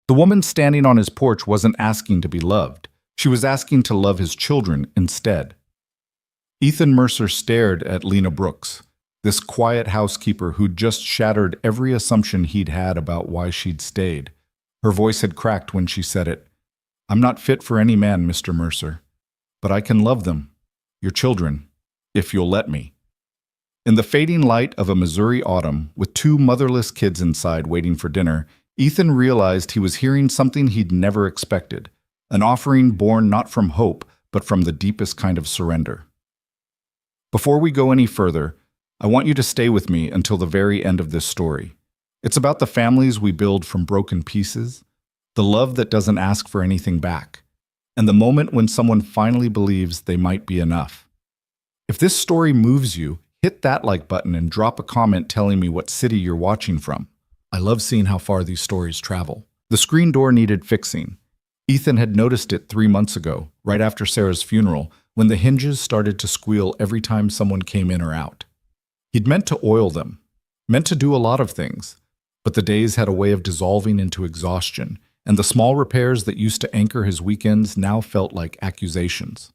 The woman standing on his porch wasn't asking to be loved. She was asking to love his children instead. Ethan Mercer stared at Lena Brooks, this quiet housekeeper who'd just shattered every assumption he'd had about why she'd stayed. Her voice had cracked when she said it. "I'm not fit for any man, Mr. Mercer, but I can love them, your children, if you'll let me." In the fading light of a Missouri autumn, with two motherless kids inside waiting for dinner, Ethan realized he was hearing something he'd never expected, an offering born not from hope, but from the deepest kind of surrender. Before we go any further, I want you to stay with me until the very end of this story. It's about the families we build from broken pieces, the love that doesn't ask for anything back, and the moment when someone finally believes they might be enough. If this story moves you, hit that like button and drop a comment telling me what city you're watching from. I love seeing how far these stories travel. The screen door needed fixing. Ethan had noticed it 3 months ago, right after Sarah's funeral, when the hinges started to squeal every time someone came in or out. He'd meant to oil them, meant to do a lot of things, but the days had a way of dissolving into exhaustion, and the small repairs that used to anchor his weekends now felt like accusations.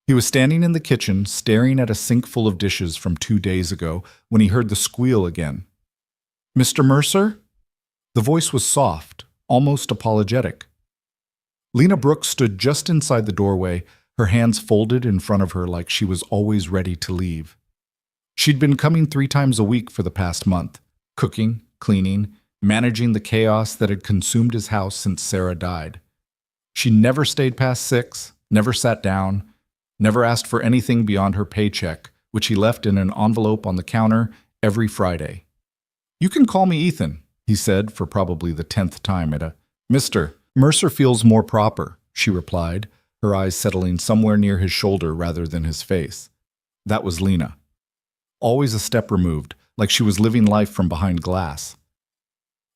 He was standing in the kitchen, staring at a sink full of dishes from 2 days ago, when he heard the squeal again. "Mr. Mercer?" The voice was soft, almost apologetic. Lena Brooks stood just inside the doorway, her hands folded in front of her like she was always ready to leave. She'd been coming 3 times a week for the past month, cooking, cleaning, managing the chaos that had consumed his house since Sarah died. She never stayed past 6, never sat down, never asked for anything beyond her paycheck, which he left in an envelope on the counter every Friday. "You can call me Ethan," he said for probably the 10th time at a "Mr. Mercer feels more proper," she replied, her eyes settling somewhere near his shoulder rather than his face. That was Lena. Always a step removed, like she was living life from behind glass.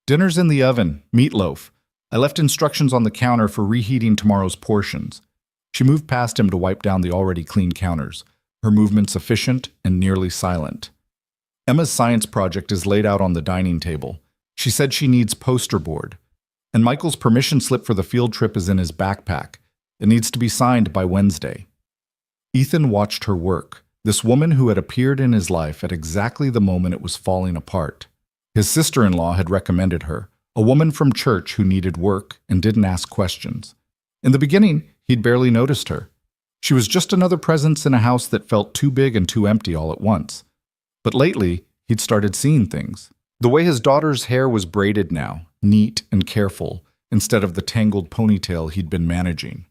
"Dinner's in the oven, meatloaf. I left instructions on the counter for reheating tomorrow's portions." She moved past him to wipe down the already clean counters, her movements efficient and nearly silent. Emma's science project is laid out on the dining table. She said she needs poster board. And Michael's permission slip for the field trip is in his backpack. It needs to be signed by Wednesday. Ethan watched her work, this woman who had appeared in his life at exactly the moment it was falling apart. His sister-in-law had recommended her, a woman from church who needed work and didn't ask questions. In the beginning, he'd barely noticed her. She was just another presence in a house that felt too big and too empty all at once. But lately, he'd started seeing things. The way his daughter's hair was braided now, neat and careful, instead of the tangled ponytail he'd been managing.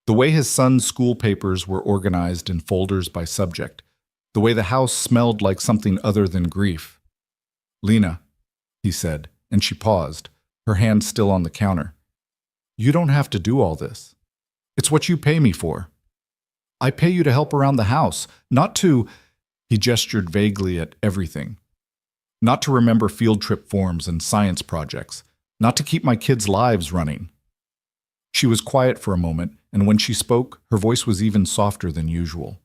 The way his son's school papers were organized in folders by subject. The way the house smelled like something other than grief. "Lena," he said, and she paused, her hand still on the counter. "You don't have to do all this. It's what you pay me for. I pay you to help around the house, not to—" He gestured vaguely at everything. "Not to remember field trip forms and science projects, not to keep my kids' lives running." She was quiet for a moment, and when she spoke, her voice was even softer than usual.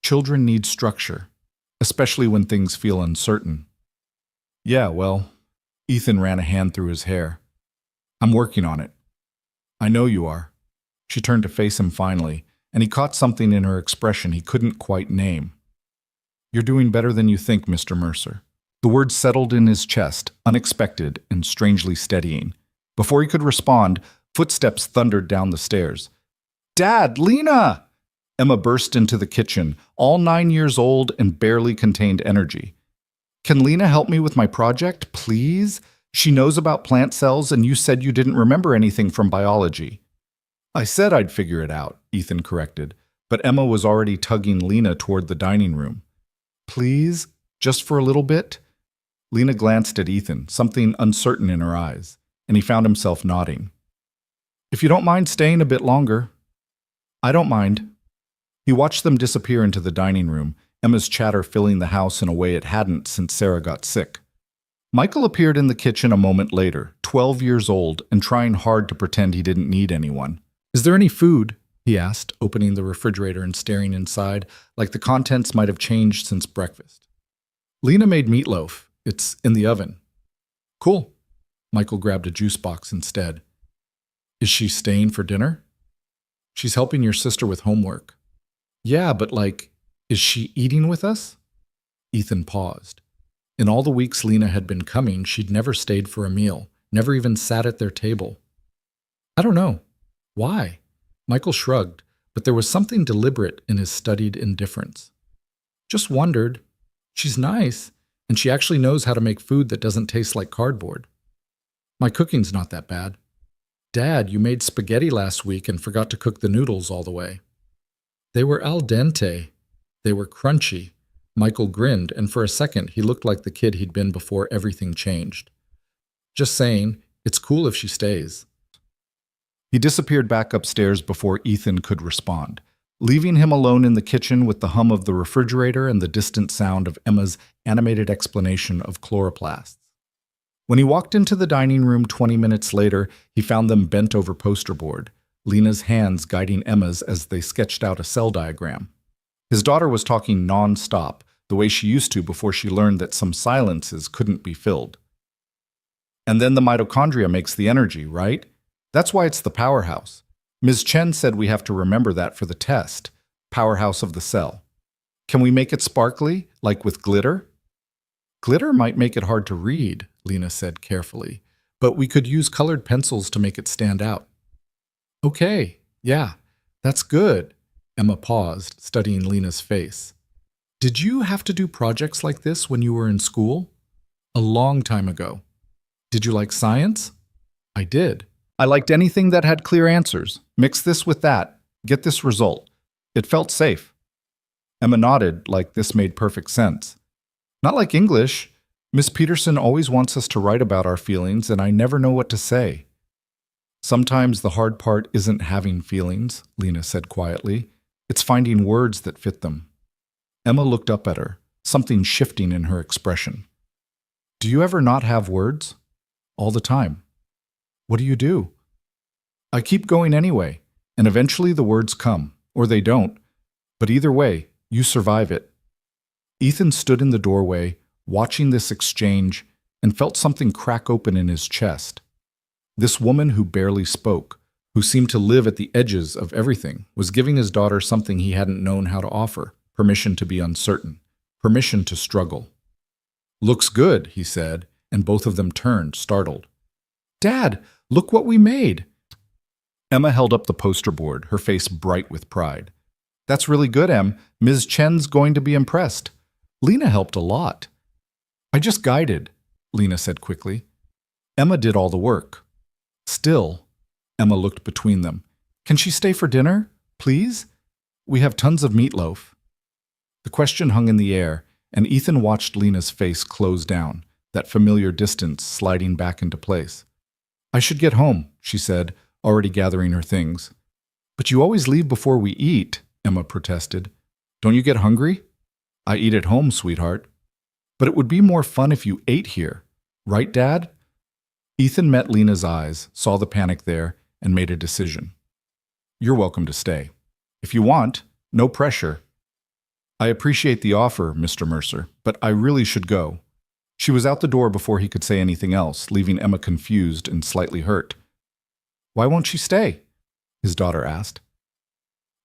"Children need structure, especially when things feel uncertain." "Yeah, well," Ethan ran a hand through his hair. "I'm working on it." "I know you are." She turned to face him finally, and he caught something in her expression he couldn't quite name. "You're doing better than you think, Mr. Mercer." The words settled in his chest, unexpected and strangely steadying. Before he could respond, footsteps thundered down the stairs. "Dad, Lena!" Emma burst into the kitchen, all 9 years old and barely contained energy. "Can Lena help me with my project, please? She knows about plant cells, and you said you didn't remember anything from biology." "I said I'd figure it out," Ethan corrected, but Emma was already tugging Lena toward the dining room. "Please? Just for a little bit?" Lena glanced at Ethan, something uncertain in her eyes, and he found himself nodding. "If you don't mind staying a bit longer." "I don't mind." He watched them disappear into the dining room, Emma's chatter filling the house in a way it hadn't since Sarah got sick. Michael appeared in the kitchen a moment later, 12 years old, and trying hard to pretend he didn't need anyone. "Is there any food?" he asked, opening the refrigerator and staring inside, like the contents might have changed since breakfast. "Lena made meatloaf. It's in the oven." "Cool." Michael grabbed a juice box instead. Is she staying for dinner? She's helping your sister with homework. Yeah, but is she eating with us? Ethan paused. In all the weeks Lena had been coming, she'd never stayed for a meal, never even sat at their table. I don't know. Why? Michael shrugged, but there was something deliberate in his studied indifference. Just wondered. She's nice, and she actually knows how to make food that doesn't taste like cardboard. My cooking's not that bad. Dad, you made spaghetti last week and forgot to cook the noodles all the way. They were al dente. They were crunchy. Michael grinned, and for a second he looked like the kid he'd been before everything changed. Just saying, it's cool if she stays. He disappeared back upstairs before Ethan could respond, leaving him alone in the kitchen with the hum of the refrigerator and the distant sound of Emma's animated explanation of chloroplasts. When he walked into the dining room 20 minutes later, he found them bent over poster board, Lena's hands guiding Emma's as they sketched out a cell diagram. His daughter was talking non-stop, the way she used to before she learned that some silences couldn't be filled. And then the mitochondria makes the energy, right? That's why it's the powerhouse. Ms. Chen said we have to remember that for the test. Powerhouse of the cell. Can we make it sparkly, like with glitter? Glitter might make it hard to read, Lena said carefully, but we could use colored pencils to make it stand out. Okay, yeah, that's good. Emma paused, studying Lena's face. Did you have to do projects like this when you were in school? A long time ago. Did you like science? I did. I liked anything that had clear answers. Mix this with that. Get this result. It felt safe. Emma nodded, like this made perfect sense. Not like English. Miss Peterson always wants us to write about our feelings, and I never know what to say. Sometimes the hard part isn't having feelings, Lena said quietly. It's finding words that fit them. Emma looked up at her, something shifting in her expression. Do you ever not have words? All the time. What do you do? I keep going anyway, and eventually the words come, or they don't. But either way, you survive it. Ethan stood in the doorway, watching this exchange, and felt something crack open in his chest. This woman who barely spoke, who seemed to live at the edges of everything, was giving his daughter something he hadn't known how to offer, permission to be uncertain, permission to struggle. Looks good, he said, and both of them turned, startled. Dad, look what we made! Emma held up the poster board, her face bright with pride. That's really good, Em. Ms. Chen's going to be impressed. Lena helped a lot. I just guided, Lena said quickly. Emma did all the work. Still, Emma looked between them. Can she stay for dinner, please? We have tons of meatloaf. The question hung in the air, and Ethan watched Lena's face close down, that familiar distance sliding back into place. I should get home, she said, already gathering her things. But you always leave before we eat, Emma protested. Don't you get hungry? I eat at home, sweetheart. But it would be more fun if you ate here. Right, Dad? Ethan met Lena's eyes, saw the panic there, and made a decision. You're welcome to stay. If you want, no pressure. I appreciate the offer, Mr. Mercer, but I really should go. She was out the door before he could say anything else, leaving Emma confused and slightly hurt. Why won't she stay? His daughter asked.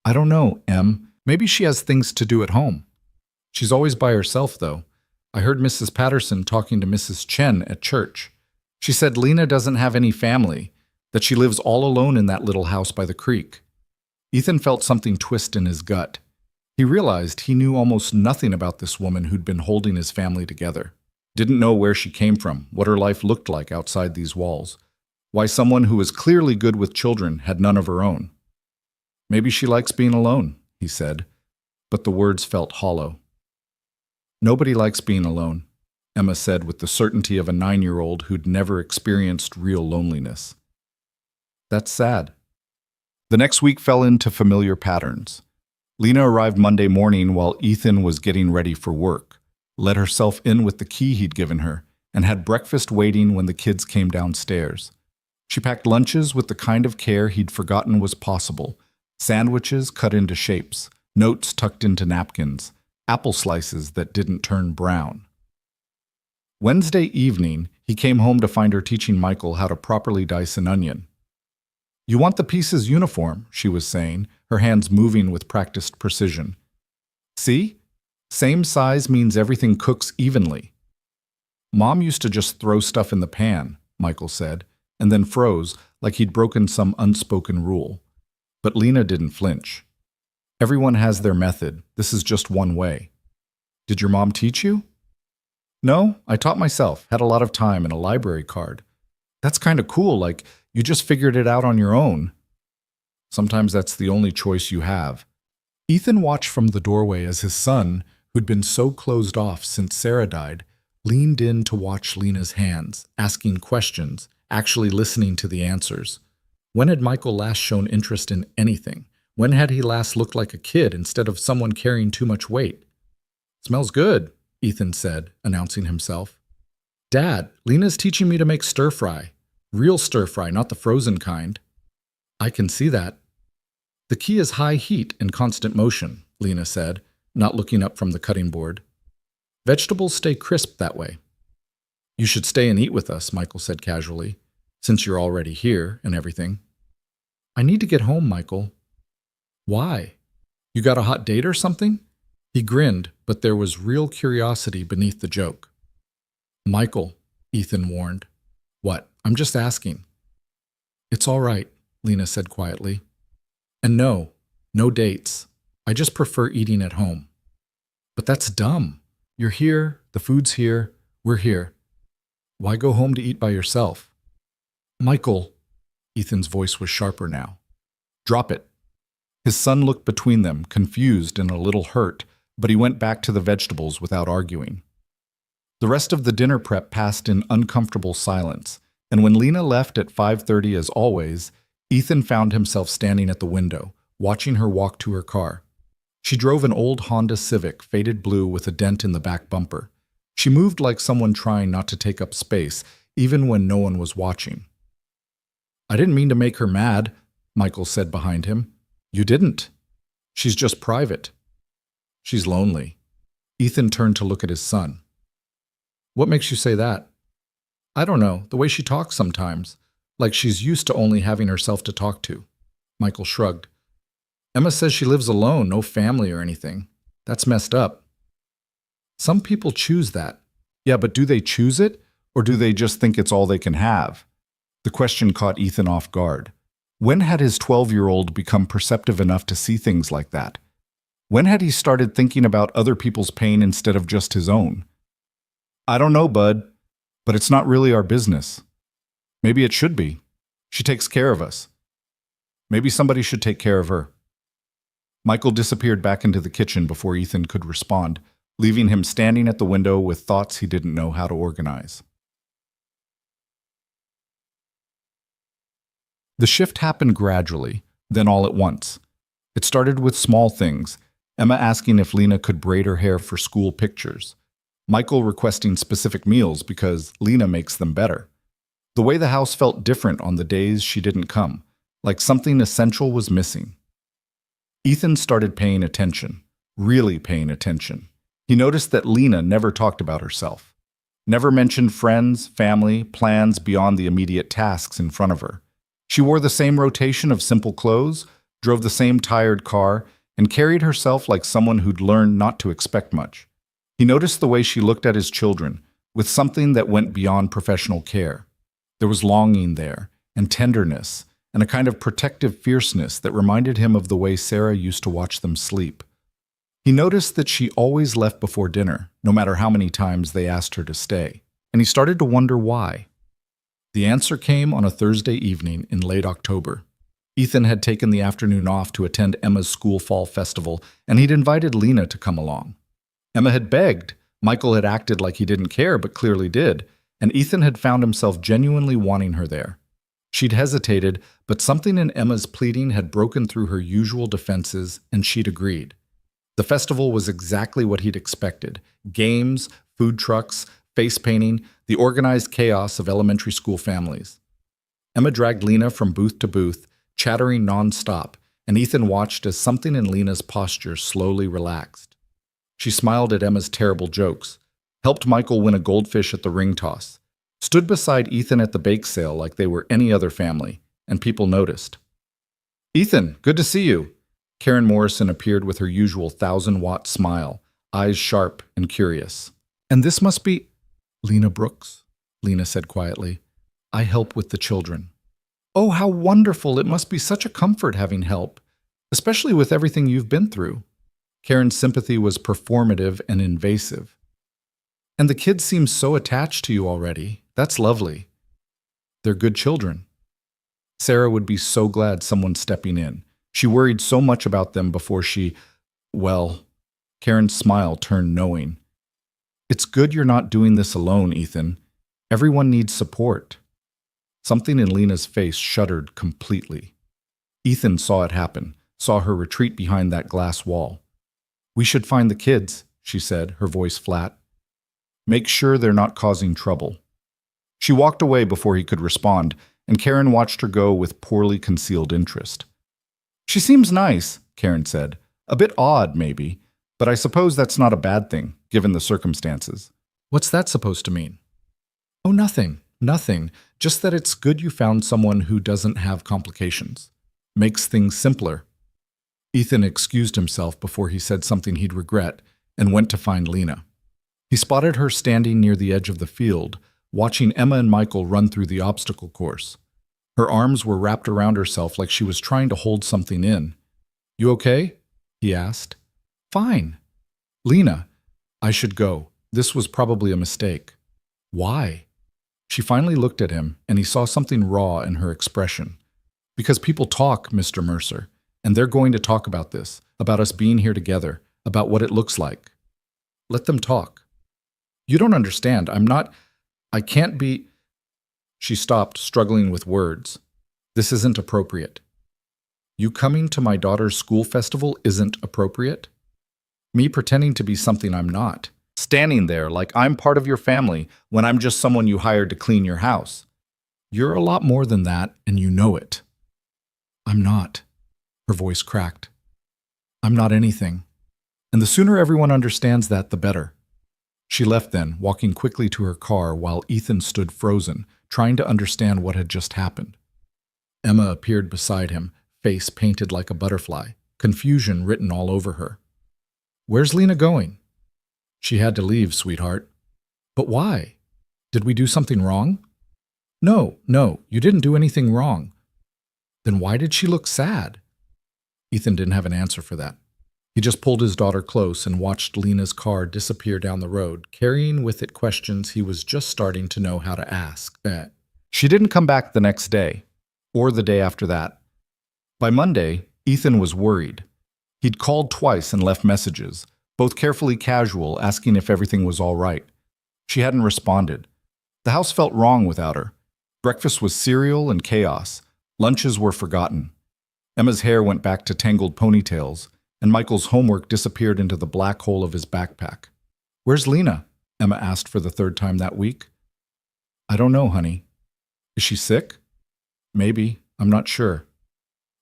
I don't know, Em. Maybe she has things to do at home. She's always by herself, though. I heard Mrs. Patterson talking to Mrs. Chen at church. She said Lena doesn't have any family, that she lives all alone in that little house by the creek. Ethan felt something twist in his gut. He realized he knew almost nothing about this woman who'd been holding his family together. Didn't know where she came from, what her life looked like outside these walls. Why someone who was clearly good with children had none of her own. Maybe she likes being alone, he said, but the words felt hollow. Nobody likes being alone, Emma said with the certainty of a 9-year-old who'd never experienced real loneliness. That's sad. The next week fell into familiar patterns. Lena arrived Monday morning while Ethan was getting ready for work, let herself in with the key he'd given her, and had breakfast waiting when the kids came downstairs. She packed lunches with the kind of care he'd forgotten was possible, sandwiches cut into shapes, notes tucked into napkins, apple slices that didn't turn brown. Wednesday evening, He came home to find her teaching Michael how to properly dice an onion. "You want the pieces uniform," she was saying, her hands moving with practiced precision. "See? Same size means everything cooks evenly." "Mom used to just throw stuff in the pan," Michael said, and then froze like he'd broken some unspoken rule. But Lena didn't flinch. "Everyone has their method. This is just one way." "Did your mom teach you?" "No, I taught myself, had a lot of time and a library card." "That's kind of cool, like you just figured it out on your own." "Sometimes that's the only choice you have." Ethan watched from the doorway as his son, who'd been so closed off since Sarah died, leaned in to watch Lena's hands, asking questions, actually listening to the answers. When had Michael last shown interest in anything? When had he last looked like a kid instead of someone carrying too much weight? "Smells good," Ethan said, announcing himself. "Dad, Lena's teaching me to make stir-fry. Real stir-fry, not the frozen kind." "I can see that." "The key is high heat and constant motion," Lena said, not looking up from the cutting board. "Vegetables stay crisp that way." "You should stay and eat with us," Michael said casually, "since you're already here and everything." "I need to get home, Michael." "Why? You got a hot date or something?" He grinned, but there was real curiosity beneath the joke. "Michael," Ethan warned. "What? I'm just asking." "It's all right," Lena said quietly. "And no dates. I just prefer eating at home." "But that's dumb. You're here, the food's here, we're here. Why go home to eat by yourself?" "Michael," Ethan's voice was sharper now. "Drop it." His son looked between them, confused and a little hurt, but he went back to the vegetables without arguing. The rest of the dinner prep passed in uncomfortable silence, and when Lena left at 5:30 as always, Ethan found himself standing at the window, watching her walk to her car. She drove an old Honda Civic, faded blue with a dent in the back bumper. She moved like someone trying not to take up space, even when no one was watching. "I didn't mean to make her mad," Michael said behind him. "You didn't. She's just private." "She's lonely." Ethan turned to look at his son. "What makes you say that?" "I don't know, the way she talks sometimes, like she's used to only having herself to talk to." Michael shrugged. "Emma says she lives alone, no family or anything. That's messed up." "Some people choose that." "Yeah, but do they choose it, or do they just think it's all they can have?" The question caught Ethan off guard. When had his 12-year-old become perceptive enough to see things like that? When had he started thinking about other people's pain instead of just his own? "I don't know, bud, but it's not really our business." "Maybe it should be. She takes care of us." "Maybe somebody should take care of her." Michael disappeared back into the kitchen before Ethan could respond, leaving him standing at the window with thoughts he didn't know how to organize. The shift happened gradually, then all at once. It started with small things, Emma asking if Lena could braid her hair for school pictures, Michael requesting specific meals because Lena makes them better. The way the house felt different on the days she didn't come, like something essential was missing. Ethan started paying attention, really paying attention. He noticed that Lena never talked about herself, never mentioned friends, family, plans beyond the immediate tasks in front of her. She wore the same rotation of simple clothes, drove the same tired car, and carried herself like someone who'd learned not to expect much. He noticed the way she looked at his children, with something that went beyond professional care. There was longing there, and tenderness, and a kind of protective fierceness that reminded him of the way Sarah used to watch them sleep. He noticed that she always left before dinner, no matter how many times they asked her to stay, and he started to wonder why. The answer came on a Thursday evening in late October. Ethan had taken the afternoon off to attend Emma's school fall festival, and he'd invited Lena to come along. Emma had begged. Michael had acted like he didn't care, but clearly did, and Ethan had found himself genuinely wanting her there. She'd hesitated, but something in Emma's pleading had broken through her usual defenses, and she'd agreed. The festival was exactly what he'd expected. Games, food trucks, face painting, the organized chaos of elementary school families. Emma dragged Lena from booth to booth, chattering non-stop, and Ethan watched as something in Lena's posture slowly relaxed. She smiled at Emma's terrible jokes, helped Michael win a goldfish at the ring toss, stood beside Ethan at the bake sale like they were any other family, and people noticed. "Ethan, good to see you." Karen Morrison appeared with her usual 1,000-watt smile, eyes sharp and curious. "And this must be—" "Lena Brooks," Lena said quietly. "I help with the children." "Oh, how wonderful! It must be such a comfort having help, especially with everything you've been through." Karen's sympathy was performative and invasive. "And the kids seem so attached to you already. That's lovely. They're good children." Sarah would be so glad someone's stepping in. She worried so much about them before well, Karen's smile turned knowing. "It's good you're not doing this alone, Ethan. Everyone needs support." Something in Lena's face shuddered completely. Ethan saw it happen, saw her retreat behind that glass wall. "We should find the kids," she said, her voice flat. "Make sure they're not causing trouble." She walked away before he could respond, and Karen watched her go with poorly concealed interest. "She seems nice," Karen said. "A bit odd, maybe, but I suppose that's not a bad thing, given the circumstances." "What's that supposed to mean?" "Oh, nothing. Nothing. Just that it's good you found someone who doesn't have complications. Makes things simpler." Ethan excused himself before he said something he'd regret and went to find Lena. He spotted her standing near the edge of the field, watching Emma and Michael run through the obstacle course. Her arms were wrapped around herself like she was trying to hold something in. "You okay?" he asked. "Fine." "Lena, I should go. This was probably a mistake." "Why?" She finally looked at him, and he saw something raw in her expression. "Because people talk, Mr. Mercer, and they're going to talk about this, about us being here together, about what it looks like. Let them talk." "You don't understand. I can't be—" She stopped, struggling with words. "This isn't appropriate." "You coming to my daughter's school festival isn't appropriate?" "Me pretending to be something I'm not. Standing there like I'm part of your family when I'm just someone you hired to clean your house. You're a lot more than that, and you know it." "I'm not." Her voice cracked. "I'm not anything. And the sooner everyone understands that, the better." She left then, walking quickly to her car while Ethan stood frozen, trying to understand what had just happened. Emma appeared beside him, face painted like a butterfly, confusion written all over her. "Where's Lena going?" "She had to leave, sweetheart." "But why? Did we do something wrong?" No, you didn't do anything wrong." "Then why did she look sad?" Ethan didn't have an answer for that. He just pulled his daughter close and watched Lena's car disappear down the road, carrying with it questions he was just starting to know how to ask. She didn't come back the next day, or the day after that. By Monday, Ethan was worried. He'd called twice and left messages, both carefully casual, asking if everything was all right. She hadn't responded. The house felt wrong without her. Breakfast was cereal and chaos. Lunches were forgotten. Emma's hair went back to tangled ponytails, and Michael's homework disappeared into the black hole of his backpack. "Where's Lena?" Emma asked for the third time that week. "I don't know, honey." "Is she sick?" "Maybe. I'm not sure."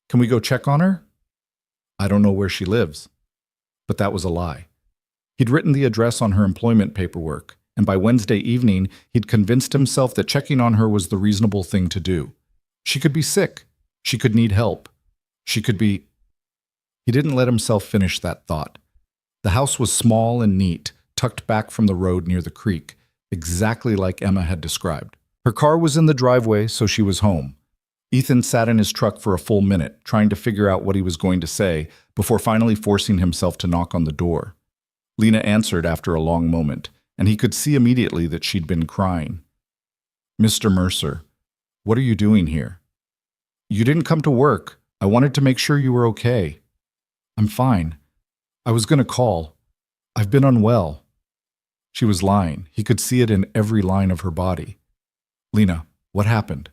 "Can we go check on her?" "I don't know where she lives." But that was a lie. He'd written the address on her employment paperwork, and by Wednesday evening, he'd convinced himself that checking on her was the reasonable thing to do. She could be sick. She could need help. She could be... He didn't let himself finish that thought. The house was small and neat, tucked back from the road near the creek, exactly like Emma had described. Her car was in the driveway, so she was home. Ethan sat in his truck for a full minute, trying to figure out what he was going to say, before finally forcing himself to knock on the door. Lena answered after a long moment, and he could see immediately that she'd been crying. "Mr. Mercer, what are you doing here?" "You didn't come to work. I wanted to make sure you were okay." "I'm fine. I was going to call. I've been unwell." She was lying. He could see it in every line of her body. "Lena, what happened?"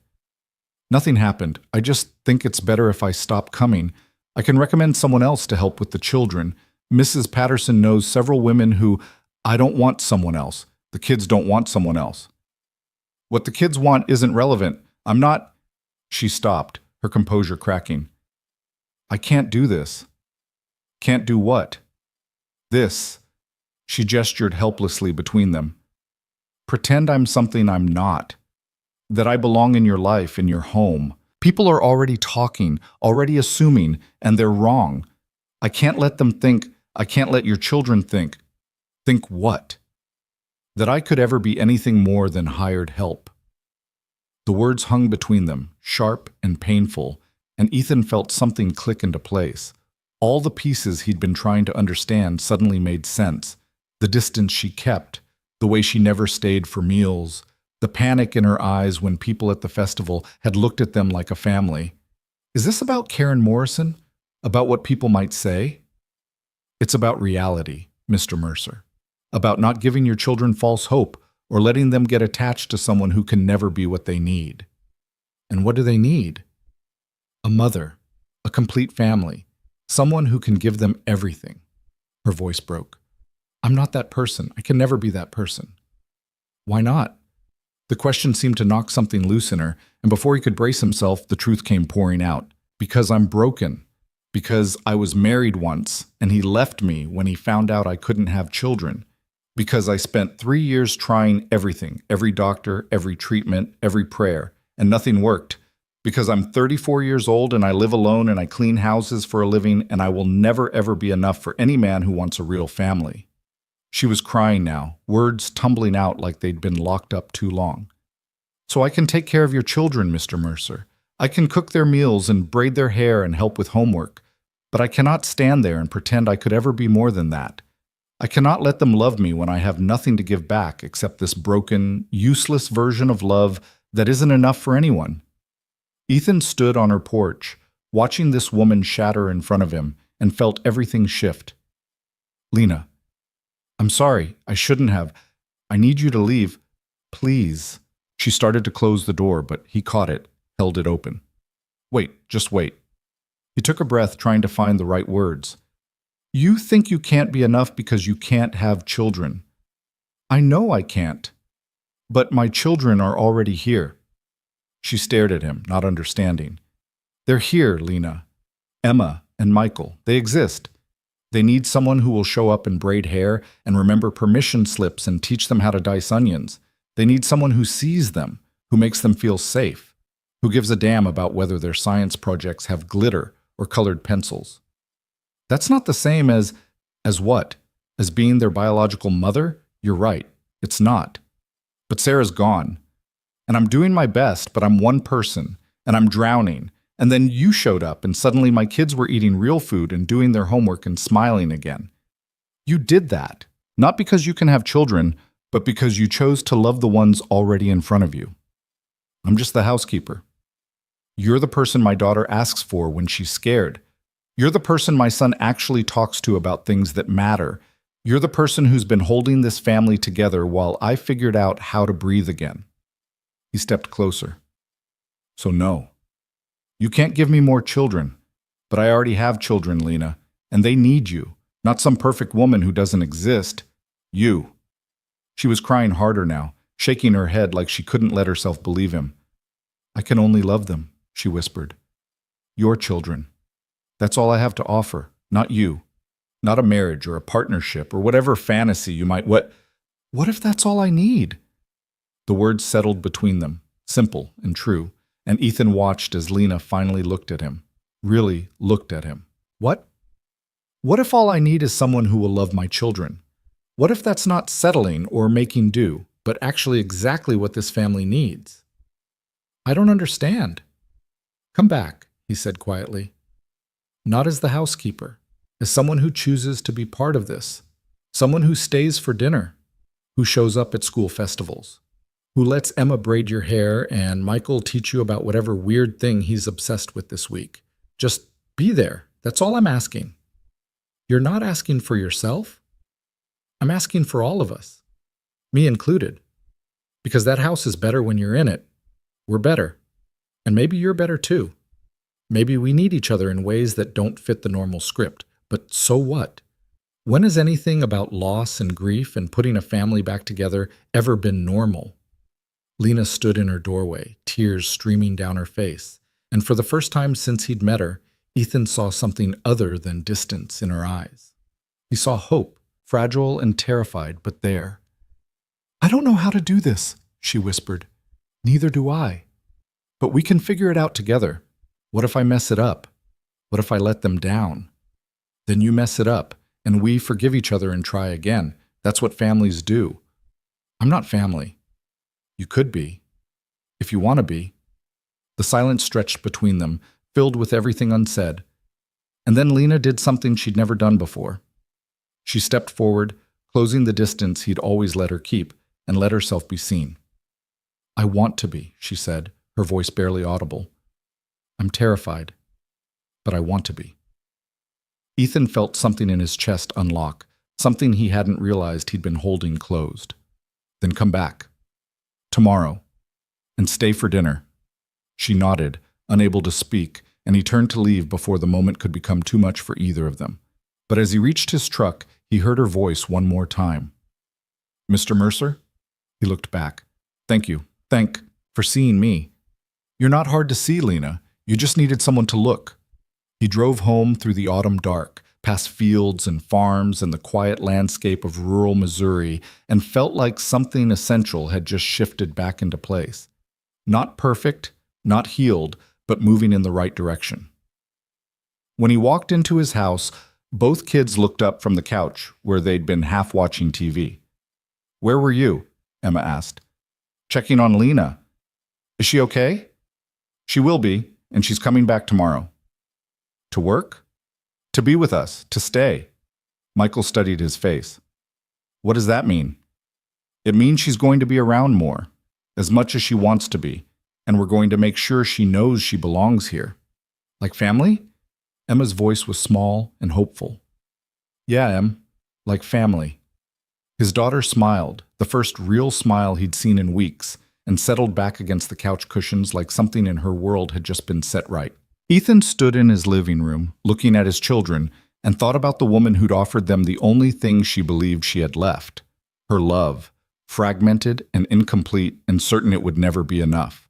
"Nothing happened. I just think it's better if I stop coming. I can recommend someone else to help with the children. Mrs. Patterson knows several women who... I don't want someone else. The kids don't want someone else." "What the kids want isn't relevant. I'm not..." She stopped, her composure cracking. "I can't do this." "Can't do what?" "This." She gestured helplessly between them. "Pretend I'm something I'm not." that I belong in your life, in your home. People are already talking, already assuming, and they're wrong. I can't let them think, I can't let your children think. Think what? That I could ever be anything more than hired help. The words hung between them, sharp and painful, and Ethan felt something click into place. All the pieces he'd been trying to understand suddenly made sense. The distance she kept, the way she never stayed for meals, the panic in her eyes when people at the festival had looked at them like a family. Is this about Karen Morrison? About what people might say? It's about reality, Mr. Mercer. About not giving your children false hope or letting them get attached to someone who can never be what they need. And what do they need? A mother, a complete family, someone who can give them everything. Her voice broke. I'm not that person. I can never be that person. Why not? The question seemed to knock something loose in her, and before he could brace himself, the truth came pouring out. Because I'm broken. Because I was married once, and he left me when he found out I couldn't have children. Because I spent 3 years trying everything, every doctor, every treatment, every prayer, and nothing worked. Because I'm 34 years old and I live alone and I clean houses for a living, and I will never ever be enough for any man who wants a real family. She was crying now, words tumbling out like they'd been locked up too long. So I can take care of your children, Mr. Mercer. I can cook their meals and braid their hair and help with homework. But I cannot stand there and pretend I could ever be more than that. I cannot let them love me when I have nothing to give back except this broken, useless version of love that isn't enough for anyone. Ethan stood on her porch, watching this woman shatter in front of him, and felt everything shift. Lena, I'm sorry, I shouldn't have. I need you to leave. Please. She started to close the door, but he caught it, held it open. Wait, just wait. He took a breath, trying to find the right words. You think you can't be enough because you can't have children. I know I can't. But my children are already here. She stared at him, not understanding. They're here, Lena. Emma and Michael. They exist. They need someone who will show up and braid hair and remember permission slips and teach them how to dice onions. They need someone who sees them, who makes them feel safe, who gives a damn about whether their science projects have glitter or colored pencils. That's not the same as what? As being their biological mother? You're right. It's not. But Sarah's gone. And I'm doing my best, but I'm one person, and I'm drowning. And then you showed up, and suddenly my kids were eating real food and doing their homework and smiling again. You did that, not because you can have children, but because you chose to love the ones already in front of you. I'm just the housekeeper. You're the person my daughter asks for when she's scared. You're the person my son actually talks to about things that matter. You're the person who's been holding this family together while I figured out how to breathe again. He stepped closer. So no. You can't give me more children, but I already have children, Lena, and they need you, not some perfect woman who doesn't exist. You. She was crying harder now, shaking her head like she couldn't let herself believe him. I can only love them, she whispered. Your children. That's all I have to offer, not you. Not a marriage or a partnership or whatever fantasy you might... What if that's all I need? The words settled between them, simple and true, and Ethan watched as Lena finally looked at him, really looked at him. What? What if all I need is someone who will love my children? What if that's not settling or making do, but actually exactly what this family needs? I don't understand. Come back, he said quietly. Not as the housekeeper, as someone who chooses to be part of this, someone who stays for dinner, who shows up at school festivals, who lets Emma braid your hair and Michael teach you about whatever weird thing he's obsessed with this week. Just be there. That's all I'm asking. You're not asking for yourself? I'm asking for all of us, me included, because that house is better when you're in it. We're better. And maybe you're better too. Maybe we need each other in ways that don't fit the normal script. But so what? When has anything about loss and grief and putting a family back together ever been normal? Lena stood in her doorway, tears streaming down her face, and for the first time since he'd met her, Ethan saw something other than distance in her eyes. He saw hope, fragile and terrified, but there. I don't know how to do this, she whispered. Neither do I. But we can figure it out together. What if I mess it up? What if I let them down? Then you mess it up, and we forgive each other and try again. That's what families do. I'm not family. You could be. If you want to be. The silence stretched between them, filled with everything unsaid. And then Lena did something she'd never done before. She stepped forward, closing the distance he'd always let her keep, and let herself be seen. I want to be, she said, her voice barely audible. I'm terrified, but I want to be. Ethan felt something in his chest unlock, something he hadn't realized he'd been holding closed. Then come back. Tomorrow. And stay for dinner. She nodded, unable to speak, and he turned to leave before the moment could become too much for either of them. But as he reached his truck, he heard her voice one more time. Mr. Mercer? He looked back. Thank you. Thank for seeing me. You're not hard to see, Lena. You just needed someone to look. He drove home through the autumn dark, past fields and farms and the quiet landscape of rural Missouri, and felt like something essential had just shifted back into place. Not perfect, not healed, but moving in the right direction. When he walked into his house, both kids looked up from the couch where they'd been half watching TV. Where were you? Emma asked. Checking on Lena. Is she okay? She will be, and she's coming back tomorrow. To work? To be with us, to stay. Michael studied his face. What does that mean? It means she's going to be around more, as much as she wants to be, and we're going to make sure she knows she belongs here. Like family? Emma's voice was small and hopeful. Yeah, Em, like family. His daughter smiled, the first real smile he'd seen in weeks, and settled back against the couch cushions like something in her world had just been set right. Ethan stood in his living room, looking at his children, and thought about the woman who'd offered them the only thing she believed she had left, her love, fragmented and incomplete and certain it would never be enough.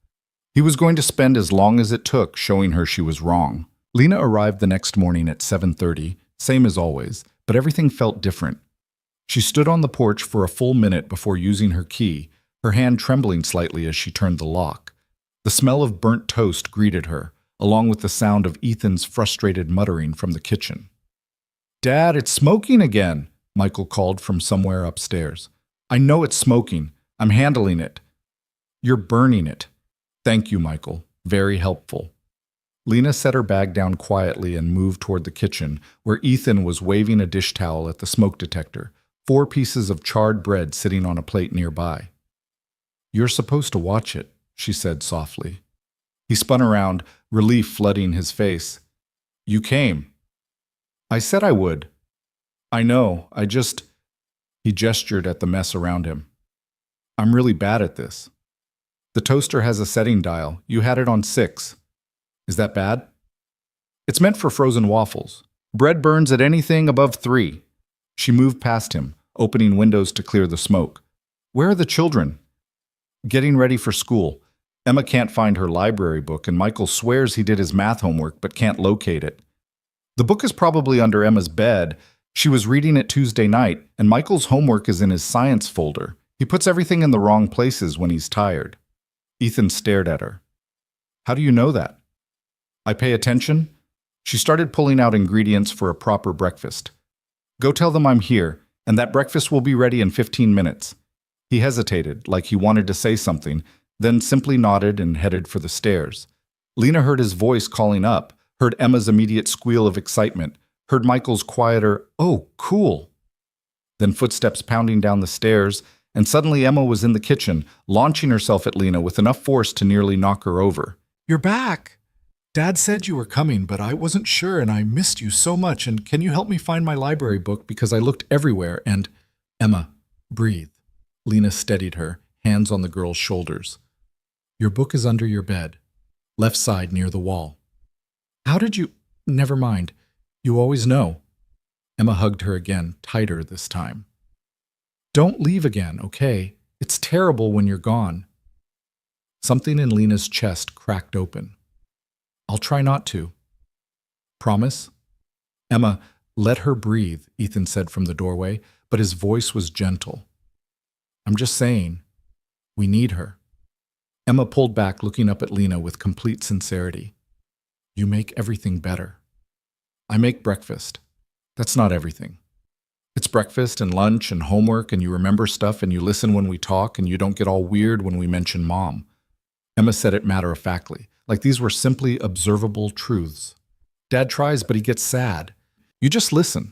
He was going to spend as long as it took showing her she was wrong. Lena arrived the next morning at 7:30, same as always, but everything felt different. She stood on the porch for a full minute before using her key, her hand trembling slightly as she turned the lock. The smell of burnt toast greeted her, along with the sound of Ethan's frustrated muttering from the kitchen. Dad, it's smoking again, Michael called from somewhere upstairs. I know it's smoking. I'm handling it. You're burning it. Thank you, Michael. Very helpful. Lena set her bag down quietly and moved toward the kitchen, where Ethan was waving a dish towel at the smoke detector, 4 pieces of charred bread sitting on a plate nearby. You're supposed to watch it, she said softly. He spun around, relief flooding his face. You came. I said I would. I know, He gestured at the mess around him. I'm really bad at this. The toaster has a setting dial. You had it on 6. Is that bad? It's meant for frozen waffles. Bread burns at anything above 3. She moved past him, opening windows to clear the smoke. Where are the children? Getting ready for school. Emma can't find her library book, and Michael swears he did his math homework but can't locate it. The book is probably under Emma's bed. She was reading it Tuesday night, and Michael's homework is in his science folder. He puts everything in the wrong places when he's tired. Ethan stared at her. How do you know that? I pay attention. She started pulling out ingredients for a proper breakfast. Go tell them I'm here, and that breakfast will be ready in 15 minutes. He hesitated, like he wanted to say something, then simply nodded and headed for the stairs. Lena heard his voice calling up, heard Emma's immediate squeal of excitement, heard Michael's quieter, "Oh, cool." Then footsteps pounding down the stairs, and suddenly Emma was in the kitchen, launching herself at Lena with enough force to nearly knock her over. You're back. Dad said you were coming, but I wasn't sure, and I missed you so much, and can you help me find my library book because I looked everywhere, and... Emma, breathe. Lena steadied her, hands on the girl's shoulders. Your book is under your bed, left side near the wall. How did you... Never mind. You always know. Emma hugged her again, tighter this time. Don't leave again, okay? It's terrible when you're gone. Something in Lena's chest cracked open. I'll try not to. Promise? Emma, let her breathe, Ethan said from the doorway, but his voice was gentle. I'm just saying, we need her. Emma pulled back, looking up at Lena with complete sincerity. You make everything better. I make breakfast. That's not everything. It's breakfast and lunch and homework, and you remember stuff and you listen when we talk and you don't get all weird when we mention Mom. Emma said it matter-of-factly, like these were simply observable truths. Dad tries, but he gets sad. You just listen.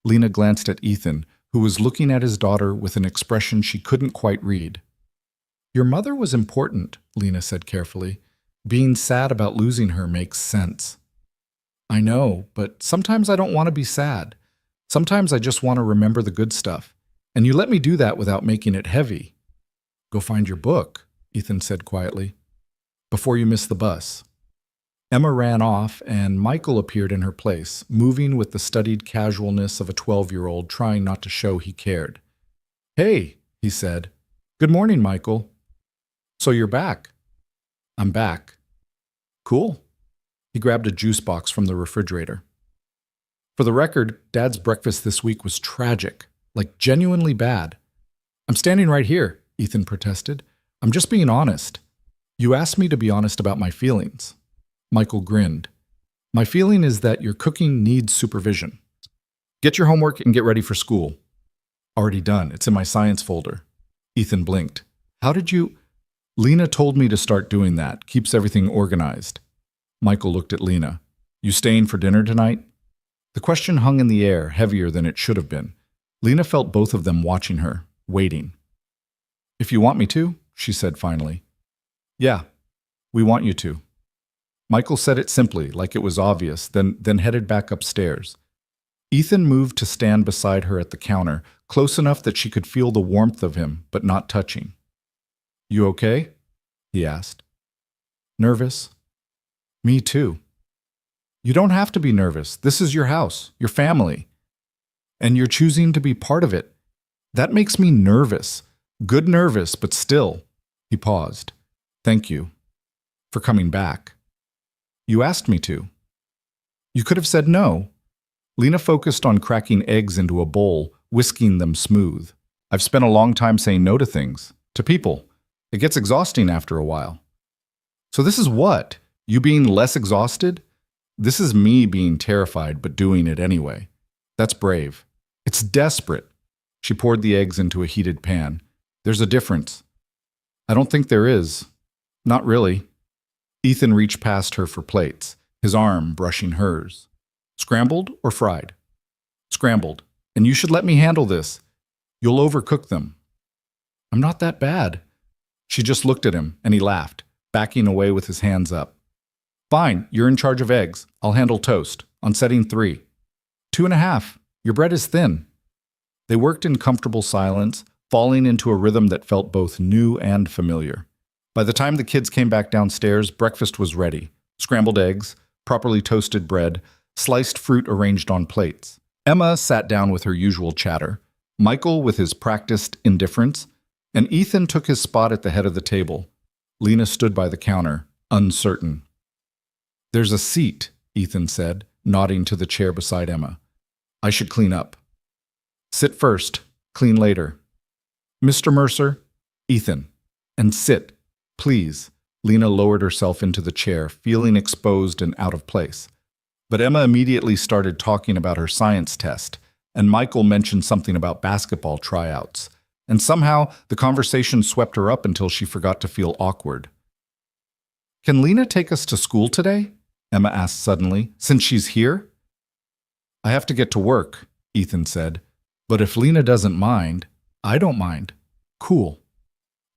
Lena glanced at Ethan, who was looking at his daughter with an expression she couldn't quite read. Your mother was important, Lena said carefully. Being sad about losing her makes sense. I know, but sometimes I don't want to be sad. Sometimes I just want to remember the good stuff. And you let me do that without making it heavy. Go find your book, Ethan said quietly, before you miss the bus. Emma ran off, and Michael appeared in her place, moving with the studied casualness of a 12-year-old trying not to show he cared. Hey, he said. Good morning, Michael. So you're back. I'm back. Cool. He grabbed a juice box from the refrigerator. For the record, Dad's breakfast this week was tragic, like genuinely bad. I'm standing right here, Ethan protested. I'm just being honest. You asked me to be honest about my feelings. Michael grinned. My feeling is that your cooking needs supervision. Get your homework and get ready for school. Already done. It's in my science folder. Ethan blinked. How did you... Lena told me to start doing that. Keeps everything organized. Michael looked at Lena. You staying for dinner tonight? The question hung in the air, heavier than it should have been. Lena felt both of them watching her, waiting. If you want me to, she said finally. Yeah, we want you to. Michael said it simply, like it was obvious, then headed back upstairs. Ethan moved to stand beside her at the counter, close enough that she could feel the warmth of him, but not touching. You okay? He asked. Nervous? Me too. You don't have to be nervous. This is your house, your family. And you're choosing to be part of it. That makes me nervous. Good nervous, but still. He paused. Thank you. For coming back. You asked me to. You could have said no. Lena focused on cracking eggs into a bowl, whisking them smooth. I've spent a long time saying no to things. To people. It gets exhausting after a while. So this is what? You being less exhausted? This is me being terrified but doing it anyway. That's brave. It's desperate. She poured the eggs into a heated pan. There's a difference. I don't think there is. Not really. Ethan reached past her for plates, his arm brushing hers. Scrambled or fried? Scrambled. And you should let me handle this. You'll overcook them. I'm not that bad. She just looked at him, and he laughed, backing away with his hands up. Fine, you're in charge of eggs. I'll handle toast. On setting 3. 2.5. Your bread is thin. They worked in comfortable silence, falling into a rhythm that felt both new and familiar. By the time the kids came back downstairs, breakfast was ready. Scrambled eggs, properly toasted bread, sliced fruit arranged on plates. Emma sat down with her usual chatter, Michael with his practiced indifference, and Ethan took his spot at the head of the table. Lena stood by the counter, uncertain. There's a seat, Ethan said, nodding to the chair beside Emma. I should clean up. Sit first, clean later. Mr. Mercer, Ethan, and sit, please. Lena lowered herself into the chair, feeling exposed and out of place. But Emma immediately started talking about her science test, and Michael mentioned something about basketball tryouts. And somehow, the conversation swept her up until she forgot to feel awkward. Can Lena take us to school today? Emma asked suddenly, since she's here? I have to get to work, Ethan said. But if Lena doesn't mind, I don't mind. Cool.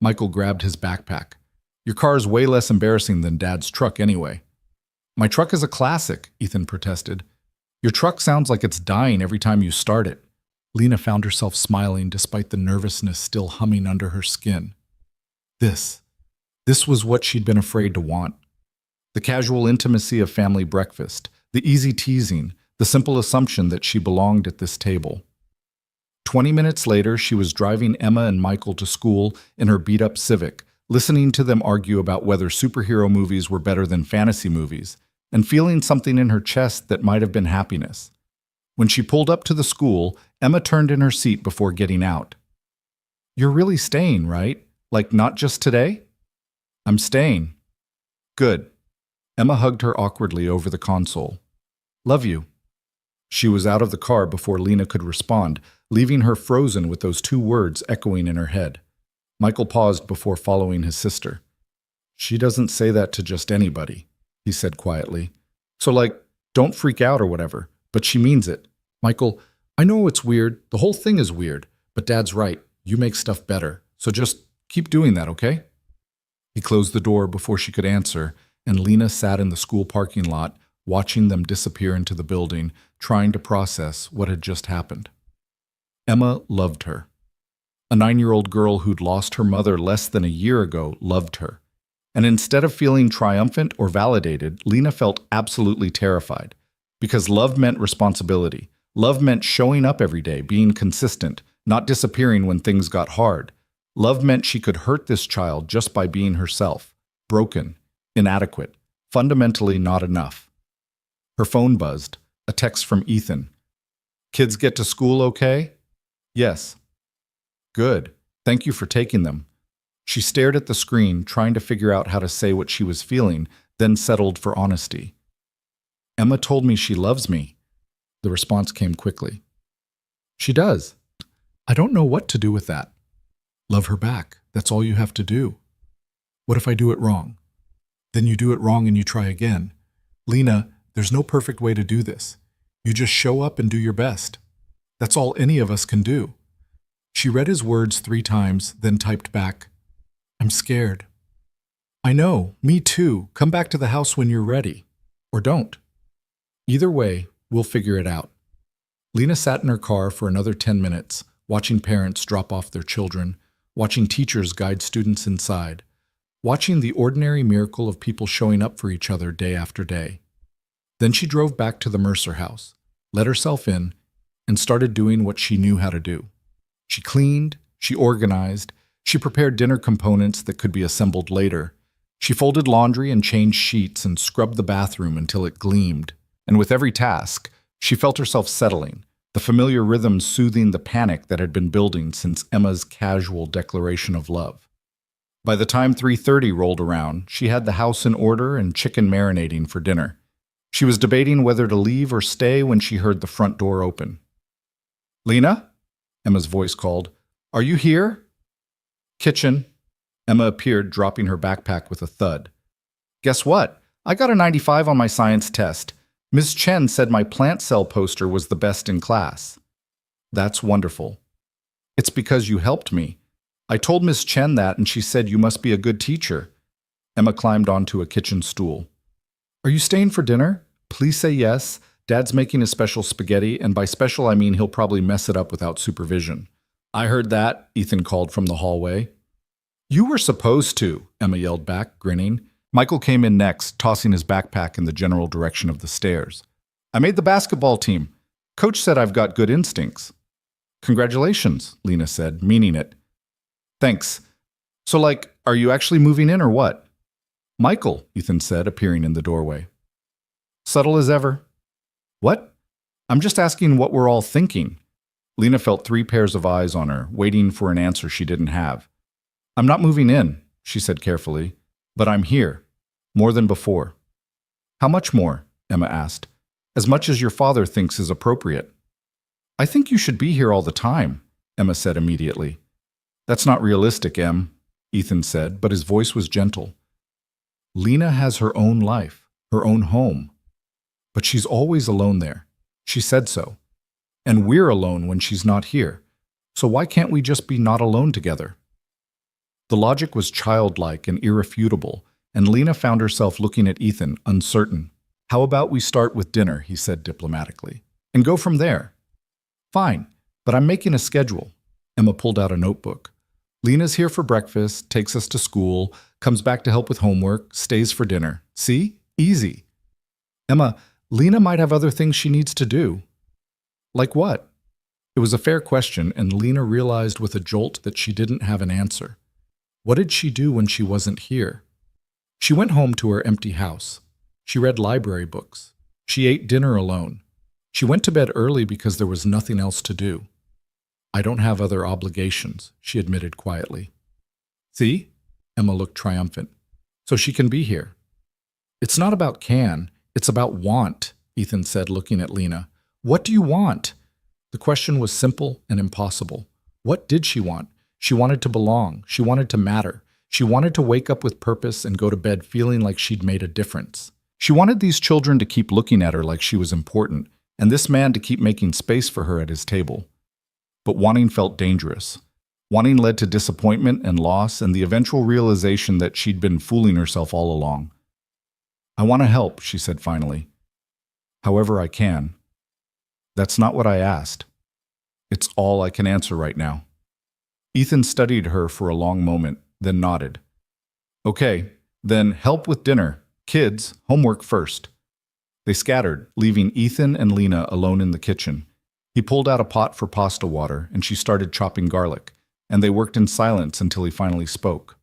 Michael grabbed his backpack. Your car's way less embarrassing than Dad's truck anyway. My truck is a classic, Ethan protested. Your truck sounds like it's dying every time you start it. Lena found herself smiling despite the nervousness still humming under her skin. This was what she'd been afraid to want. The casual intimacy of family breakfast, the easy teasing, the simple assumption that she belonged at this table. 20 minutes later, she was driving Emma and Michael to school in her beat-up Civic, listening to them argue about whether superhero movies were better than fantasy movies, and feeling something in her chest that might have been happiness. When she pulled up to the school, Emma turned in her seat before getting out. You're really staying, right? Like not just today? I'm staying. Good. Emma hugged her awkwardly over the console. Love you. She was out of the car before Lena could respond, leaving her frozen with those two words echoing in her head. Michael paused before following his sister. She doesn't say that to just anybody, he said quietly. So don't freak out or whatever, but she means it. Michael, I know it's weird, the whole thing is weird, but Dad's right, you make stuff better, so just keep doing that, okay? He closed the door before she could answer, and Lena sat in the school parking lot, watching them disappear into the building, trying to process what had just happened. Emma loved her. A 9-year-old girl who'd lost her mother less than a year ago loved her. And instead of feeling triumphant or validated, Lena felt absolutely terrified. Because love meant responsibility. Love meant showing up every day, being consistent, not disappearing when things got hard. Love meant she could hurt this child just by being herself. Broken, inadequate, fundamentally not enough. Her phone buzzed. A text from Ethan. Kids get to school okay? Yes. Good. Thank you for taking them. She stared at the screen, trying to figure out how to say what she was feeling, then settled for honesty. Emma told me she loves me. The response came quickly. She does. I don't know what to do with that. Love her back. That's all you have to do. What if I do it wrong? Then you do it wrong and you try again. Lena, there's no perfect way to do this. You just show up and do your best. That's all any of us can do. She read his words 3 times, then typed back, I'm scared. I know, me too. Come back to the house when you're ready. Or don't. Either way, we'll figure it out. Lena sat in her car for another 10 minutes, watching parents drop off their children, watching teachers guide students inside, watching the ordinary miracle of people showing up for each other day after day. Then she drove back to the Mercer house, let herself in, and started doing what she knew how to do. She cleaned, she organized, she prepared dinner components that could be assembled later. She folded laundry and changed sheets and scrubbed the bathroom until it gleamed. And with every task, she felt herself settling, the familiar rhythm soothing the panic that had been building since Emma's casual declaration of love. By the time 3:30 rolled around, she had the house in order and chicken marinating for dinner. She was debating whether to leave or stay when she heard the front door open. Lena? Emma's voice called. Are you here? Kitchen. Emma appeared, dropping her backpack with a thud. Guess what? I got a 95 on my science test. Ms. Chen said my plant cell poster was the best in class. That's wonderful. It's because you helped me. I told Ms. Chen that and she said you must be a good teacher. Emma climbed onto a kitchen stool. Are you staying for dinner? Please say yes. Dad's making a special spaghetti, and by special I mean he'll probably mess it up without supervision. I heard that, Ethan called from the hallway. You were supposed to, Emma yelled back, grinning. Michael came in next, tossing his backpack in the general direction of the stairs. I made the basketball team. Coach said I've got good instincts. Congratulations, Lena said, meaning it. Thanks. So are you actually moving in or what? Michael, Ethan said, appearing in the doorway. Subtle as ever. What? I'm just asking what we're all thinking. Lena felt 3 pairs of eyes on her, waiting for an answer she didn't have. I'm not moving in, she said carefully, but I'm here. More than before. How much more? Emma asked. As much as your father thinks is appropriate. I think you should be here all the time, Emma said immediately. That's not realistic, Em, Ethan said, but his voice was gentle. Lena has her own life, her own home. But she's always alone there. She said so. And we're alone when she's not here. So why can't we just be not alone together? The logic was childlike and irrefutable, and Lena found herself looking at Ethan, uncertain. How about we start with dinner, he said diplomatically, and go from there. Fine, but I'm making a schedule. Emma pulled out a notebook. Lena's here for breakfast, takes us to school, comes back to help with homework, stays for dinner. See? Easy. Emma, Lena might have other things she needs to do. Like what? It was a fair question, and Lena realized with a jolt that she didn't have an answer. What did she do when she wasn't here? She went home to her empty house. She read library books. She ate dinner alone. She went to bed early because there was nothing else to do. I don't have other obligations, she admitted quietly. See? Emma looked triumphant. so she can be here. It's not about can, it's about want, Ethan said, looking at Lena. What do you want? The question was simple and impossible. What did she want? She wanted to belong. She wanted to matter. She wanted to wake up with purpose and go to bed feeling like she'd made a difference. She wanted these children to keep looking at her like she was important, and this man to keep making space for her at his table. But wanting felt dangerous. Wanting led to disappointment and loss and the eventual realization that she'd been fooling herself all along. I want to help, she said finally. However I can. That's not what I asked. It's all I can answer right now. Ethan studied her for a long moment, then nodded. Okay, then help with dinner. Kids, homework first. They scattered, leaving Ethan and Lena alone in the kitchen. He pulled out a pot for pasta water, and she started chopping garlic, and they worked in silence until he finally spoke.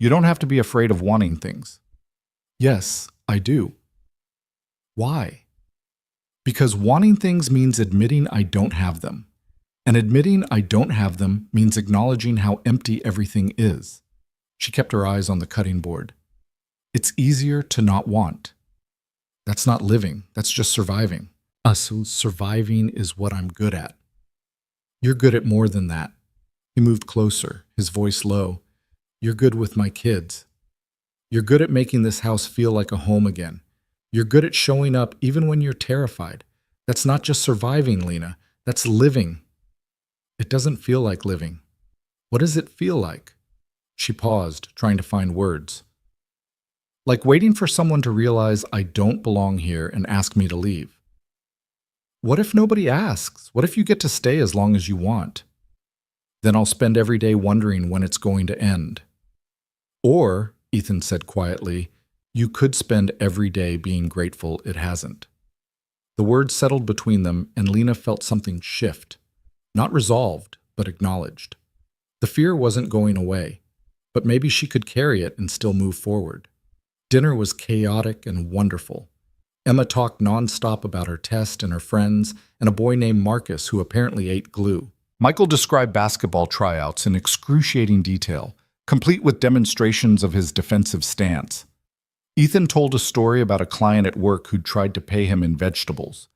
You don't have to be afraid of wanting things. Yes, I do. Why? Because wanting things means admitting I don't have them. And admitting I don't have them means acknowledging how empty everything is. She kept her eyes on the cutting board. It's easier to not want. That's not living, that's just surviving. So surviving is what I'm good at. You're good at more than that. He moved closer, his voice low. You're good with my kids. You're good at making this house feel like a home again. You're good at showing up even when you're terrified. That's not just surviving, Lena. That's living. It doesn't feel like living. What does it feel like? She paused, trying to find words. Like waiting for someone to realize I don't belong here and ask me to leave. What if nobody asks? What if you get to stay as long as you want? Then I'll spend every day wondering when it's going to end. Or, Ethan said quietly, you could spend every day being grateful it hasn't. The words settled between them, and Lena felt something shift. Not resolved, but acknowledged. The fear wasn't going away, but maybe she could carry it and still move forward. Dinner was chaotic and wonderful. Emma talked nonstop about her test and her friends, and a boy named Marcus who apparently ate glue. Michael described basketball tryouts in excruciating detail, complete with demonstrations of his defensive stance. Ethan told a story about a client at work who'd tried to pay him in vegetables,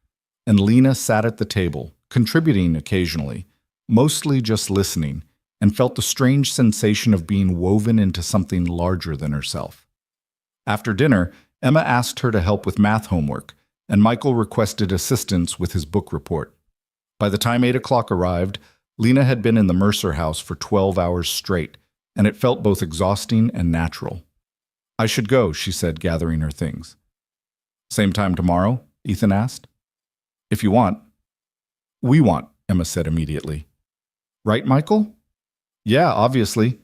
and Lena sat at the table, contributing occasionally, mostly just listening, and felt the strange sensation of being woven into something larger than herself. After dinner, Emma asked her to help with math homework, and Michael requested assistance with his book report. By the time 8 o'clock arrived, Lena had been in the Mercer house for 12 hours straight, and it felt both exhausting and natural. I should go, she said, gathering her things. Same time tomorrow? Ethan asked. If you want. We want, Emma said immediately. Right, Michael? Yeah, obviously.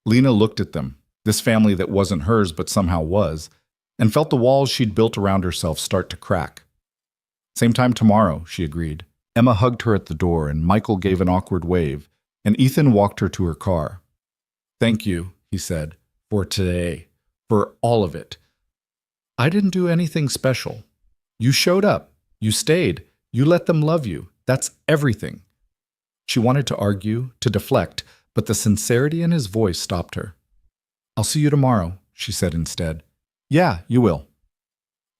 Lena looked at them, this family that wasn't hers but somehow was, and felt the walls she'd built around herself start to crack. Same time tomorrow, she agreed. Emma hugged her at the door, and Michael gave an awkward wave, and Ethan walked her to her car. Thank you, he said, for today, for all of it. I didn't do anything special. You showed up. You stayed. You let them love you. That's everything. She wanted to argue, to deflect, but the sincerity in his voice stopped her. I'll see you tomorrow, she said instead. Yeah, you will.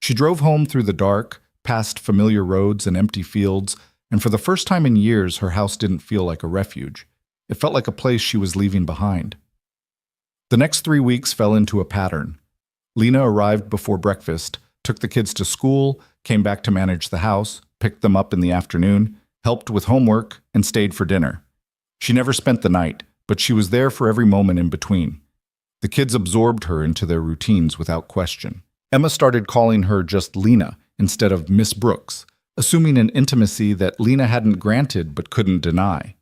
She drove home through the dark, past familiar roads and empty fields, and for the first time in years, her house didn't feel like a refuge. It felt like a place she was leaving behind. The next 3 weeks fell into a pattern. Lena arrived before breakfast, took the kids to school, came back to manage the house, picked them up in the afternoon, helped with homework, and stayed for dinner. She never spent the night, but she was there for every moment in between. The kids absorbed her into their routines without question. Emma started calling her just Lena instead of Miss Brooks, assuming an intimacy that Lena hadn't granted but couldn't deny.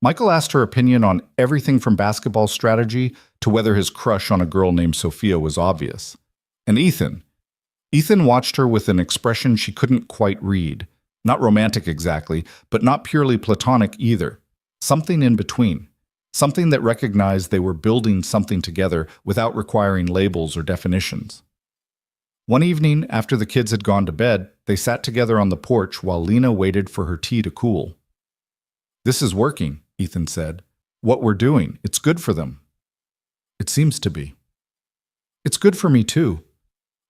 Michael asked her opinion on everything from basketball strategy to whether his crush on a girl named Sophia was obvious. And Ethan watched her with an expression she couldn't quite read. Not romantic exactly, but not purely platonic either. Something in between. Something that recognized they were building something together without requiring labels or definitions. One evening, after the kids had gone to bed, they sat together on the porch while Lena waited for her tea to cool. This is working, Ethan said. What we're doing, it's good for them. It seems to be. It's good for me too.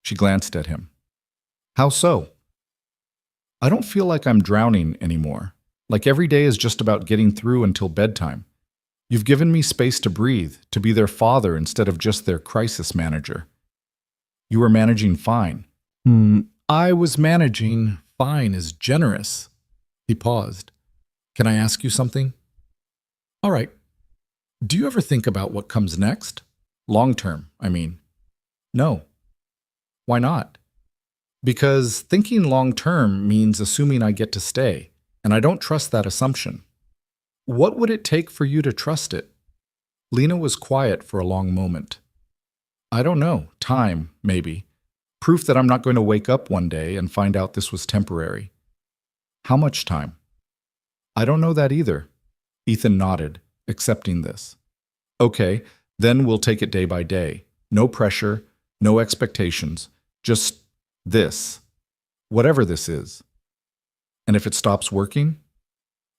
She glanced at him. How so? I don't feel like I'm drowning anymore. Like every day is just about getting through until bedtime. You've given me space to breathe, to be their father instead of just their crisis manager. You were managing fine. I was managing fine is generous. He paused. Can I ask you something? All right. Do you ever think about what comes next? Long term, I mean. No. Why not? Because thinking long term means assuming I get to stay, and I don't trust that assumption. What would it take for you to trust it? Lena was quiet for a long moment. I don't know. Time, maybe. Proof that I'm not going to wake up one day and find out this was temporary. How much time? I don't know that either. Ethan nodded, accepting this. Okay, then we'll take it day by day. No pressure, no expectations, just this. Whatever this is. And if it stops working?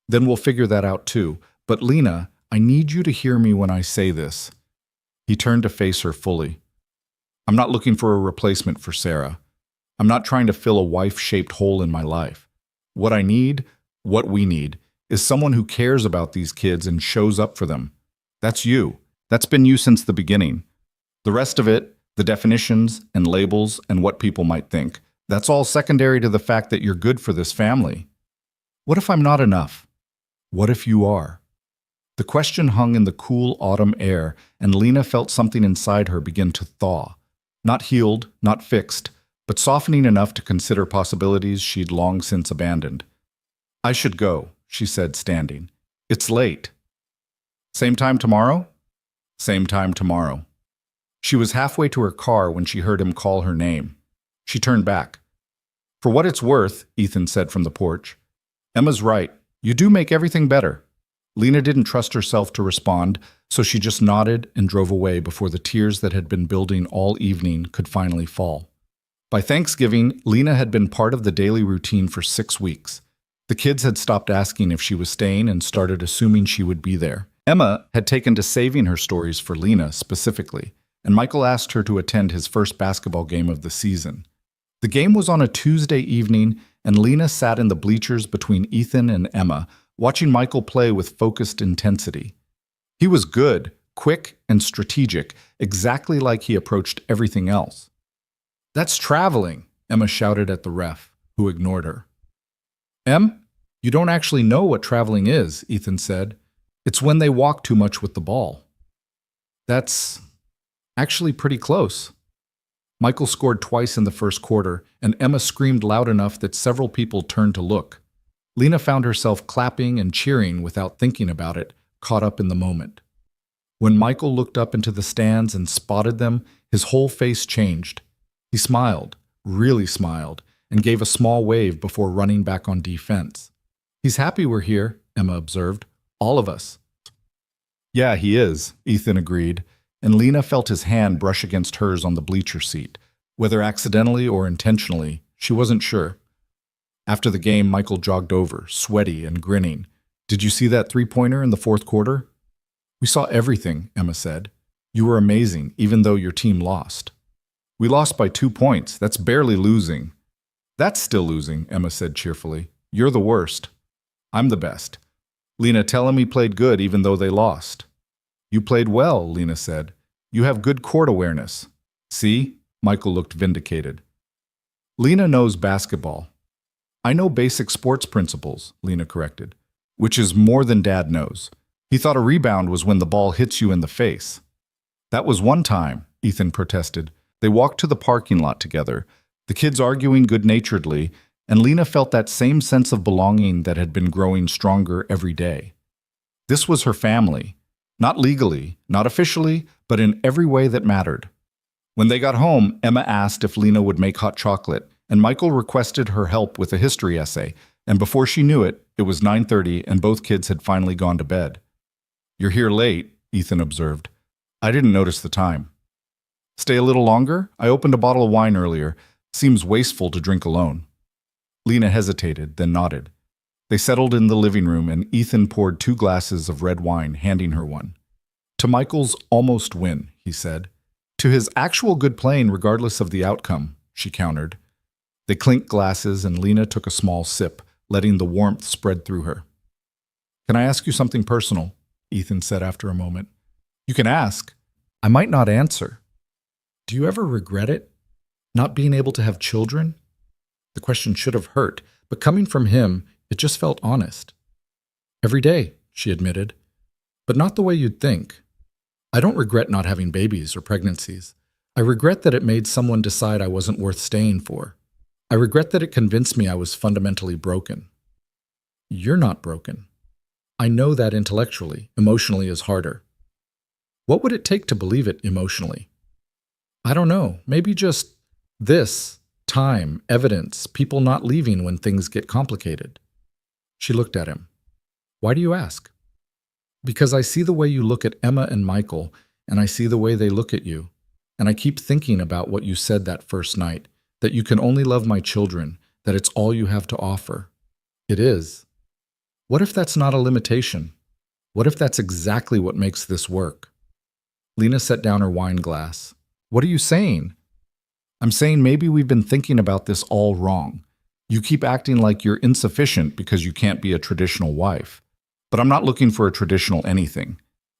Then we'll figure that out too. But Lena, I need you to hear me when I say this. He turned to face her fully. I'm not looking for a replacement for Sarah. I'm not trying to fill a wife-shaped hole in my life. What I need, what we need, is someone who cares about these kids and shows up for them. That's you. That's been you since the beginning. The rest of it, the definitions and labels and what people might think, that's all secondary to the fact that you're good for this family. What if I'm not enough? What if you are? The question hung in the cool autumn air, and Lena felt something inside her begin to thaw. Not healed, not fixed, but softening enough to consider possibilities she'd long since abandoned. I should go, she said, standing. It's late. Same time tomorrow? Same time tomorrow. She was halfway to her car when she heard him call her name. She turned back. For what it's worth, Ethan said from the porch. Emma's right. You do make everything better. Lena didn't trust herself to respond, so she just nodded and drove away before the tears that had been building all evening could finally fall. By Thanksgiving, Lena had been part of the daily routine for 6 weeks. The kids had stopped asking if she was staying and started assuming she would be there. Emma had taken to saving her stories for Lena specifically, and Michael asked her to attend his first basketball game of the season. The game was on a Tuesday evening, and Lena sat in the bleachers between Ethan and Emma, watching Michael play with focused intensity. He was good, quick, and strategic, exactly like he approached everything else. That's traveling, Emma shouted at the ref, who ignored her. Em, you don't actually know what traveling is, Ethan said. It's when they walk too much with the ball. That's actually pretty close. Michael scored twice in the first quarter, and Emma screamed loud enough that several people turned to look. Lena found herself clapping and cheering without thinking about it, caught up in the moment. When Michael looked up into the stands and spotted them, his whole face changed. He smiled, really smiled, and gave a small wave before running back on defense. He's happy we're here, Emma observed. All of us. Yeah, he is, Ethan agreed, and Lena felt his hand brush against hers on the bleacher seat. Whether accidentally or intentionally, she wasn't sure. After the game, Michael jogged over, sweaty and grinning. Did you see that three-pointer in the fourth quarter? We saw everything, Emma said. You were amazing, even though your team lost. We lost by 2 points. That's barely losing. That's still losing, Emma said cheerfully. You're the worst. I'm the best. Lena, tell him he played good even though they lost. You played well, Lena said. You have good court awareness. See? Michael looked vindicated. Lena knows basketball. I know basic sports principles, Lena corrected, which is more than Dad knows. He thought a rebound was when the ball hits you in the face. That was one time, Ethan protested. They walked to the parking lot together, the kids arguing good-naturedly, and Lena felt that same sense of belonging that had been growing stronger every day. This was her family, not legally, not officially, but in every way that mattered. When they got home, Emma asked if Lena would make hot chocolate, and Michael requested her help with a history essay, and before she knew it, it was 9:30 and both kids had finally gone to bed. You're here late, Ethan observed. I didn't notice the time. Stay a little longer? I opened a bottle of wine earlier. Seems wasteful to drink alone. Lena hesitated, then nodded. They settled in the living room and Ethan poured 2 glasses of red wine, handing her one. To Michael's almost win, he said. To his actual good playing regardless of the outcome, she countered. They clinked glasses and Lena took a small sip, letting the warmth spread through her. Can I ask you something personal? Ethan said after a moment. You can ask. I might not answer. Do you ever regret it? Not being able to have children? The question should have hurt, but coming from him, it just felt honest. Every day, she admitted, but not the way you'd think. I don't regret not having babies or pregnancies. I regret that it made someone decide I wasn't worth staying for. I regret that it convinced me I was fundamentally broken. You're not broken. I know that intellectually. Emotionally is harder. What would it take to believe it emotionally? I don't know. Maybe just this, time, evidence, people not leaving when things get complicated. She looked at him. Why do you ask? Because I see the way you look at Emma and Michael, and I see the way they look at you. And I keep thinking about what you said that first night, that you can only love my children, that it's all you have to offer. It is. What if that's not a limitation? What if that's exactly what makes this work? Lena set down her wine glass. What are you saying? I'm saying maybe we've been thinking about this all wrong. You keep acting like you're insufficient because you can't be a traditional wife. But I'm not looking for a traditional anything.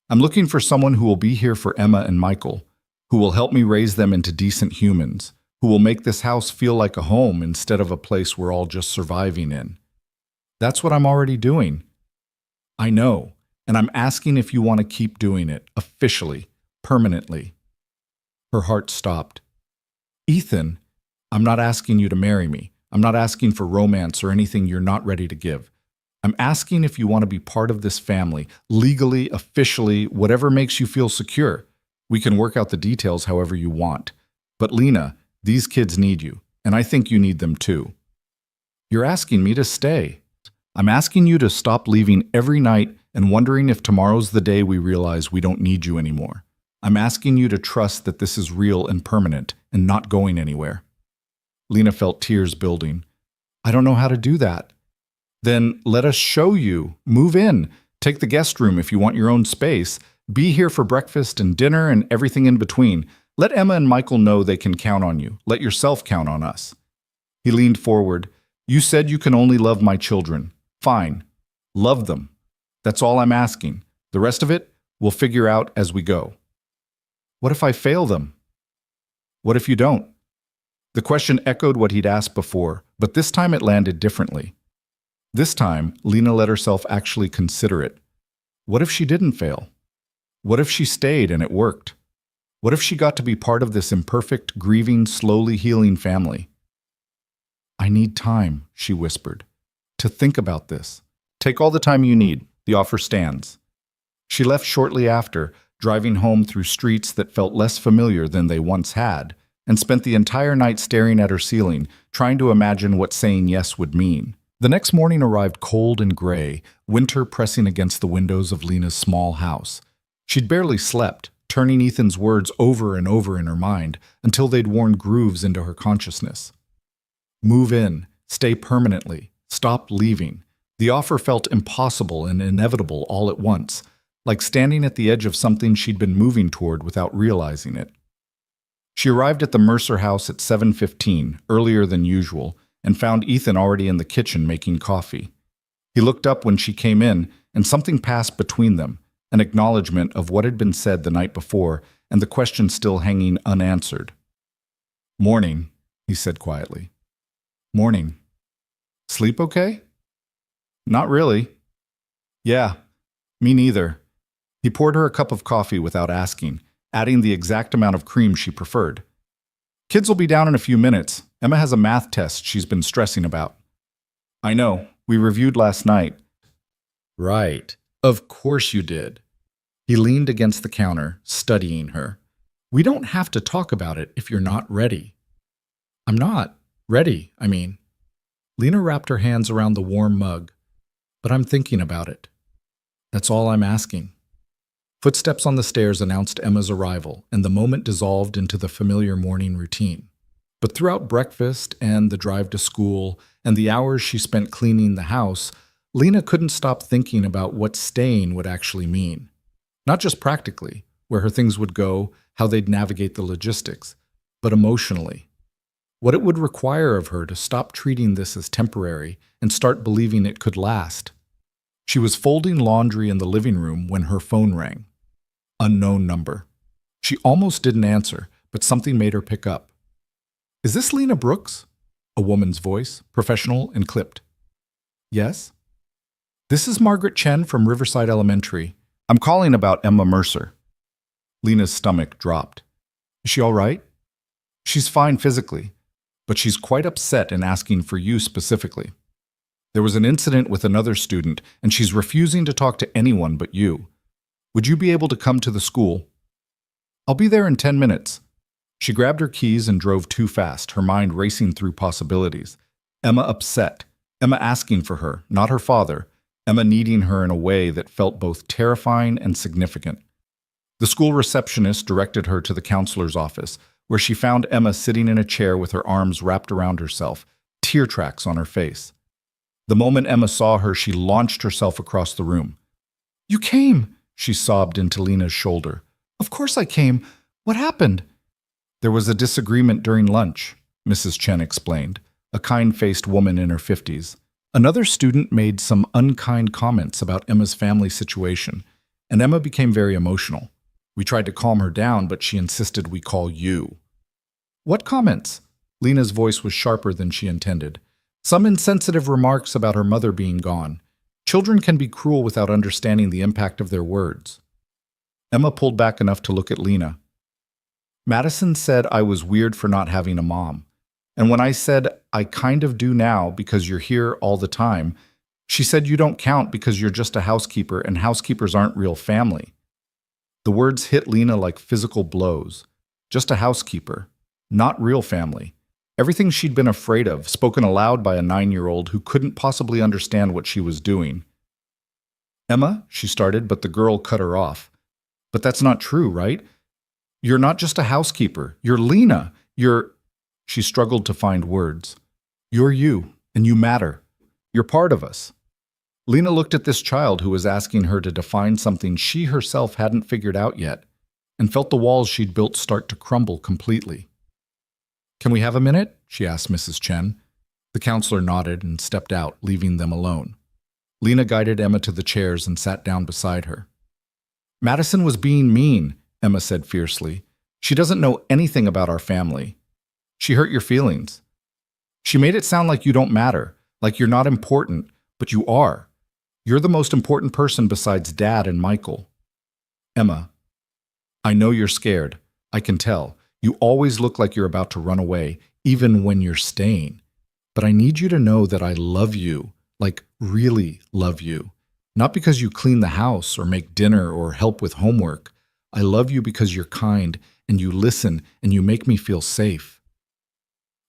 I'm looking for someone who will be here for Emma and Michael, who will help me raise them into decent humans, who will make this house feel like a home instead of a place we're all just surviving in. That's what I'm already doing. I know, and I'm asking if you want to keep doing it, officially, permanently. Her heart stopped. Ethan, I'm not asking you to marry me. I'm not asking for romance or anything you're not ready to give. I'm asking if you want to be part of this family, legally, officially, whatever makes you feel secure. We can work out the details however you want. But Lena, these kids need you, and I think you need them too. You're asking me to stay. I'm asking you to stop leaving every night and wondering if tomorrow's the day we realize we don't need you anymore. I'm asking you to trust that this is real and permanent and not going anywhere. Lena felt tears building. I don't know how to do that. Then let us show you. Move in. Take the guest room if you want your own space. Be here for breakfast and dinner and everything in between. Let Emma and Michael know they can count on you. Let yourself count on us. He leaned forward. You said you can only love my children. Fine. Love them. That's all I'm asking. The rest of it, we'll figure out as we go. What if I fail them? What if you don't? The question echoed what he'd asked before, but this time it landed differently. This time, Lena let herself actually consider it. What if she didn't fail? What if she stayed and it worked? What if she got to be part of this imperfect, grieving, slowly healing family? I need time, she whispered, to think about this. Take all the time you need. The offer stands. She left shortly after, driving home through streets that felt less familiar than they once had, and spent the entire night staring at her ceiling, trying to imagine what saying yes would mean. The next morning arrived cold and gray, winter pressing against the windows of Lena's small house. She'd barely slept, turning Ethan's words over and over in her mind until they'd worn grooves into her consciousness. Move in, stay permanently, stop leaving. The offer felt impossible and inevitable all at once, like standing at the edge of something she'd been moving toward without realizing it. She arrived at the Mercer house at 7:15, earlier than usual, and found Ethan already in the kitchen making coffee. He looked up when she came in, and something passed between them, an acknowledgement of what had been said the night before and the question still hanging unanswered. Morning, he said quietly. Morning. Sleep okay? Not really. Yeah, me neither. He poured her a cup of coffee without asking, adding the exact amount of cream she preferred. Kids will be down in a few minutes. Emma has a math test she's been stressing about. I know. We reviewed last night. Right. Of course you did. He leaned against the counter, studying her. We don't have to talk about it if you're not ready. I'm not ready, I mean. Lena wrapped her hands around the warm mug. But I'm thinking about it. That's all I'm asking. Footsteps on the stairs announced Emma's arrival, and the moment dissolved into the familiar morning routine. But throughout breakfast and the drive to school and the hours she spent cleaning the house, Lena couldn't stop thinking about what staying would actually mean. Not just practically, where her things would go, how they'd navigate the logistics, but emotionally. What it would require of her to stop treating this as temporary and start believing it could last. She was folding laundry in the living room when her phone rang. Unknown number. She almost didn't answer, but something made her pick up. "Is this Lena Brooks?" A woman's voice, professional and clipped. "Yes?" "This is Margaret Chen from Riverside Elementary. I'm calling about Emma Mercer." Lena's stomach dropped. "Is she all right?" "She's fine physically, but she's quite upset and asking for you specifically. There was an incident with another student, and she's refusing to talk to anyone but you. Would you be able to come to the school?" "I'll be there in 10 minutes." She grabbed her keys and drove too fast, her mind racing through possibilities. Emma upset. Emma asking for her, not her father. Emma needing her in a way that felt both terrifying and significant. The school receptionist directed her to the counselor's office, where she found Emma sitting in a chair with her arms wrapped around herself, tear tracks on her face. The moment Emma saw her, she launched herself across the room. "You came!" she sobbed into Lena's shoulder. "Of course I came. What happened?" "There was a disagreement during lunch," Mrs. Chen explained, a kind-faced woman in her 50s. Another student made some unkind comments about Emma's family situation, and Emma became very emotional. We tried to calm her down, but she insisted we call you. "What comments?" Lena's voice was sharper than she intended. "Some insensitive remarks about her mother being gone. Children can be cruel without understanding the impact of their words." Emma pulled back enough to look at Lena. "Madison said I was weird for not having a mom. And when I said, I kind of do now because you're here all the time, she said you don't count because you're just a housekeeper and housekeepers aren't real family." The words hit Lena like physical blows. Just a housekeeper, not real family. Everything she'd been afraid of, spoken aloud by a 9-year-old who couldn't possibly understand what she was doing. "Emma," she started, but the girl cut her off. "But that's not true, right? You're not just a housekeeper. You're Lena. You're—" She struggled to find words. "You're you, and you matter. You're part of us." Lena looked at this child who was asking her to define something she herself hadn't figured out yet, and felt the walls she'd built start to crumble completely. "Can we have a minute?" she asked Mrs. Chen. The counselor nodded and stepped out, leaving them alone. Lena guided Emma to the chairs and sat down beside her. "Madison was being mean," Emma said fiercely. "She doesn't know anything about our family. She hurt your feelings. She made it sound like you don't matter, like you're not important, but you are. You're the most important person besides Dad and Michael." "Emma, I know you're scared. I can tell. You always look like you're about to run away, even when you're staying. But I need you to know that I love you, like really love you. Not because you clean the house or make dinner or help with homework. I love you because you're kind and you listen and you make me feel safe."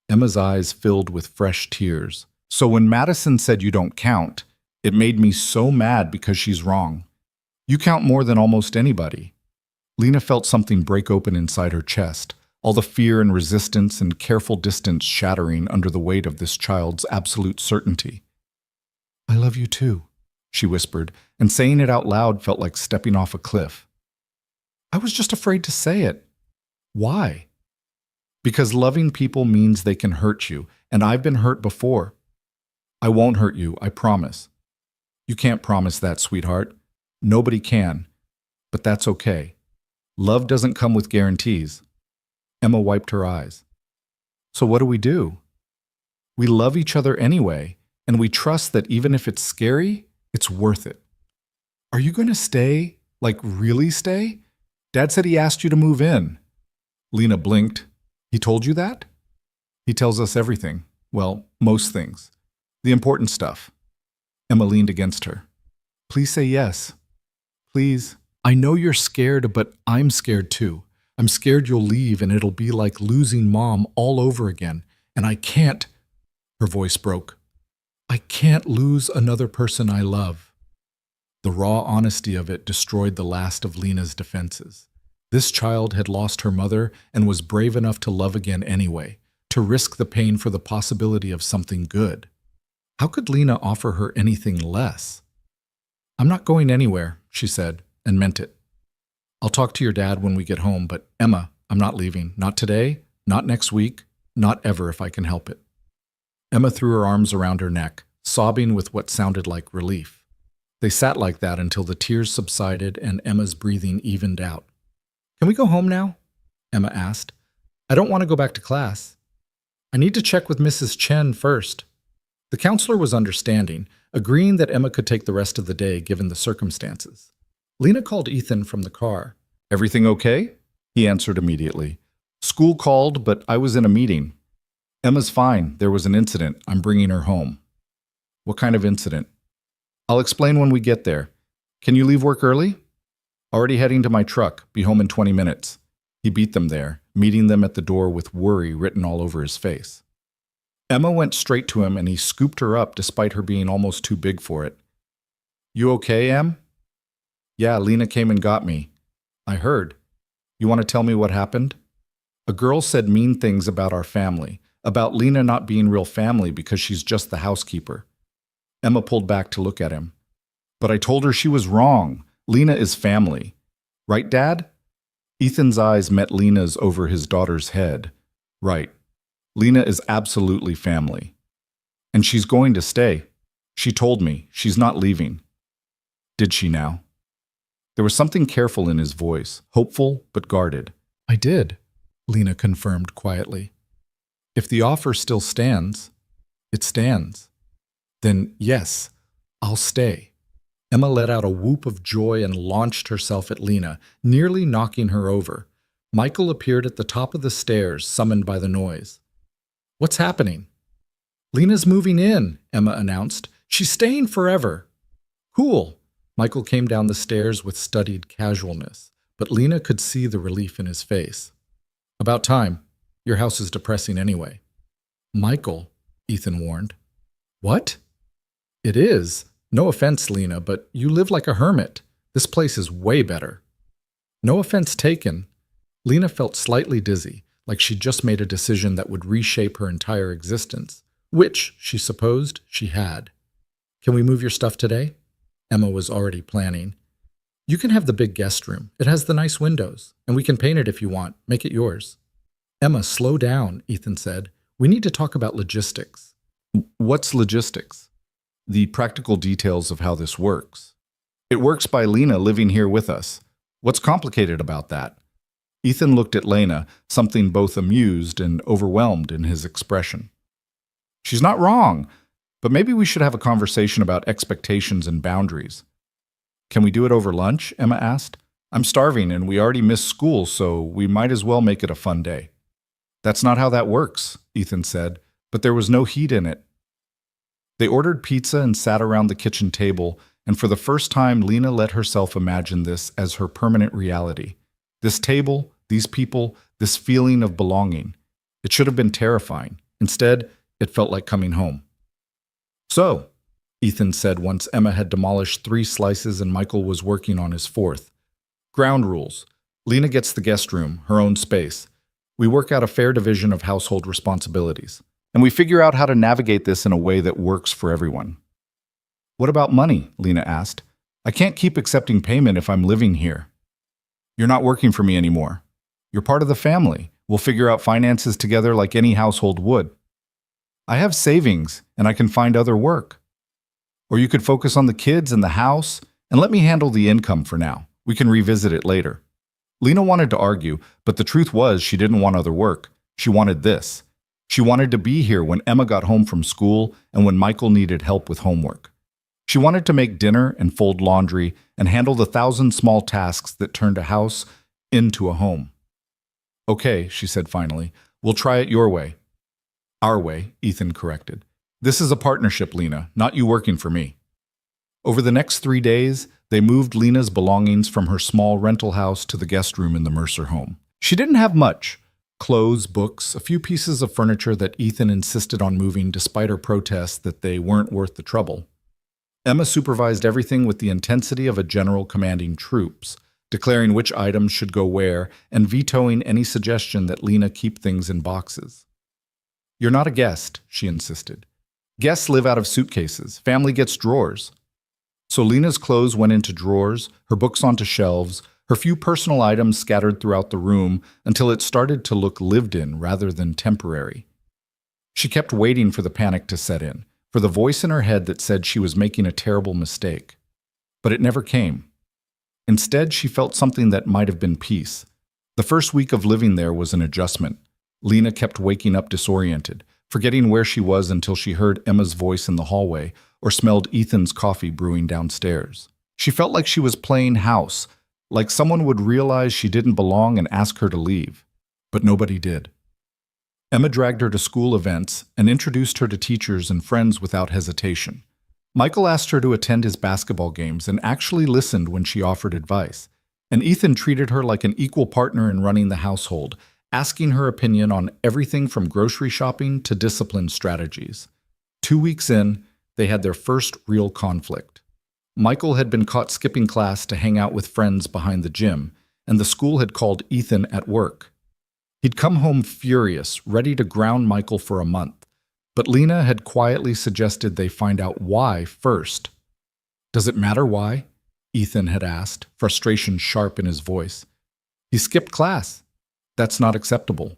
Emma's eyes filled with fresh tears. "So when Madison said you don't count, it made me so mad because she's wrong. You count more than almost anybody." Lena felt something break open inside her chest, all the fear and resistance and careful distance shattering under the weight of this child's absolute certainty. "I love you too," she whispered, and saying it out loud felt like stepping off a cliff. "I was just afraid to say it." "Why?" "Because loving people means they can hurt you, and I've been hurt before." "I won't hurt you, I promise." "You can't promise that, sweetheart. Nobody can. But that's okay. Love doesn't come with guarantees." Emma wiped her eyes. "So what do we do?" "We love each other anyway, and we trust that even if it's scary, it's worth it." "Are you going to stay? Like really stay? Dad said he asked you to move in." Lena blinked. "He told you that?" "He tells us everything. Well, most things. The important stuff." Emma leaned against her. "Please say yes. Please. I know you're scared, but I'm scared too. I'm scared you'll leave and it'll be like losing Mom all over again. And I can't—" Her voice broke. "I can't lose another person I love." The raw honesty of it destroyed the last of Lena's defenses. This child had lost her mother and was brave enough to love again anyway, to risk the pain for the possibility of something good. How could Lena offer her anything less? "I'm not going anywhere," she said, and meant it. I'll talk to your dad when we get home, but Emma, I'm not leaving. Not today, not next week, not ever if I can help it. Emma threw her arms around her neck, sobbing with what sounded like relief. They sat like that until the tears subsided and Emma's breathing evened out. Can we go home now? Emma asked. I don't want to go back to class. I need to check with Mrs. Chen first. The counselor was understanding, agreeing that Emma could take the rest of the day given the circumstances. Lena called Ethan from the car. Everything okay? He answered immediately. School called, but I was in a meeting. Emma's fine. There was an incident. I'm bringing her home. What kind of incident? I'll explain when we get there. Can you leave work early? Already heading to my truck. Be home in 20 minutes. He beat them there, meeting them at the door with worry written all over his face. Emma went straight to him and he scooped her up despite her being almost too big for it. You okay, Em? Yeah, Lena came and got me. I heard. You want to tell me what happened? A girl said mean things about our family, about Lena not being real family because she's just the housekeeper. Emma pulled back to look at him. But I told her she was wrong. Lena is family. Right, Dad? Ethan's eyes met Lena's over his daughter's head. Right. Lena is absolutely family. And she's going to stay. She told me. She's not leaving. Did she now? There was something careful in his voice, hopeful but guarded. I did, Lena confirmed quietly. If the offer still stands, it stands. Then yes, I'll stay. Emma let out a whoop of joy and launched herself at Lena, nearly knocking her over. Michael appeared at the top of the stairs, summoned by the noise. What's happening? Lena's moving in, Emma announced. She's staying forever. Cool. Michael came down the stairs with studied casualness, but Lena could see the relief in his face. About time. Your house is depressing anyway. Michael, Ethan warned. What? It is. No offense, Lena, but you live like a hermit. This place is way better. No offense taken. Lena felt slightly dizzy, like she'd just made a decision that would reshape her entire existence, which, she supposed, she had. Can we move your stuff today? Emma was already planning. You can have the big guest room. It has the nice windows, and we can paint it if you want. Make it yours. Emma, slow down, Ethan said. We need to talk about logistics. What's logistics? The practical details of how this works. It works by Lena living here with us. What's complicated about that? Ethan looked at Lena, something both amused and overwhelmed in his expression. She's not wrong, but maybe we should have a conversation about expectations and boundaries. Can we do it over lunch? Emma asked. I'm starving and we already missed school, so we might as well make it a fun day. That's not how that works, Ethan said, but there was no heat in it. They ordered pizza and sat around the kitchen table, and for the first time Lena let herself imagine this as her permanent reality. This table, these people, this feeling of belonging. It should have been terrifying. Instead, it felt like coming home. So, Ethan said once Emma had demolished 3 slices and Michael was working on his 4th. Ground rules. Lena gets the guest room, her own space. We work out a fair division of household responsibilities. And we figure out how to navigate this in a way that works for everyone. What about money? Lena asked. I can't keep accepting payment if I'm living here. You're not working for me anymore. You're part of the family. We'll figure out finances together like any household would. I have savings, and I can find other work. Or you could focus on the kids and the house, and let me handle the income for now. We can revisit it later. Lena wanted to argue, but the truth was she didn't want other work. She wanted this. She wanted to be here when Emma got home from school and when Michael needed help with homework. She wanted to make dinner and fold laundry and handle the 1,000 small tasks that turned a house into a home. Okay, she said finally, we'll try it your way. Our way, Ethan corrected. This is a partnership, Lena, not you working for me. Over the next 3 days, they moved Lena's belongings from her small rental house to the guest room in the Mercer home. She didn't have much. Clothes, books, a few pieces of furniture that Ethan insisted on moving despite her protests that they weren't worth the trouble. Emma supervised everything with the intensity of a general commanding troops, declaring which items should go where and vetoing any suggestion that Lena keep things in boxes. You're not a guest, she insisted. Guests live out of suitcases. Family gets drawers. So Lena's clothes went into drawers, her books onto shelves, her few personal items scattered throughout the room until it started to look lived in rather than temporary. She kept waiting for the panic to set in, for the voice in her head that said she was making a terrible mistake. But it never came. Instead, she felt something that might have been peace. The first week of living there was an adjustment. Lena kept waking up disoriented, forgetting where she was until she heard Emma's voice in the hallway or smelled Ethan's coffee brewing downstairs. She felt like she was playing house, like someone would realize she didn't belong and ask her to leave. But nobody did. Emma dragged her to school events and introduced her to teachers and friends without hesitation. Michael asked her to attend his basketball games and actually listened when she offered advice. And Ethan treated her like an equal partner in running the household, asking her opinion on everything from grocery shopping to discipline strategies. 2 weeks in, they had their first real conflict. Michael had been caught skipping class to hang out with friends behind the gym, and the school had called Ethan at work. He'd come home furious, ready to ground Michael for a month, but Lena had quietly suggested they find out why first. "Does it matter why?" Ethan had asked, frustration sharp in his voice. "He skipped class. That's not acceptable."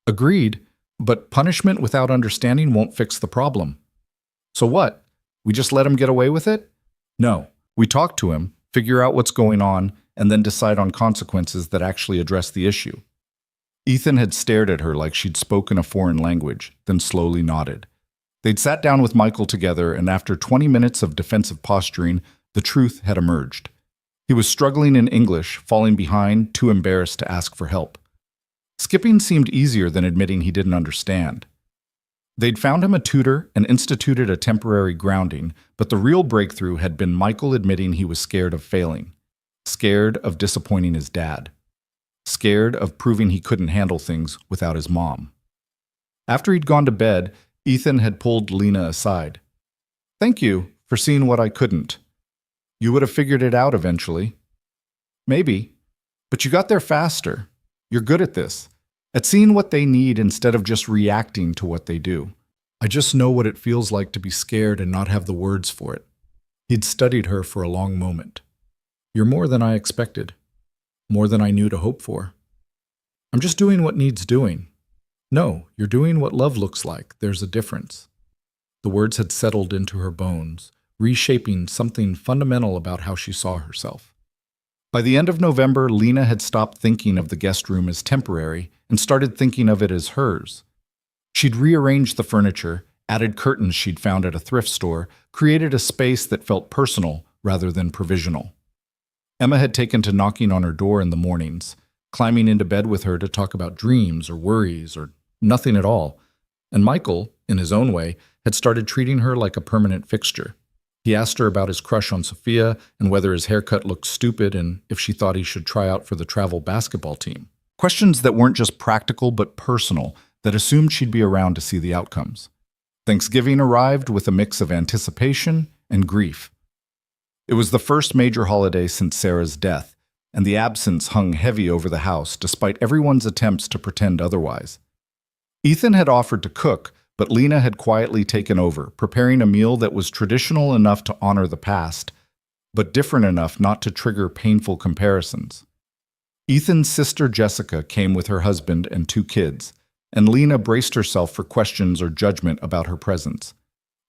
"Agreed, but punishment without understanding won't fix the problem." "So what? We just let him get away with it?" "No. We talk to him, figure out what's going on, and then decide on consequences that actually address the issue." Ethan had stared at her like she'd spoken a foreign language, then slowly nodded. They'd sat down with Michael together, and after 20 minutes of defensive posturing, the truth had emerged. He was struggling in English, falling behind, too embarrassed to ask for help. Skipping seemed easier than admitting he didn't understand. They'd found him a tutor and instituted a temporary grounding, but the real breakthrough had been Michael admitting he was scared of failing, scared of disappointing his dad, scared of proving he couldn't handle things without his mom. After he'd gone to bed, Ethan had pulled Lena aside. "Thank you for seeing what I couldn't. You would have figured it out eventually." "Maybe, but you got there faster. You're good at this, at seeing what they need instead of just reacting to what they do. I just know what it feels like to be scared and not have the words for it." He'd studied her for a long moment. "You're more than I expected. More than I knew to hope for. I'm just doing what needs doing." "No, you're doing what love looks like. There's a difference." The words had settled into her bones, reshaping something fundamental about how she saw herself. By the end of November, Lena had stopped thinking of the guest room as temporary and started thinking of it as hers. She'd rearranged the furniture, added curtains she'd found at a thrift store, created a space that felt personal rather than provisional. Emma had taken to knocking on her door in the mornings, climbing into bed with her to talk about dreams or worries or nothing at all. And Michael, in his own way, had started treating her like a permanent fixture. He asked her about his crush on Sophia and whether his haircut looked stupid and if she thought he should try out for the travel basketball team. Questions that weren't just practical but personal, that assumed she'd be around to see the outcomes. Thanksgiving arrived with a mix of anticipation and grief. It was the first major holiday since Sarah's death, and the absence hung heavy over the house despite everyone's attempts to pretend otherwise. Ethan had offered to cook, but Lena had quietly taken over, preparing a meal that was traditional enough to honor the past, but different enough not to trigger painful comparisons. Ethan's sister Jessica came with her husband and 2 kids, and Lena braced herself for questions or judgment about her presence.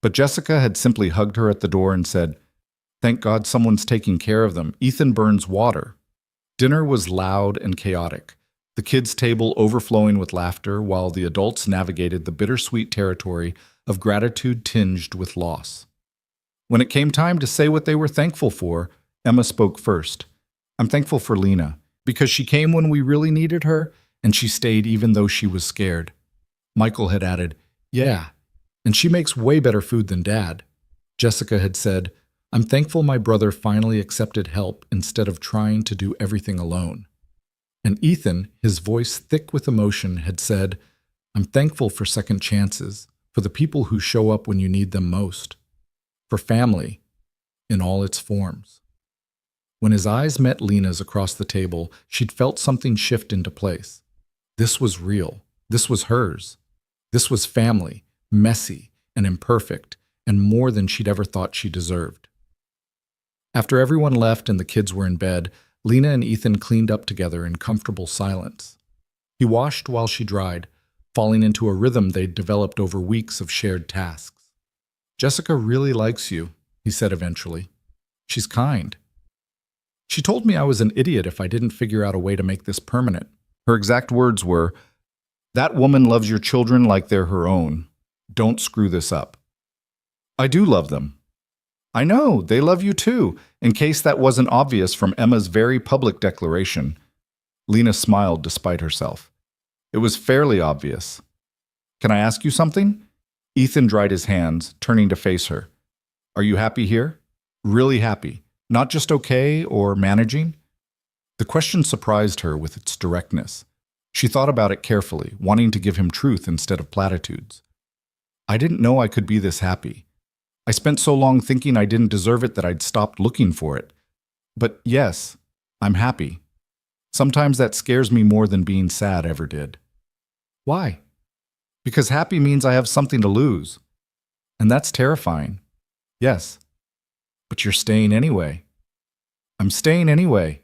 But Jessica had simply hugged her at the door and said, "Thank God someone's taking care of them. Ethan burns water." Dinner was loud and chaotic, the kids' table overflowing with laughter while the adults navigated the bittersweet territory of gratitude tinged with loss. When it came time to say what they were thankful for, Emma spoke first. "I'm thankful for Lena, because she came when we really needed her, and she stayed even though she was scared." Michael had added, "Yeah, and she makes way better food than Dad." Jessica had said, "I'm thankful my brother finally accepted help instead of trying to do everything alone." And Ethan, his voice thick with emotion, had said, "I'm thankful for second chances, for the people who show up when you need them most, for family in all its forms." When his eyes met Lena's across the table, she'd felt something shift into place. This was real. This was hers. This was family, messy and imperfect, and more than she'd ever thought she deserved. After everyone left and the kids were in bed, Lena and Ethan cleaned up together in comfortable silence. He washed while she dried, falling into a rhythm they'd developed over weeks of shared tasks. "Jessica really likes you," he said eventually. "She's kind. She told me I was an idiot if I didn't figure out a way to make this permanent." Her exact words were, "That woman loves your children like they're her own. Don't screw this up." "I do love them." "I know, they love you too," in case that wasn't obvious from Emma's very public declaration. Lena smiled despite herself. It was fairly obvious. "Can I ask you something?" Ethan dried his hands, turning to face her. "Are you happy here? Really happy? Not just okay or managing?" The question surprised her with its directness. She thought about it carefully, wanting to give him truth instead of platitudes. "I didn't know I could be this happy. I spent so long thinking I didn't deserve it that I'd stopped looking for it. But yes, I'm happy. Sometimes that scares me more than being sad ever did." "Why?" "Because happy means I have something to lose. And that's terrifying." "Yes." "But you're staying anyway." "I'm staying anyway."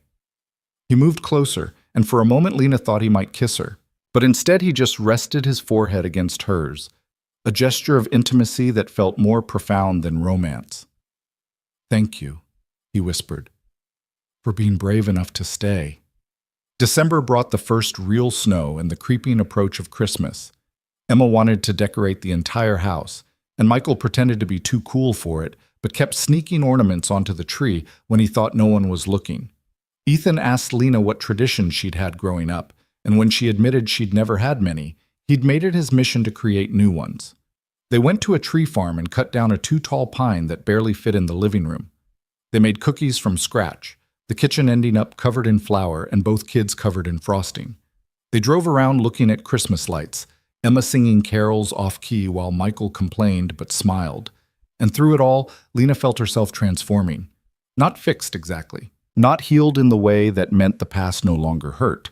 He moved closer, and for a moment Lena thought he might kiss her. But instead he just rested his forehead against hers, a gesture of intimacy that felt more profound than romance. "Thank you," he whispered, "for being brave enough to stay." December brought the first real snow and the creeping approach of Christmas. Emma wanted to decorate the entire house, and Michael pretended to be too cool for it, but kept sneaking ornaments onto the tree when he thought no one was looking. Ethan asked Lena what traditions she'd had growing up, and when she admitted she'd never had many, he'd made it his mission to create new ones. They went to a tree farm and cut down a too-tall pine that barely fit in the living room. They made cookies from scratch, the kitchen ending up covered in flour and both kids covered in frosting. They drove around looking at Christmas lights, Emma singing carols off-key while Michael complained but smiled. And through it all, Lena felt herself transforming. Not fixed exactly, not healed in the way that meant the past no longer hurt,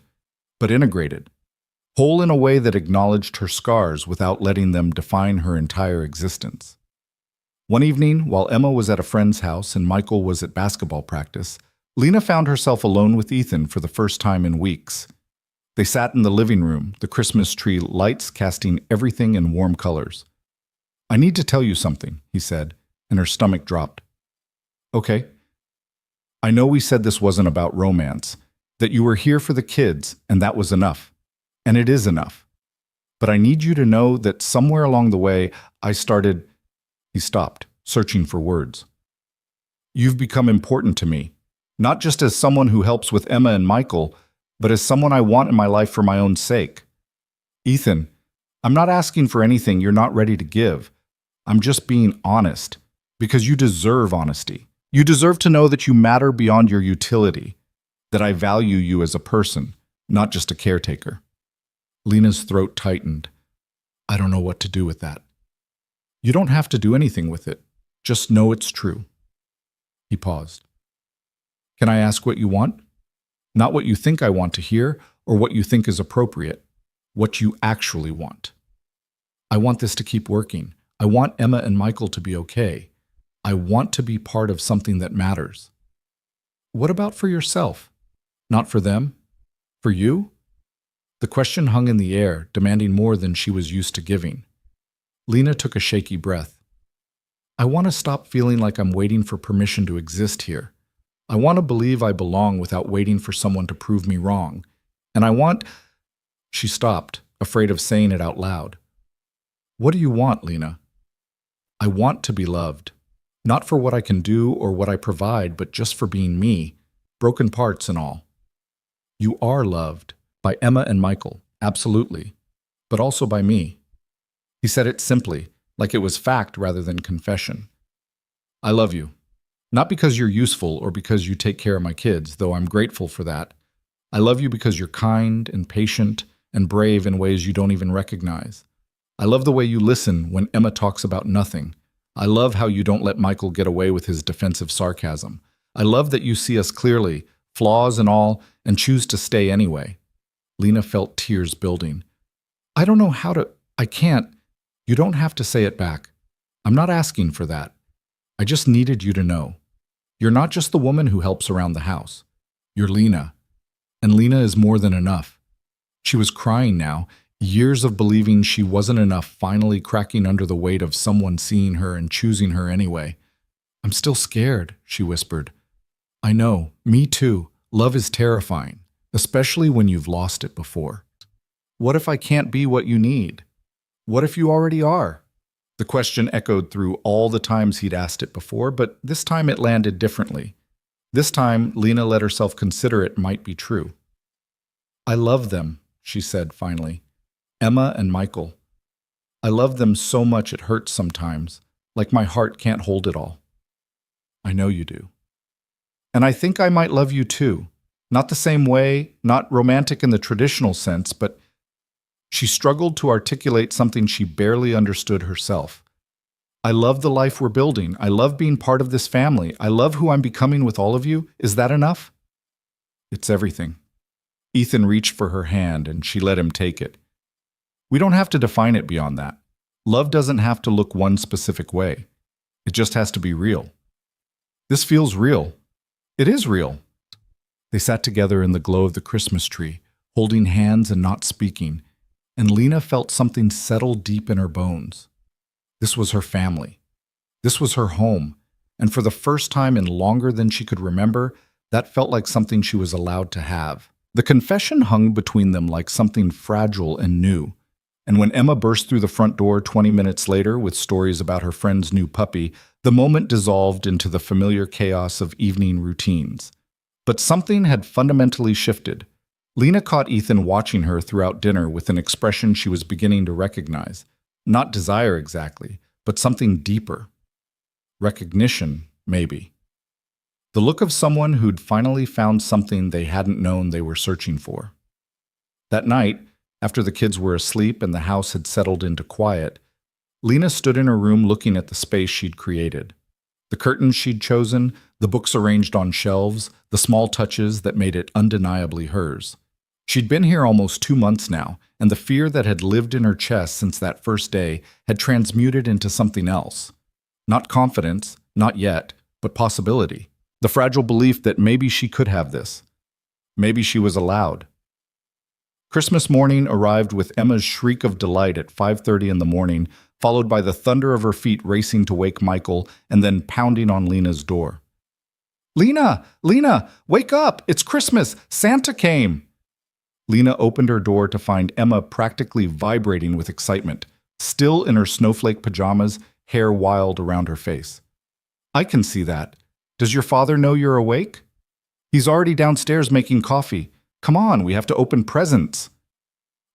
but integrated. Whole in a way that acknowledged her scars without letting them define her entire existence. One evening, while Emma was at a friend's house and Michael was at basketball practice, Lena found herself alone with Ethan for the first time in weeks. They sat in the living room, the Christmas tree lights casting everything in warm colors. "I need to tell you something," he said, and her stomach dropped. "Okay. I know we said this wasn't about romance, that you were here for the kids, and that was enough. And it is enough. But I need you to know that somewhere along the way, I started..." He stopped, searching for words. "You've become important to me, not just as someone who helps with Emma and Michael, but as someone I want in my life for my own sake. Ethan, I'm not asking for anything you're not ready to give. I'm just being honest, because you deserve honesty. You deserve to know that you matter beyond your utility, that I value you as a person, not just a caretaker." Lena's throat tightened. "I don't know what to do with that." "You don't have to do anything with it. Just know it's true." He paused. "Can I ask what you want? Not what you think I want to hear or what you think is appropriate. What you actually want." "I want this to keep working. I want Emma and Michael to be okay. I want to be part of something that matters." "What about for yourself? Not for them? For you?" The question hung in the air, demanding more than she was used to giving. Lena took a shaky breath. "I want to stop feeling like I'm waiting for permission to exist here. I want to believe I belong without waiting for someone to prove me wrong. And I want..." She stopped, afraid of saying it out loud. "What do you want, Lena?" "I want to be loved. Not for what I can do or what I provide, but just for being me, broken parts and all." "You are loved. By Emma and Michael, absolutely. But also by me." He said it simply, like it was fact rather than confession. "I love you. Not because you're useful or because you take care of my kids, though I'm grateful for that. I love you because you're kind and patient and brave in ways you don't even recognize. I love the way you listen when Emma talks about nothing. I love how you don't let Michael get away with his defensive sarcasm. I love that you see us clearly, flaws and all, and choose to stay anyway." Lena felt tears building. "I don't know how to... I can't... You don't have to say it back. I'm not asking for that. I just needed you to know. You're not just the woman who helps around the house. You're Lena. And Lena is more than enough. She was crying now, years of believing she wasn't enough finally cracking under the weight of someone seeing her and choosing her anyway. I'm still scared, she whispered. I know, me too. Love is terrifying, especially when you've lost it before. What if I can't be what you need? What if you already are? The question echoed through all the times he'd asked it before, but this time it landed differently. This time, Lena let herself consider it might be true. I love them, she said finally. Emma and Michael. I love them so much it hurts sometimes, like my heart can't hold it all. I know you do. And I think I might love you too. Not the same way, not romantic in the traditional sense, but she struggled to articulate something she barely understood herself. I love the life we're building. I love being part of this family. I love who I'm becoming with all of you. Is that enough? It's everything. Ethan reached for her hand and she let him take it. We don't have to define it beyond that. Love doesn't have to look one specific way. It just has to be real. This feels real. It is real. They sat together in the glow of the Christmas tree, holding hands and not speaking, and Lena felt something settle deep in her bones. This was her family. This was her home, and for the first time in longer than she could remember, that felt like something she was allowed to have. The confession hung between them like something fragile and new, and when Emma burst through the front door 20 minutes later with stories about her friend's new puppy, the moment dissolved into the familiar chaos of evening routines. But something had fundamentally shifted. Lena caught Ethan watching her throughout dinner with an expression she was beginning to recognize. Not desire exactly, but something deeper. Recognition, maybe. The look of someone who'd finally found something they hadn't known they were searching for. That night, after the kids were asleep and the house had settled into quiet, Lena stood in her room looking at the space she'd created. The curtains she'd chosen, the books arranged on shelves, the small touches that made it undeniably hers. She'd been here almost 2 months now, and the fear that had lived in her chest since that first day had transmuted into something else. Not confidence, not yet, but possibility. The fragile belief that maybe she could have this. Maybe she was allowed. Christmas morning arrived with Emma's shriek of delight at 5:30 in the morning, followed by the thunder of her feet racing to wake Michael and then pounding on Lena's door. Lena! Lena! Wake up! It's Christmas! Santa came! Lena opened her door to find Emma practically vibrating with excitement, still in her snowflake pajamas, hair wild around her face. I can see that. Does your father know you're awake? He's already downstairs making coffee. Come on, we have to open presents.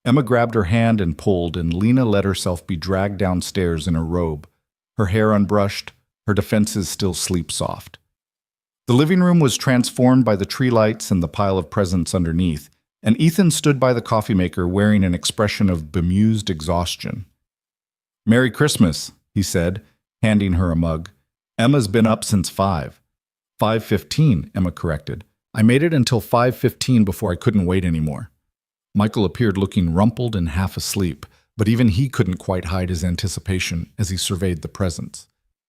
Emma grabbed her hand and pulled, and Lena let herself be dragged downstairs in her robe, her hair unbrushed, her defenses still sleep-soft. The living room was transformed by the tree lights and the pile of presents underneath, and Ethan stood by the coffee maker wearing an expression of bemused exhaustion. Merry Christmas, he said, handing her a mug. Emma's been up since 5. 5:15, Emma corrected. I made it until 5:15 before I couldn't wait anymore. Michael appeared looking rumpled and half asleep, but even he couldn't quite hide his anticipation as he surveyed the presents.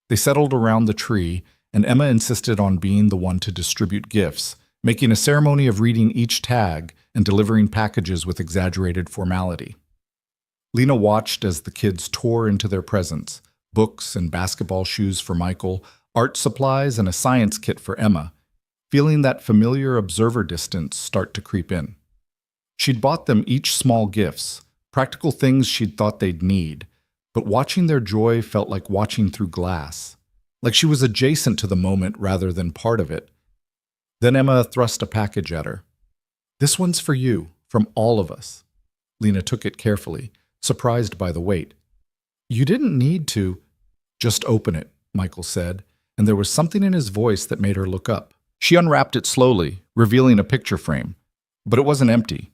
They settled around the tree, and Emma insisted on being the one to distribute gifts, making a ceremony of reading each tag and delivering packages with exaggerated formality. Lena watched as the kids tore into their presents, books and basketball shoes for Michael, art supplies and a science kit for Emma, feeling that familiar observer distance start to creep in. She'd bought them each small gifts, practical things she'd thought they'd need, but watching their joy felt like watching through glass, like she was adjacent to the moment rather than part of it. Then Emma thrust a package at her. This one's for you, from all of us. Lena took it carefully, surprised by the weight. You didn't need to. Just open it, Michael said, and there was something in his voice that made her look up. She unwrapped it slowly, revealing a picture frame, but it wasn't empty.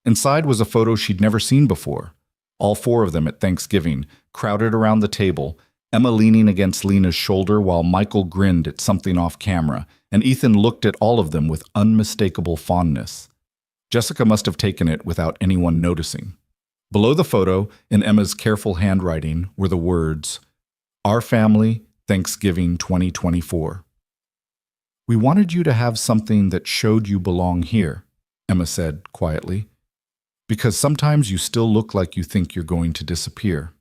Inside was a photo she'd never seen before, all 4 of them at Thanksgiving, crowded around the table, Emma leaning against Lena's shoulder while Michael grinned at something off camera, and Ethan looked at all of them with unmistakable fondness. Jessica must have taken it without anyone noticing. Below the photo, in Emma's careful handwriting, were the words, Our Family, Thanksgiving 2024. We wanted you to have something that showed you belong here, Emma said quietly, because sometimes you still look like you think you're going to disappear.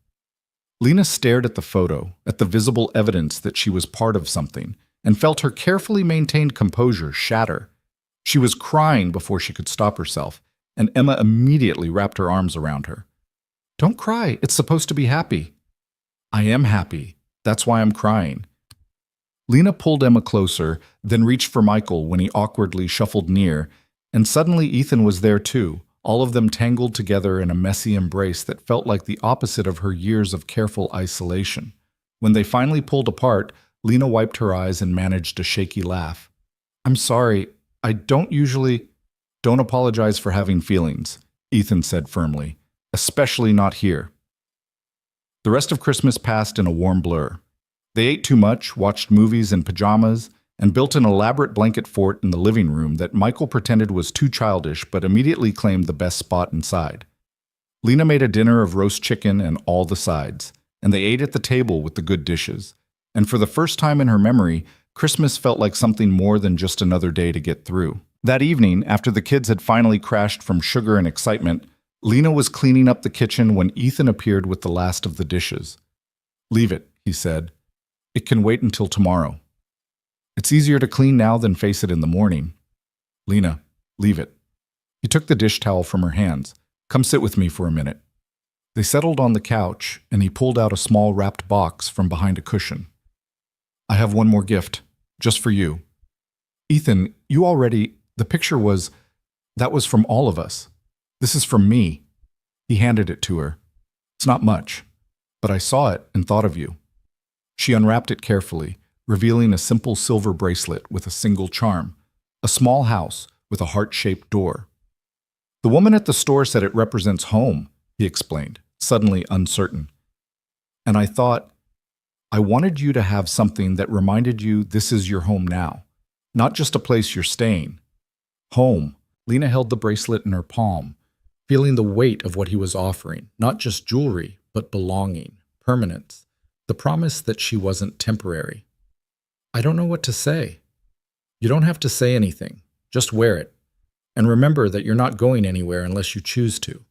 Lena stared at the photo, at the visible evidence that she was part of something, and felt her carefully maintained composure shatter. She was crying before she could stop herself, and Emma immediately wrapped her arms around her. Don't cry, it's supposed to be happy. I am happy, that's why I'm crying. Lena pulled Emma closer, then reached for Michael when he awkwardly shuffled near, and suddenly Ethan was there too, all of them tangled together in a messy embrace that felt like the opposite of her years of careful isolation. When they finally pulled apart, Lena wiped her eyes and managed a shaky laugh. I'm sorry, I don't usually... Don't apologize for having feelings, Ethan said firmly, especially not here. The rest of Christmas passed in a warm blur. They ate too much, watched movies in pajamas, and built an elaborate blanket fort in the living room that Michael pretended was too childish but immediately claimed the best spot inside. Lena made a dinner of roast chicken and all the sides, and they ate at the table with the good dishes. And for the first time in her memory, Christmas felt like something more than just another day to get through. That evening, after the kids had finally crashed from sugar and excitement, Lena was cleaning up the kitchen when Ethan appeared with the last of the dishes. Leave it, he said. It can wait until tomorrow. It's easier to clean now than face it in the morning. Lena, leave it. He took the dish towel from her hands. Come sit with me for a minute. They settled on the couch, and he pulled out a small wrapped box from behind a cushion. I have one more gift, just for you. Ethan, you already... The picture was... That was from all of us. This is from me. He handed it to her. It's not much, but I saw it and thought of you. She unwrapped it carefully, revealing a simple silver bracelet with a single charm, a small house with a heart-shaped door. The woman at the store said it represents home, he explained, suddenly uncertain. And I thought, I wanted you to have something that reminded you this is your home now, not just a place you're staying. Home. Lena held the bracelet in her palm, feeling the weight of what he was offering, not just jewelry, but belonging, permanence, the promise that she wasn't temporary. I don't know what to say. You don't have to say anything. Just wear it. And remember that you're not going anywhere unless you choose to.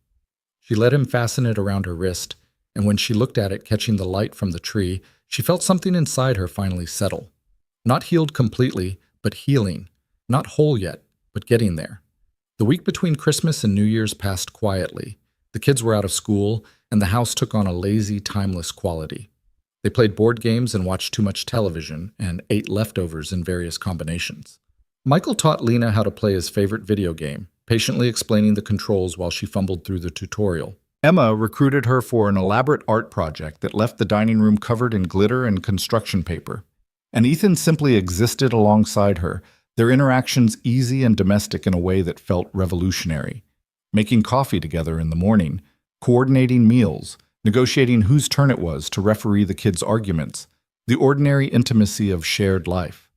She let him fasten it around her wrist, and when she looked at it catching the light from the tree, she felt something inside her finally settle. Not healed completely, but healing. Not whole yet, but getting there. The week between Christmas and New Year's passed quietly. The kids were out of school, and the house took on a lazy, timeless quality. They played board games and watched too much television, and ate leftovers in various combinations. Michael taught Lena how to play his favorite video game, patiently explaining the controls while she fumbled through the tutorial. Emma recruited her for an elaborate art project that left the dining room covered in glitter and construction paper. And Ethan simply existed alongside her, their interactions easy and domestic in a way that felt revolutionary. Making coffee together in the morning, coordinating meals, negotiating whose turn it was to referee the kids' arguments, the ordinary intimacy of shared life.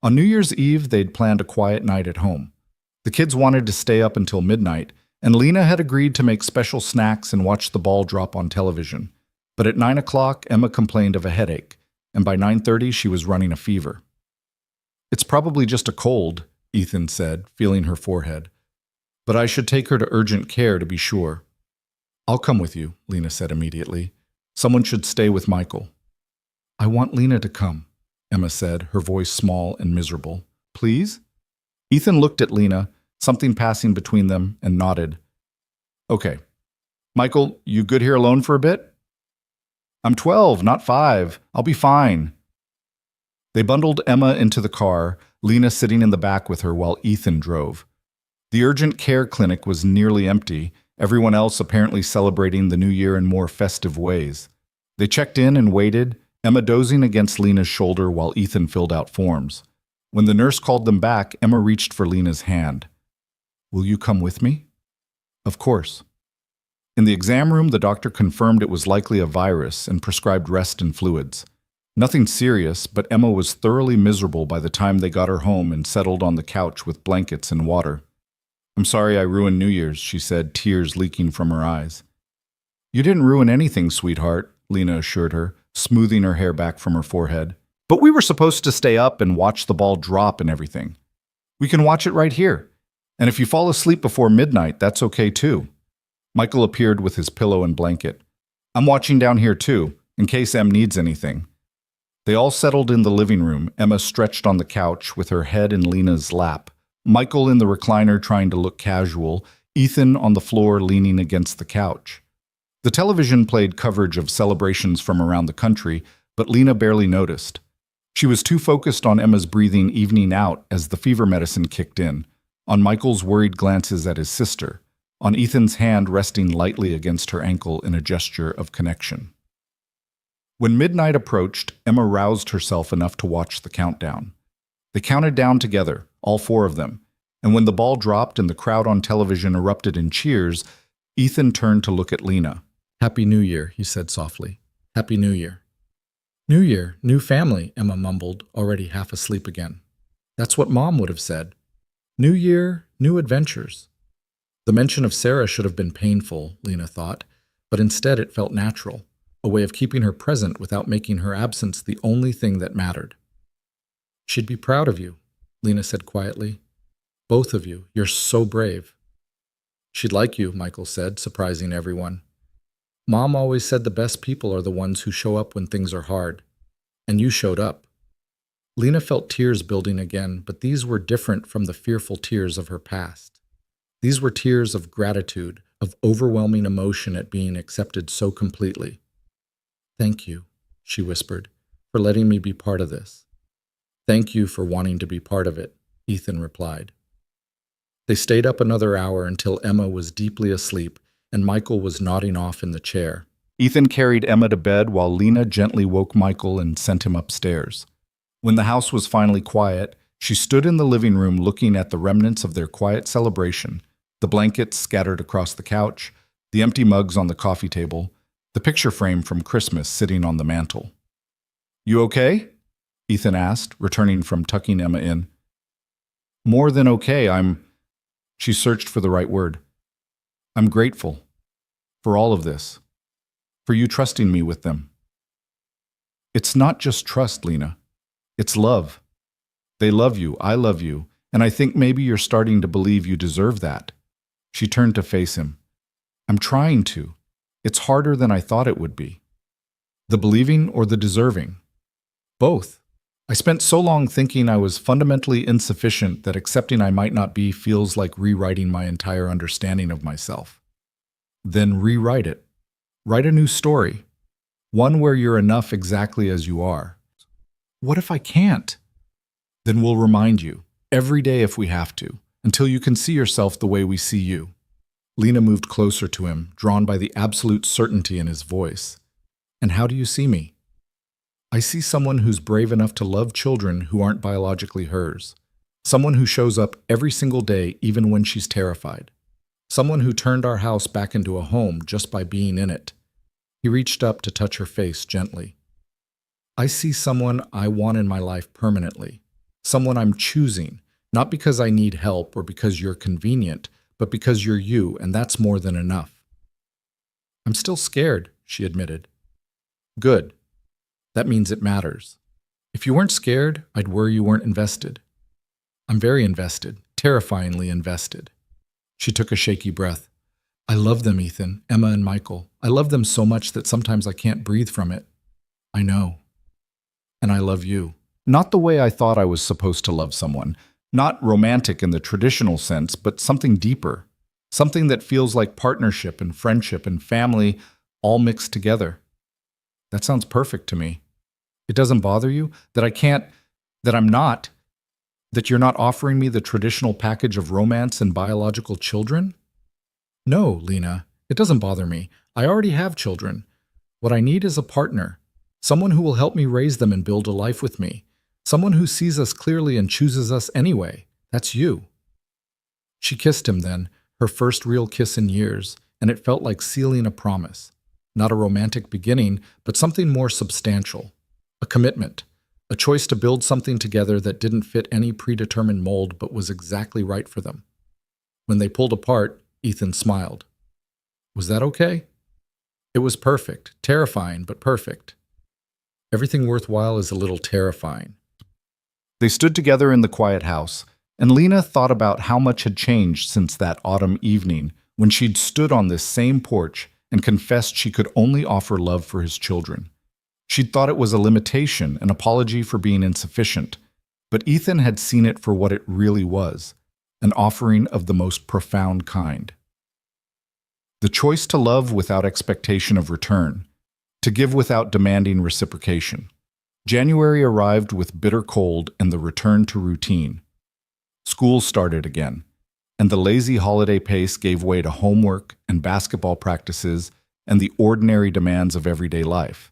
On New Year's Eve, they'd planned a quiet night at home. The kids wanted to stay up until midnight, and Lena had agreed to make special snacks and watch the ball drop on television. But at 9 o'clock, Emma complained of a headache, and by 9:30 she was running a fever. It's probably just a cold, Ethan said, feeling her forehead. But I should take her to urgent care to be sure. I'll come with you, Lena said immediately. Someone should stay with Michael. I want Lena to come, Emma said, her voice small and miserable. Please? Ethan looked at Lena, something passing between them, and nodded. Okay. Michael, you good here alone for a bit? I'm 12, not 5. I'll be fine. They bundled Emma into the car, Lena sitting in the back with her while Ethan drove. The urgent care clinic was nearly empty, everyone else apparently celebrating the new year in more festive ways. They checked in and waited, Emma dozing against Lena's shoulder while Ethan filled out forms. When the nurse called them back, Emma reached for Lena's hand. Will you come with me? Of course. In the exam room, the doctor confirmed it was likely a virus and prescribed rest and fluids. Nothing serious, but Emma was thoroughly miserable by the time they got her home and settled on the couch with blankets and water. I'm sorry I ruined New Year's, she said, tears leaking from her eyes. You didn't ruin anything, sweetheart, Lena assured her, smoothing her hair back from her forehead. But we were supposed to stay up and watch the ball drop and everything. We can watch it right here. And if you fall asleep before midnight, that's okay too. Michael appeared with his pillow and blanket. I'm watching down here too, in case Em needs anything. They all settled in the living room, Emma stretched on the couch with her head in Lena's lap, Michael in the recliner trying to look casual, Ethan on the floor leaning against the couch. The television played coverage of celebrations from around the country, but Lena barely noticed. She was too focused on Emma's breathing evening out as the fever medicine kicked in, on Michael's worried glances at his sister, on Ethan's hand resting lightly against her ankle in a gesture of connection. When midnight approached, Emma roused herself enough to watch the countdown. They counted down together, all four of them, and when the ball dropped and the crowd on television erupted in cheers, Ethan turned to look at Lena. "Happy New Year," he said softly. "Happy New Year." "New Year, new family," Emma mumbled, already half asleep again. "That's what Mom would have said. New year, new adventures." The mention of Sarah should have been painful, Lena thought, but instead it felt natural, a way of keeping her present without making her absence the only thing that mattered. "She'd be proud of you," Lena said quietly. "Both of you. You're so brave." "She'd like you," Michael said, surprising everyone. "Mom always said the best people are the ones who show up when things are hard. And you showed up." Lena felt tears building again, but these were different from the fearful tears of her past. These were tears of gratitude, of overwhelming emotion at being accepted so completely. "Thank you," she whispered, "for letting me be part of this." "Thank you for wanting to be part of it," Ethan replied. They stayed up another hour until Emma was deeply asleep and Michael was nodding off in the chair. Ethan carried Emma to bed while Lena gently woke Michael and sent him upstairs. When the house was finally quiet, she stood in the living room looking at the remnants of their quiet celebration, the blankets scattered across the couch, the empty mugs on the coffee table, the picture frame from Christmas sitting on the mantel. "You okay?" Ethan asked, returning from tucking Emma in. "More than okay, She searched for the right word. "I'm grateful for all of this, for you trusting me with them." "It's not just trust, Lena. It's love. They love you, I love you, and I think maybe you're starting to believe you deserve that." She turned to face him. "I'm trying to. It's harder than I thought it would be." "The believing or the deserving?" "Both. I spent so long thinking I was fundamentally insufficient that accepting I might not be feels like rewriting my entire understanding of myself." "Then rewrite it. Write a new story. One where you're enough exactly as you are." "What if I can't?" "Then we'll remind you, every day if we have to, until you can see yourself the way we see you." Lena moved closer to him, drawn by the absolute certainty in his voice. "And how do you see me?" "I see someone who's brave enough to love children who aren't biologically hers. Someone who shows up every single day even when she's terrified. Someone who turned our house back into a home just by being in it." He reached up to touch her face gently. "I see someone I want in my life permanently. Someone I'm choosing, not because I need help or because you're convenient, but because you're you, and that's more than enough." "I'm still scared," she admitted. "Good. That means it matters. If you weren't scared, I'd worry you weren't invested." "I'm very invested, terrifyingly invested." She took a shaky breath. "I love them, Ethan, Emma and Michael. I love them so much that sometimes I can't breathe from it." "I know. And I love you." Not the way I thought I was supposed to love someone. Not romantic in the traditional sense, but something deeper. Something that feels like partnership and friendship and family all mixed together. That sounds perfect to me. It doesn't bother you that I can't, that I'm not, that you're not offering me the traditional package of romance and biological children? "No, Lena, it doesn't bother me. I already have children. What I need is a partner. Someone who will help me raise them and build a life with me. Someone who sees us clearly and chooses us anyway. That's you." She kissed him then, her first real kiss in years, and it felt like sealing a promise. Not a romantic beginning, but something more substantial. A commitment. A choice to build something together that didn't fit any predetermined mold but was exactly right for them. When they pulled apart, Ethan smiled. "Was that okay?" "It was perfect. Terrifying, but perfect." Everything worthwhile is a little terrifying. They stood together in the quiet house, and Lena thought about how much had changed since that autumn evening when she'd stood on this same porch and confessed she could only offer love for his children. She'd thought it was a limitation, an apology for being insufficient, but Ethan had seen it for what it really was, an offering of the most profound kind. The choice to love without expectation of return, to give without demanding reciprocation. January arrived with bitter cold and the return to routine. School started again, and the lazy holiday pace gave way to homework and basketball practices and the ordinary demands of everyday life.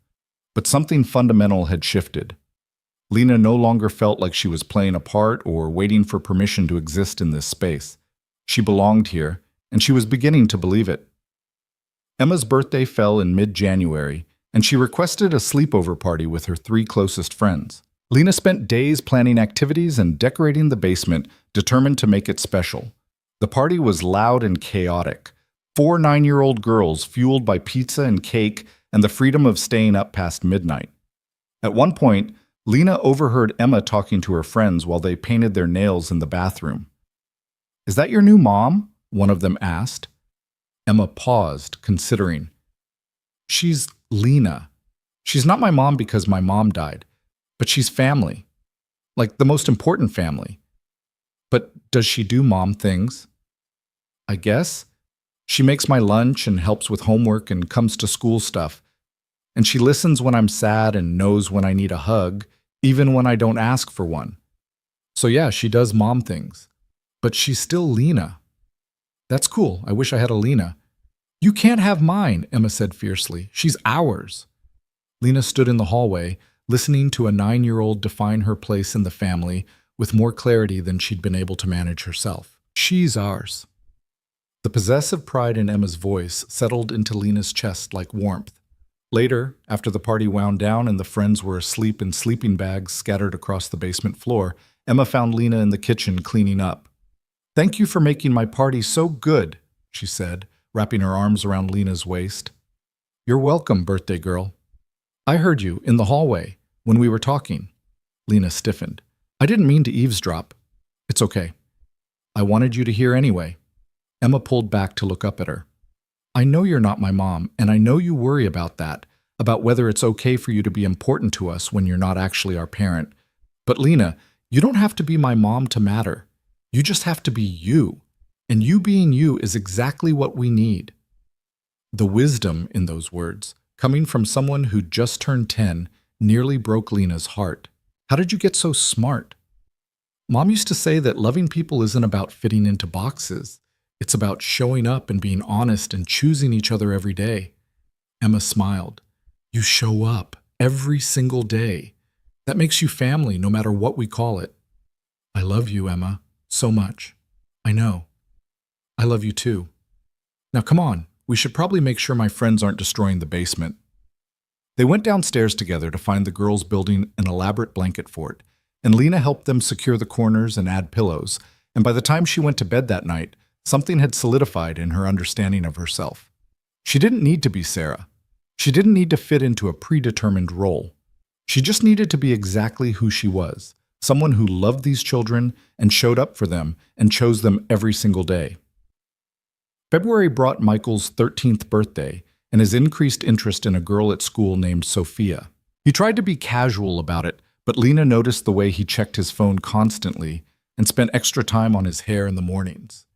But something fundamental had shifted. Lena no longer felt like she was playing a part or waiting for permission to exist in this space. She belonged here, and she was beginning to believe it. Emma's birthday fell in mid-January, and she requested a sleepover party with her 3 closest friends. Lena spent days planning activities and decorating the basement, determined to make it special. The party was loud and chaotic. 4 9-year-old girls fueled by pizza and cake and the freedom of staying up past midnight. At one point, Lena overheard Emma talking to her friends while they painted their nails in the bathroom. "Is that your new mom?" one of them asked. Emma paused, considering. "She's Lena. She's not my mom because my mom died, but she's family. Like the most important family. But does she do mom things?" "I guess. She makes my lunch and helps with homework and comes to school stuff. And she listens when I'm sad and knows when I need a hug, even when I don't ask for one. So yeah, she does mom things. But she's still Lena." "That's cool. I wish I had a Lena." "You can't have mine," Emma said fiercely. "She's ours." Lena stood in the hallway, listening to a 9-year-old define her place in the family with more clarity than she'd been able to manage herself. "She's ours." The possessive pride in Emma's voice settled into Lena's chest like warmth. Later, after the party wound down and the friends were asleep in sleeping bags scattered across the basement floor, Emma found Lena in the kitchen cleaning up. "Thank you for making my party so good," she said, wrapping her arms around Lena's waist. "You're welcome, birthday girl. I heard you in the hallway when we were talking." Lena stiffened. "I didn't mean to eavesdrop." "It's okay. I wanted you to hear anyway." Emma pulled back to look up at her. "I know you're not my mom, and I know you worry about that, about whether it's okay for you to be important to us when you're not actually our parent. But Lena, you don't have to be my mom to matter. You just have to be you. And you being you is exactly what we need." The wisdom in those words, coming from someone who just turned 10, nearly broke Lena's heart. "How did you get so smart?" "Mom used to say that loving people isn't about fitting into boxes. It's about showing up and being honest and choosing each other every day." Emma smiled. "You show up every single day. That makes you family no matter what we call it." "I love you, Emma, so much." "I know. I love you too. Now come on, we should probably make sure my friends aren't destroying the basement." They went downstairs together to find the girls building an elaborate blanket fort, and Lena helped them secure the corners and add pillows, and by the time she went to bed that night, something had solidified in her understanding of herself. She didn't need to be Sarah. She didn't need to fit into a predetermined role. She just needed to be exactly who she was, someone who loved these children and showed up for them and chose them every single day. February brought Michael's 13th birthday and his increased interest in a girl at school named Sophia. He tried to be casual about it, but Lena noticed the way he checked his phone constantly and spent extra time on his hair in the mornings.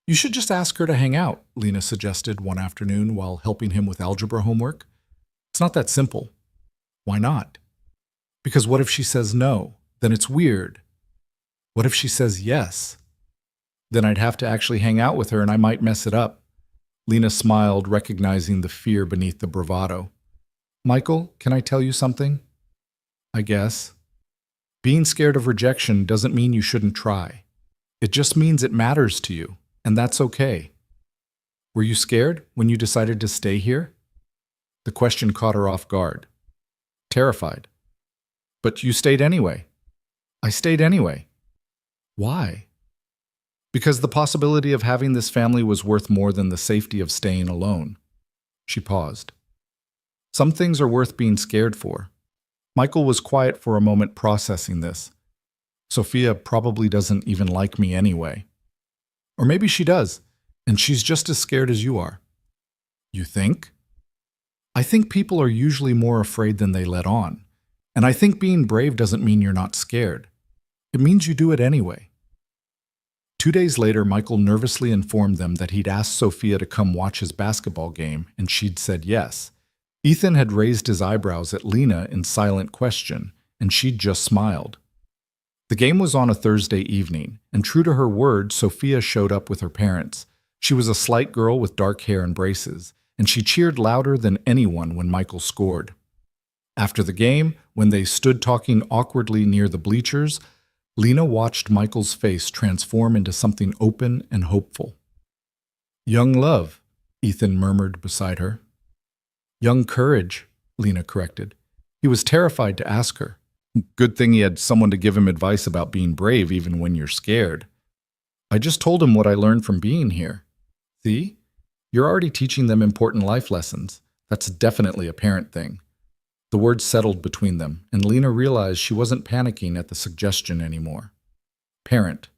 "You should just ask her to hang out," Lena suggested one afternoon while helping him with algebra homework. "It's not that simple." "Why not?" "Because what if she says no? Then it's weird." "What if she says yes?" "Then I'd have to actually hang out with her and I might mess it up." Lena smiled, recognizing the fear beneath the bravado. "Michael, can I tell you something?" "I guess." "Being scared of rejection doesn't mean you shouldn't try. It just means it matters to you, and that's okay." "Were you scared when you decided to stay here?" The question caught her off guard. "Terrified." "But you stayed anyway." "I stayed anyway." "Why?" "Because the possibility of having this family was worth more than the safety of staying alone." She paused. "Some things are worth being scared for." Michael was quiet for a moment, processing this. Sophia probably doesn't even like me anyway. Or maybe she does, and she's just as scared as you are. You think? I think people are usually more afraid than they let on. And I think being brave doesn't mean you're not scared. It means you do it anyway. 2 days later, Michael nervously informed them that he'd asked Sophia to come watch his basketball game, and she'd said yes. Ethan had raised his eyebrows at Lena in silent question, and she'd just smiled. The game was on a Thursday evening, and true to her word, Sophia showed up with her parents. She was a slight girl with dark hair and braces, and she cheered louder than anyone when Michael scored. After the game, when they stood talking awkwardly near the bleachers, Lena watched Michael's face transform into something open and hopeful. "Young love," Ethan murmured beside her. "Young courage," Lena corrected. He was terrified to ask her. Good thing he had someone to give him advice about being brave even when you're scared. "I just told him what I learned from being here. See? You're already teaching them important life lessons. That's definitely a parent thing." The words settled between them, and Lena realized she wasn't panicking at the suggestion anymore. Parent,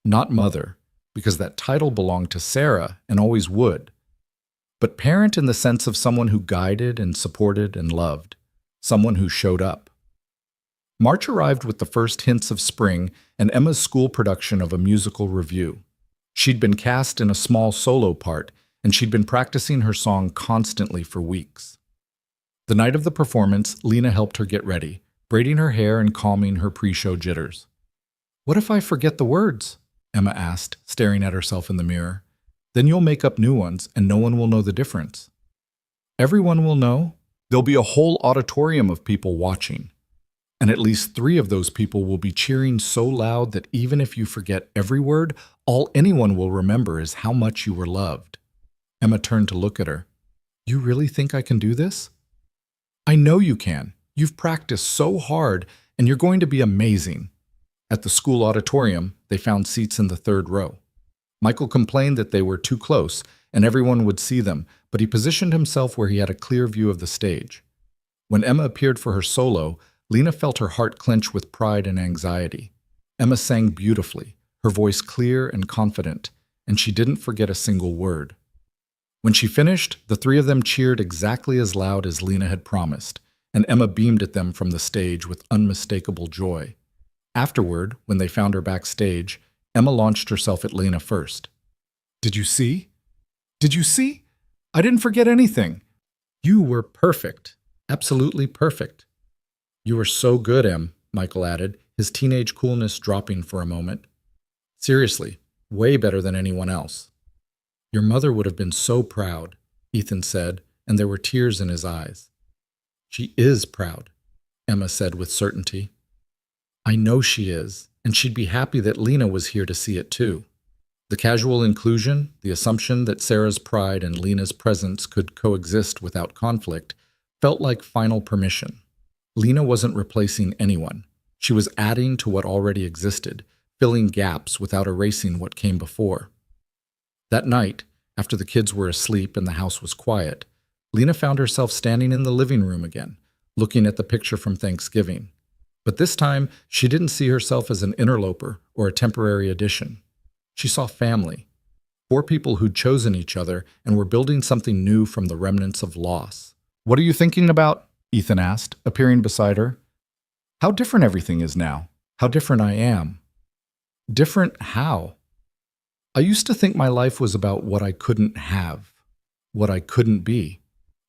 not mother, because that title belonged to Sarah and always would. But parent in the sense of someone who guided and supported and loved, someone who showed up. March arrived with the first hints of spring and Emma's school production of a musical revue. She'd been cast in a small solo part, and she'd been practicing her song constantly for weeks. The night of the performance, Lena helped her get ready, braiding her hair and calming her pre-show jitters. "What if I forget the words?" Emma asked, staring at herself in the mirror. "Then you'll make up new ones, and no one will know the difference." "Everyone will know. There'll be a whole auditorium of people watching. And at least 3 of those people will be cheering so loud that even if you forget every word, all anyone will remember is how much you were loved." Emma turned to look at her. "You really think I can do this?" "I know you can. You've practiced so hard, and you're going to be amazing." At the school auditorium, they found seats in the 3rd row. Michael complained that they were too close, and everyone would see them, but he positioned himself where he had a clear view of the stage. When Emma appeared for her solo, Lena felt her heart clench with pride and anxiety. Emma sang beautifully, her voice clear and confident, and she didn't forget a single word. When she finished, the 3 of them cheered exactly as loud as Lena had promised, and Emma beamed at them from the stage with unmistakable joy. Afterward, when they found her backstage, Emma launched herself at Lena first. "Did you see? Did you see? I didn't forget anything. You were perfect. Absolutely perfect." "You were so good, Em," Michael added, his teenage coolness dropping for a moment. "Seriously, way better than anyone else." "Your mother would have been so proud," Ethan said, and there were tears in his eyes. "She is proud," Emma said with certainty. "I know she is, and she'd be happy that Lena was here to see it too." The casual inclusion, the assumption that Sarah's pride and Lena's presence could coexist without conflict, felt like final permission. Lena wasn't replacing anyone. She was adding to what already existed, filling gaps without erasing what came before. That night, after the kids were asleep and the house was quiet, Lena found herself standing in the living room again, looking at the picture from Thanksgiving. But this time, she didn't see herself as an interloper or a temporary addition. She saw family, 4 people who'd chosen each other and were building something new from the remnants of loss. "What are you thinking about?" Ethan asked, appearing beside her. "How different everything is now. How different I am." "Different how?" "I used to think my life was about what I couldn't have, what I couldn't be.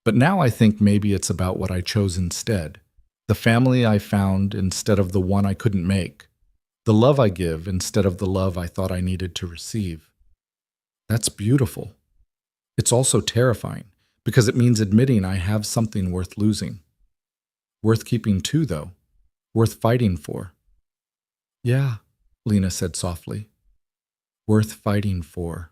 But now I think maybe it's about what I chose instead. The family I found instead of the one I couldn't make. The love I give instead of the love I thought I needed to receive." That's beautiful. It's also terrifying, because it means admitting I have something worth losing. Worth keeping too, though. Worth fighting for. "Yeah," Lena said softly. "Worth fighting for."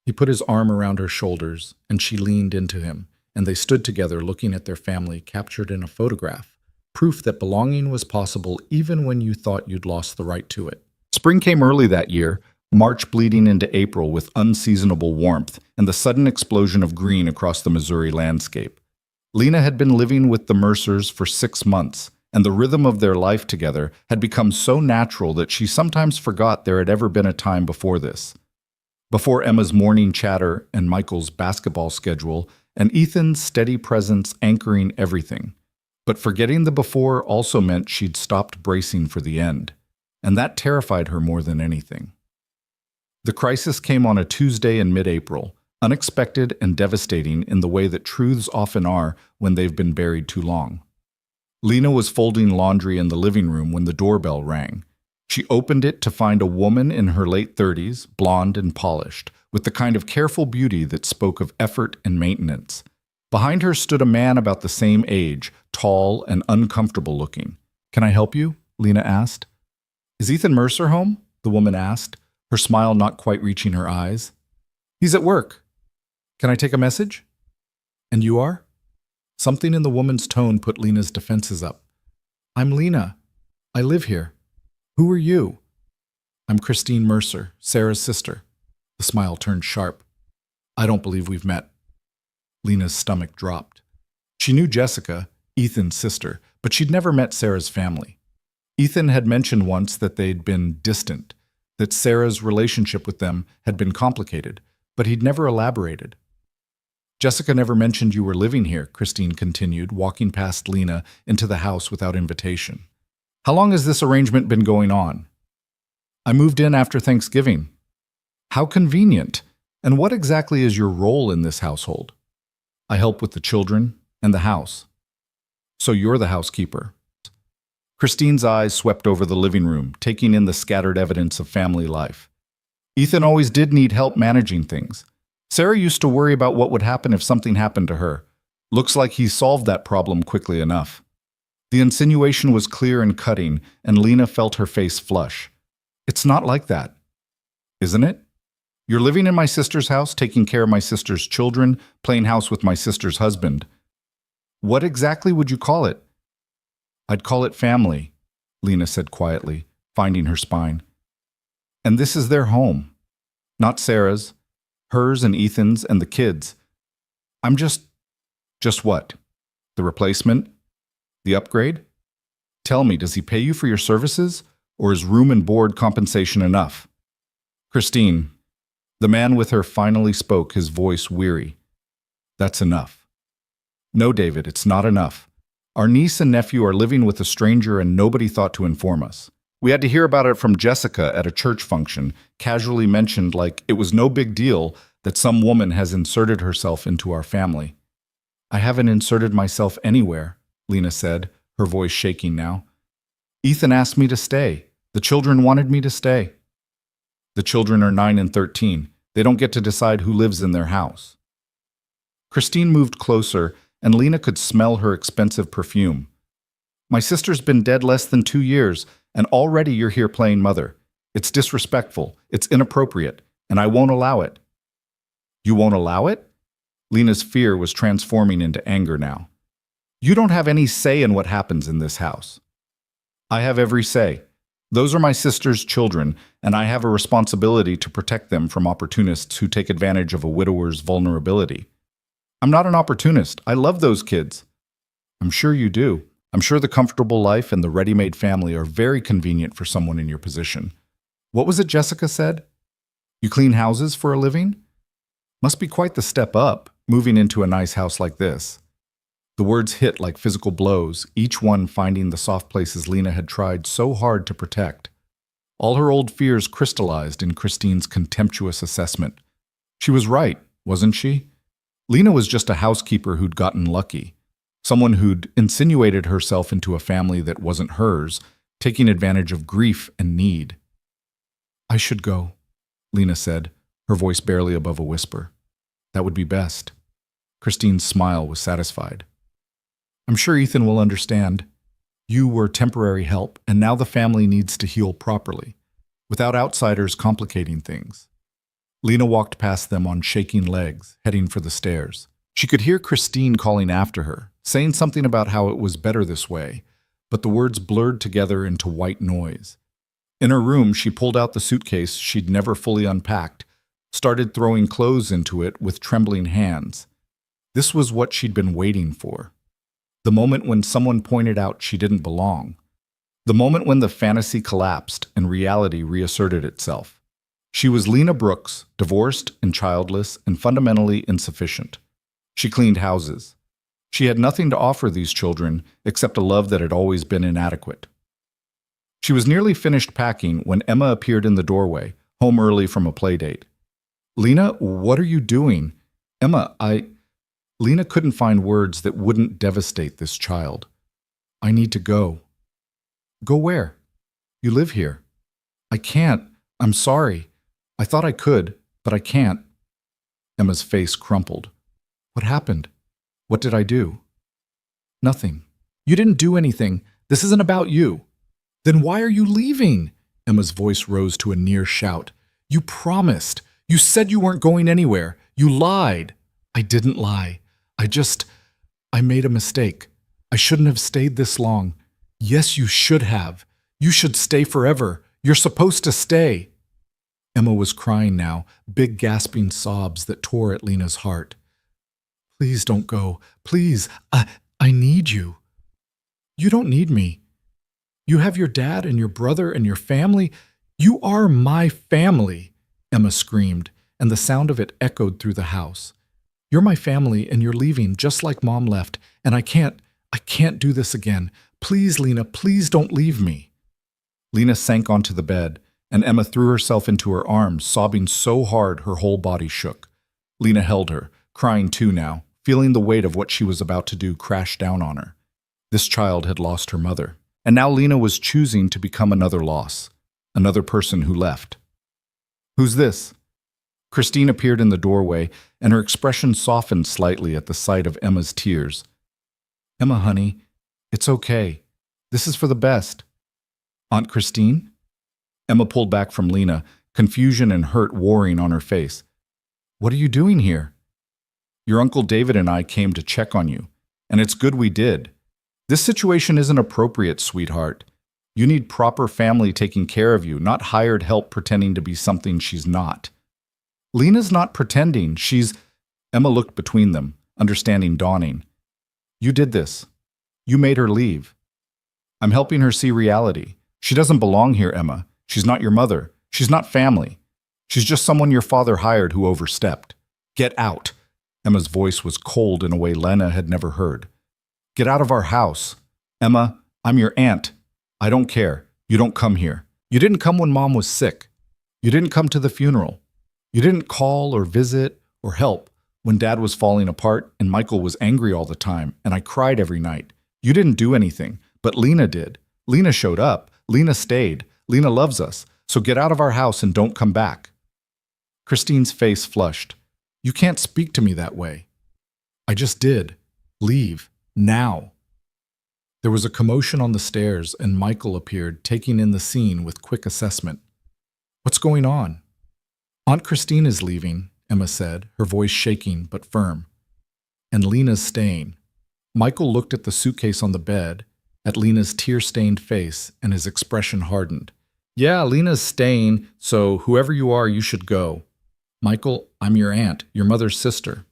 He put his arm around her shoulders, and she leaned into him, and they stood together looking at their family captured in a photograph, proof that belonging was possible even when you thought you'd lost the right to it. Spring came early that year, March bleeding into April with unseasonable warmth and the sudden explosion of green across the Missouri landscape. Lena had been living with the Mercers for 6 months, and the rhythm of their life together had become so natural that she sometimes forgot there had ever been a time before this. Before Emma's morning chatter and Michael's basketball schedule, and Ethan's steady presence anchoring everything. But forgetting the before also meant she'd stopped bracing for the end, and that terrified her more than anything. The crisis came on a Tuesday in mid-April, unexpected and devastating in the way that truths often are when they've been buried too long. Lena was folding laundry in the living room when the doorbell rang. She opened it to find a woman in her late 30s, blonde and polished, with the kind of careful beauty that spoke of effort and maintenance. Behind her stood a man about the same age, tall and uncomfortable looking. "Can I help you?" Lena asked. "Is Ethan Mercer home?" the woman asked, her smile not quite reaching her eyes. "He's at work. Can I take a message?" "And you are?" Something in the woman's tone put Lena's defenses up. "I'm Lena. I live here. Who are you?" "I'm Christine Mercer, Sarah's sister." The smile turned sharp. "I don't believe we've met." Lena's stomach dropped. She knew Jessica, Ethan's sister, but she'd never met Sarah's family. Ethan had mentioned once that they'd been distant, that Sarah's relationship with them had been complicated, but he'd never elaborated. "Jessica never mentioned you were living here," Christine continued, walking past Lena into the house without invitation. "How long has this arrangement been going on?" "I moved in after Thanksgiving." "How convenient. And what exactly is your role in this household?" "I help with the children and the house." "So you're the housekeeper." Christine's eyes swept over the living room, taking in the scattered evidence of family life. Ethan always did need help managing things. Sarah used to worry about what would happen if something happened to her. Looks like he solved that problem quickly enough. The insinuation was clear and cutting, and Lena felt her face flush. "It's not like that." "Isn't it? You're living in my sister's house, taking care of my sister's children, playing house with my sister's husband. What exactly would you call it?" "I'd call it family," Lena said quietly, finding her spine. "And this is their home. Not Sarah's, hers and Ethan's and the kids. I'm just what? The replacement? The upgrade? Tell me, does he pay you for your services, or is room and board compensation enough?" "Christine," the man with her finally spoke, his voice weary. "That's enough." "No, David, it's not enough. Our niece and nephew are living with a stranger and nobody thought to inform us. We had to hear about it from Jessica at a church function, casually mentioned like it was no big deal that some woman has inserted herself into our family." "I haven't inserted myself anywhere," Lena said, her voice shaking now. "Ethan asked me to stay. The children wanted me to stay." "The children are 9 and 13. They don't get to decide who lives in their house." Christine moved closer, and Lena could smell her expensive perfume. "My sister's been dead less than 2 years, and already you're here playing mother. It's disrespectful, it's inappropriate, and I won't allow it." "You won't allow it?" Lena's fear was transforming into anger now. "You don't have any say in what happens in this house." "I have every say. Those are my sister's children, and I have a responsibility to protect them from opportunists who take advantage of a widower's vulnerability." "I'm not an opportunist. I love those kids." "I'm sure you do. I'm sure the comfortable life and the ready-made family are very convenient for someone in your position. What was it Jessica said? You clean houses for a living? Must be quite the step up, moving into a nice house like this." The words hit like physical blows, each one finding the soft places Lena had tried so hard to protect. All her old fears crystallized in Christine's contemptuous assessment. She was right, wasn't she? Lena was just a housekeeper who'd gotten lucky. Someone who'd insinuated herself into a family that wasn't hers, taking advantage of grief and need. "I should go," Lena said, her voice barely above a whisper. "That would be best." Christine's smile was satisfied. "I'm sure Ethan will understand. You were temporary help, and now the family needs to heal properly, without outsiders complicating things." Lena walked past them on shaking legs, heading for the stairs. She could hear Christine calling after her, saying something about how it was better this way, but the words blurred together into white noise. In her room, she pulled out the suitcase she'd never fully unpacked, started throwing clothes into it with trembling hands. This was what she'd been waiting for. The moment when someone pointed out she didn't belong. The moment when the fantasy collapsed and reality reasserted itself. She was Lena Brooks, divorced and childless and fundamentally insufficient. She cleaned houses. She had nothing to offer these children except a love that had always been inadequate. She was nearly finished packing when Emma appeared in the doorway, home early from a playdate. "Lena, what are you doing?" "Emma, Lena couldn't find words that wouldn't devastate this child. "I need to go." "Go where?" "You live here." "I can't. I'm sorry. I thought I could, but I can't." Emma's face crumpled. "What happened? What did I do?" "Nothing." "You didn't do anything. This isn't about you." "Then why are you leaving?" Emma's voice rose to a near shout. "You promised. You said you weren't going anywhere. You lied." "I didn't lie. I made a mistake. I shouldn't have stayed this long." "Yes, you should have. You should stay forever. You're supposed to stay." Emma was crying now, big gasping sobs that tore at Lena's heart. "Please don't go. Please. I need you." "You don't need me. You have your dad and your brother and your family. You are my family," Emma screamed, and the sound of it echoed through the house. "You're my family and you're leaving just like Mom left, and I can't do this again. Please, Lena, please don't leave me." Lena sank onto the bed, and Emma threw herself into her arms, sobbing so hard her whole body shook. Lena held her, crying too now, feeling the weight of what she was about to do crash down on her. This child had lost her mother, and now Lena was choosing to become another loss, another person who left. "Who's this?" Christine appeared in the doorway, and her expression softened slightly at the sight of Emma's tears. "Emma, honey, it's okay. This is for the best." "Aunt Christine?" Emma pulled back from Lena, confusion and hurt warring on her face. "What are you doing here?" "Your Uncle David and I came to check on you, and it's good we did. This situation isn't appropriate, sweetheart. You need proper family taking care of you, not hired help pretending to be something she's not." "Lena's not pretending, she's—" Emma looked between them, understanding dawning. "You did this. You made her leave. I'm helping her see reality. She doesn't belong here, Emma. She's not your mother. She's not family. She's just someone your father hired who overstepped. Get out." Emma's voice was cold in a way Lena had never heard. "Get out of our house. Emma, I'm your aunt. I don't care. You don't come here. You didn't come when Mom was sick. You didn't come to the funeral. You didn't call or visit or help when Dad was falling apart and Michael was angry all the time and I cried every night. You didn't do anything, but Lena did. Lena showed up. Lena stayed. Lena loves us. So get out of our house and don't come back." Christine's face flushed. "You can't speak to me that way." "I just did. Leave. Now." There was a commotion on the stairs and Michael appeared, taking in the scene with quick assessment. "What's going on?" "Aunt Christine is leaving," Emma said, her voice shaking but firm. "And Lena's staying." Michael looked at the suitcase on the bed, at Lena's tear-stained face, and his expression hardened. "Yeah, Lena's staying, so whoever you are, you should go." "Michael, I'm your aunt, your mother's sister."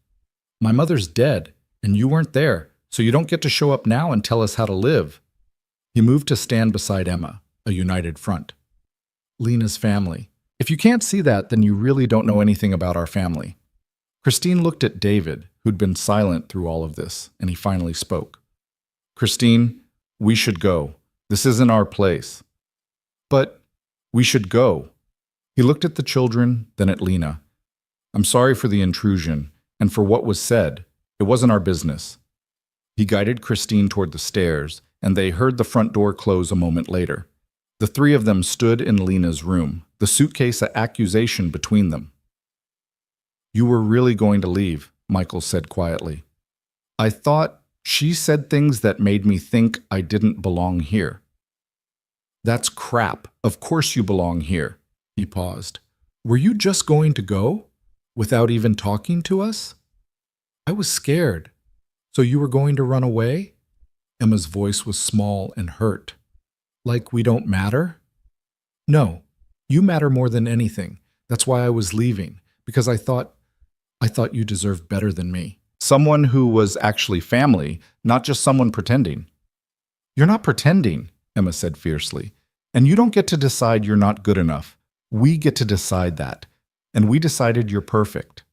"My mother's dead, and you weren't there, so you don't get to show up now and tell us how to live." He moved to stand beside Emma, a united front. "Lena's family. If you can't see that, then you really don't know anything about our family." Christine looked at David, who'd been silent through all of this, and he finally spoke. "Christine, we should go. This isn't our place." "But we should go." He looked at the children, then at Lena. "I'm sorry for the intrusion, and for what was said. It wasn't our business." He guided Christine toward the stairs, and they heard the front door close a moment later. The three of them stood in Lena's room, the suitcase an accusation between them. "You were really going to leave," Michael said quietly. "I thought she said things that made me think I didn't belong here." "That's crap. Of course you belong here." He paused. "Were you just going to go? Without even talking to us?" "I was scared." "So you were going to run away?" Emma's voice was small and hurt. "Like we don't matter?" "No, you matter more than anything. That's why I was leaving, because I thought you deserved better than me. Someone who was actually family, not just someone pretending. You're not pretending, Emma said fiercely. And you don't get to decide you're not good enough. We get to decide that. And we decided you're perfect.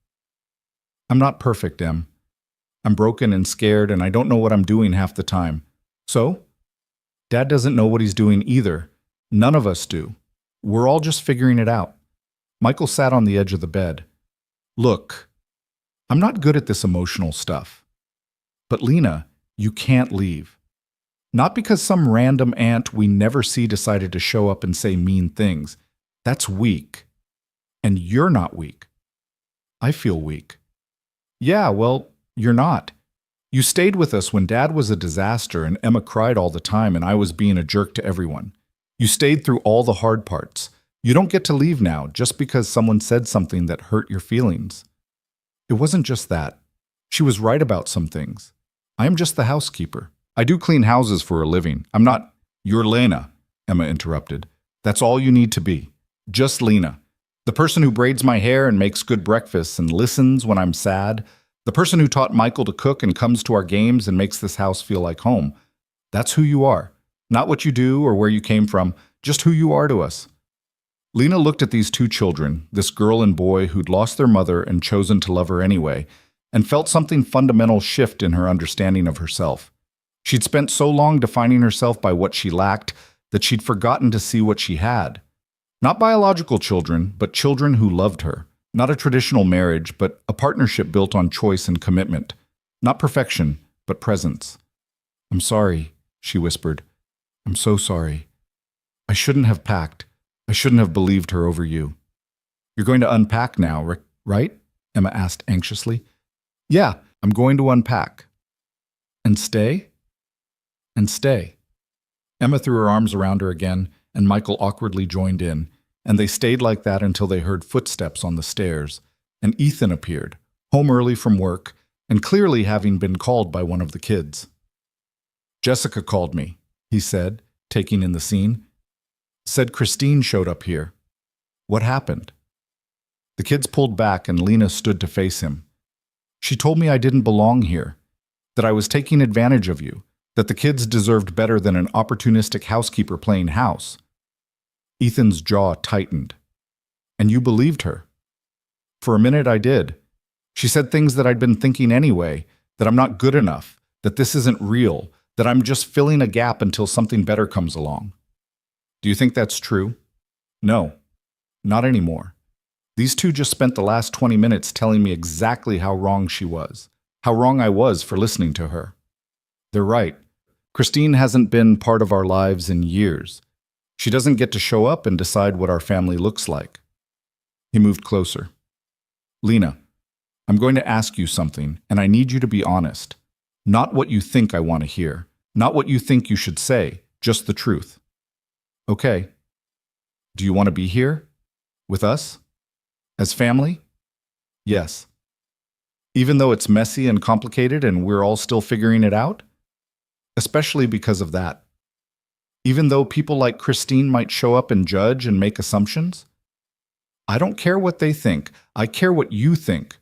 I'm not perfect, Em. I'm broken and scared, and I don't know what I'm doing half the time. So? Dad doesn't know what he's doing either. None of us do. We're all just figuring it out. Michael sat on the edge of the bed. Look, I'm not good at this emotional stuff. But Lena, you can't leave. Not because some random aunt we never see decided to show up and say mean things. That's weak. And you're not weak. I feel weak. Yeah, well, you're not. You stayed with us when Dad was a disaster and Emma cried all the time and I was being a jerk to everyone. You stayed through all the hard parts. You don't get to leave now just because someone said something that hurt your feelings. It wasn't just that. She was right about some things. I am just the housekeeper. I do clean houses for a living. I'm not— You're Lena, Emma interrupted. That's all you need to be. Just Lena. The person who braids my hair and makes good breakfasts and listens when I'm sad. The person who taught Michael to cook and comes to our games and makes this house feel like home. That's who you are. Not what you do or where you came from, just who you are to us. Lena looked at these two children, this girl and boy who'd lost their mother and chosen to love her anyway, and felt something fundamental shift in her understanding of herself. She'd spent so long defining herself by what she lacked that she'd forgotten to see what she had. Not biological children, but children who loved her. Not a traditional marriage, but a partnership built on choice and commitment. Not perfection, but presence. I'm sorry, she whispered. I'm so sorry. I shouldn't have packed. I shouldn't have believed her over you. You're going to unpack now, right? Emma asked anxiously. Yeah, I'm going to unpack. And stay? And stay. Emma threw her arms around her again, and Michael awkwardly joined in, and they stayed like that until they heard footsteps on the stairs, and Ethan appeared, home early from work, and clearly having been called by one of the kids. Jessica called me, he said, taking in the scene. Said Christine showed up here. What happened? The kids pulled back and Lena stood to face him. She told me I didn't belong here, that I was taking advantage of you, that the kids deserved better than an opportunistic housekeeper playing house. Ethan's jaw tightened. And you believed her? For a minute I did. She said things that I'd been thinking anyway, that I'm not good enough, that this isn't real, that I'm just filling a gap until something better comes along. Do you think that's true? No, not anymore. These two just spent the last 20 minutes telling me exactly how wrong she was, how wrong I was for listening to her. They're right. Christine hasn't been part of our lives in years. She doesn't get to show up and decide what our family looks like. He moved closer. Lena, I'm going to ask you something, and I need you to be honest. Not what you think I want to hear, not what you think you should say, just the truth. Okay. Do you want to be here? With us? As family? Yes. Even though it's messy and complicated and we're all still figuring it out? Especially because of that. Even though people like Christine might show up and judge and make assumptions? I don't care what they think. I care what you think.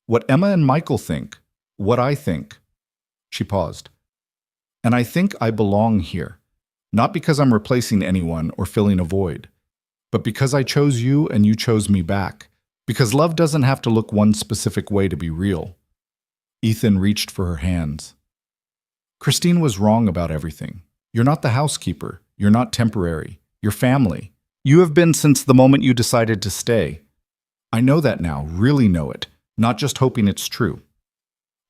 What Emma and Michael think. What I think. She paused. And I think I belong here. Not because I'm replacing anyone or filling a void, but because I chose you and you chose me back. Because love doesn't have to look one specific way to be real. Ethan reached for her hands. Christine was wrong about everything. You're not the housekeeper. You're not temporary. You're family. You have been since the moment you decided to stay. I know that now, really know it, not just hoping it's true.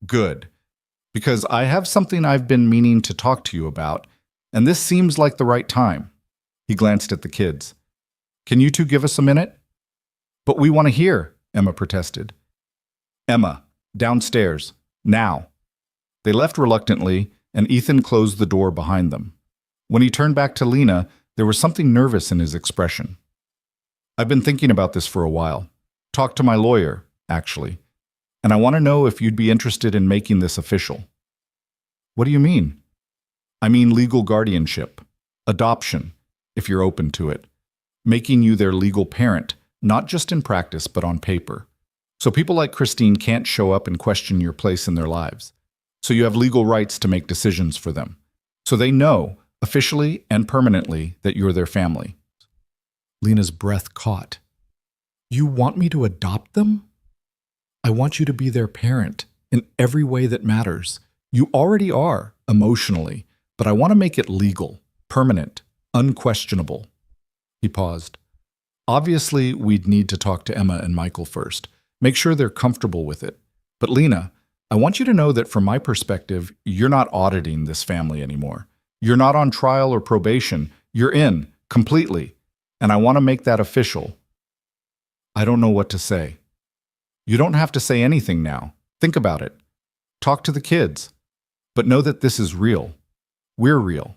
Good. Because I have something I've been meaning to talk to you about, and this seems like the right time. He glanced at the kids. Can you two give us a minute? But we want to hear, Emma protested. Emma, downstairs, now. They left reluctantly, and Ethan closed the door behind them. When he turned back to Lena, there was something nervous in his expression. I've been thinking about this for a while. Talked to my lawyer, actually. And I want to know if you'd be interested in making this official. What do you mean? I mean legal guardianship, adoption, if you're open to it, making you their legal parent, not just in practice but on paper. So people like Christine can't show up and question your place in their lives. So you have legal rights to make decisions for them. So they know, officially and permanently, that you're their family. Lena's breath caught. You want me to adopt them? I want you to be their parent in every way that matters. You already are, emotionally, but I want to make it legal, permanent, unquestionable. He paused. Obviously, we'd need to talk to Emma and Michael first. Make sure they're comfortable with it. But Lena, I want you to know that from my perspective, you're not auditing this family anymore. You're not on trial or probation. You're in, completely. And I want to make that official. I don't know what to say. You don't have to say anything now. Think about it. Talk to the kids. But know that this is real. We're real.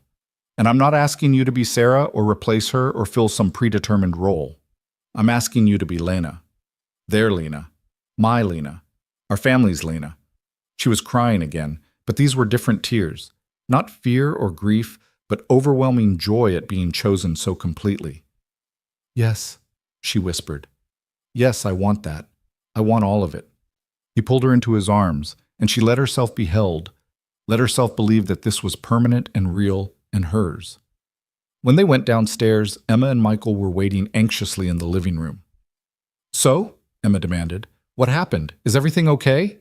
And I'm not asking you to be Sarah or replace her or fill some predetermined role. I'm asking you to be Lena. Their Lena. My Lena. Our family's Lena. She was crying again, but these were different tears. Not fear or grief, but overwhelming joy at being chosen so completely. Yes, she whispered. Yes, I want that. I want all of it. He pulled her into his arms, and she let herself be held, let herself believe that this was permanent and real and hers. When they went downstairs, Emma and Michael were waiting anxiously in the living room. So, Emma demanded, what happened? Is everything okay?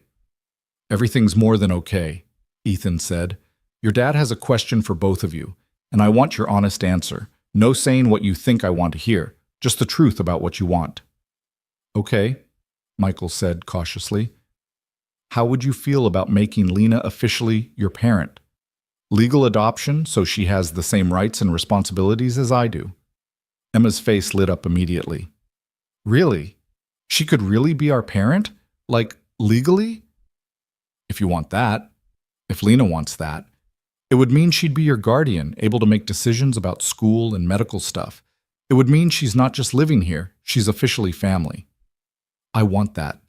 Everything's more than okay, Ethan said. Your dad has a question for both of you, and I want your honest answer. No saying what you think I want to hear, just the truth about what you want. Okay, Michael said cautiously. How would you feel about making Lena officially your parent? Legal adoption so she has the same rights and responsibilities as I do. Emma's face lit up immediately. Really? She could really be our parent? Like, legally? If you want that. If Lena wants that. It would mean she'd be your guardian, able to make decisions about school and medical stuff. It would mean she's not just living here, she's officially family. I want that,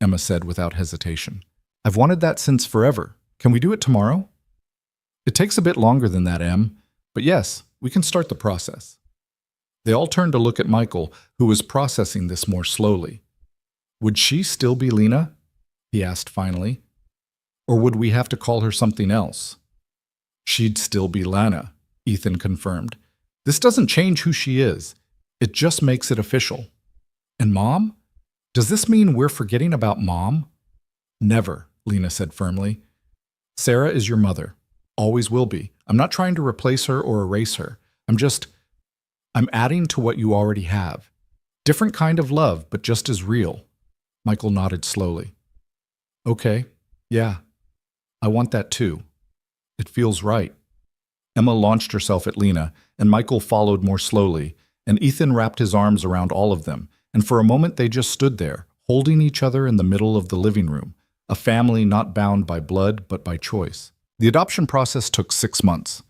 Emma said without hesitation. I've wanted that since forever. Can we do it tomorrow? It takes a bit longer than that, Em, but yes, we can start the process. They all turned to look at Michael, who was processing this more slowly. Would she still be Lena? He asked finally. Or would we have to call her something else? She'd still be Lana, Ethan confirmed. This doesn't change who she is. It just makes it official. And Mom? Does this mean we're forgetting about Mom? Never, Lena said firmly. Sarah is your mother. Always will be. I'm not trying to replace her or erase her. I'm adding to what you already have. Different kind of love, but just as real. Michael nodded slowly. Okay, yeah. I want that too. It feels right. Emma launched herself at Lena, and Michael followed more slowly, and Ethan wrapped his arms around all of them, and for a moment they just stood there, holding each other in the middle of the living room, a family not bound by blood but by choice. The adoption process took 6 months.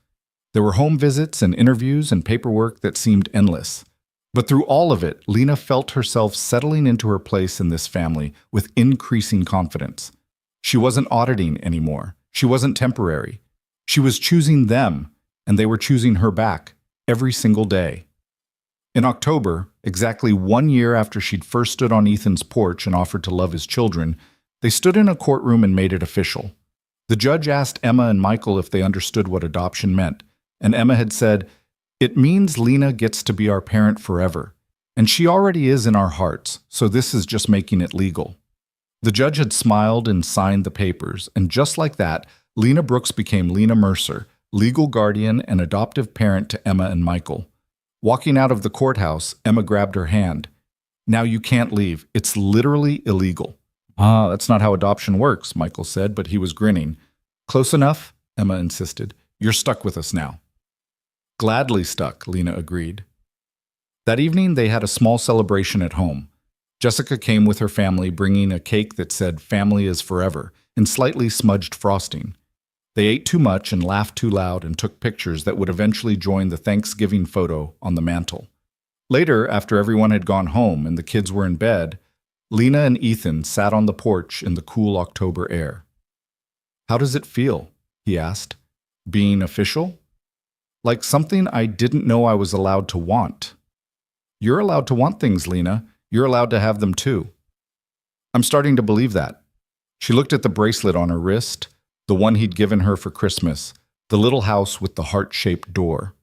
There were home visits and interviews and paperwork that seemed endless. But through all of it, Lena felt herself settling into her place in this family with increasing confidence. She wasn't auditing anymore. She wasn't temporary. She was choosing them, and they were choosing her back every single day. In October, exactly 1 year after she'd first stood on Ethan's porch and offered to love his children, they stood in a courtroom and made it official. The judge asked Emma and Michael if they understood what adoption meant, and Emma had said, "It means Lena gets to be our parent forever, and she already is in our hearts, so this is just making it legal." The judge had smiled and signed the papers, and just like that, Lena Brooks became Lena Mercer, legal guardian and adoptive parent to Emma and Michael. Walking out of the courthouse, Emma grabbed her hand. "Now you can't leave. It's literally illegal." That's not how adoption works," Michael said, but he was grinning. "Close enough?" Emma insisted. "You're stuck with us now." "Gladly stuck," Lena agreed. That evening, they had a small celebration at home. Jessica came with her family, bringing a cake that said "Family is forever" in slightly smudged frosting. They ate too much and laughed too loud and took pictures that would eventually join the Thanksgiving photo on the mantel. Later, after everyone had gone home and the kids were in bed, Lena and Ethan sat on the porch in the cool October air. "How does it feel?" he asked. "Being official?" "Like something I didn't know I was allowed to want." "You're allowed to want things, Lena. You're allowed to have them too." I'm starting to believe that. She looked at the bracelet on her wrist, the one he'd given her for Christmas, the little house with the heart-shaped door.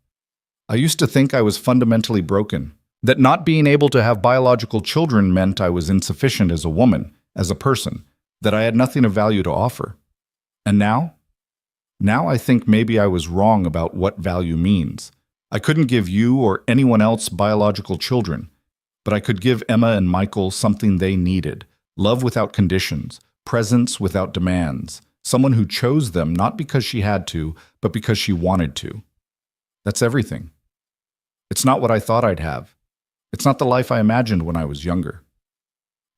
I used to think I was fundamentally broken, that not being able to have biological children meant I was insufficient as a woman, as a person, that I had nothing of value to offer. And now? Now I think maybe I was wrong about what value means. I couldn't give you or anyone else biological children, but I could give Emma and Michael something they needed: love without conditions, presence without demands, someone who chose them not because she had to, but because she wanted to. That's everything. It's not what I thought I'd have. It's not the life I imagined when I was younger.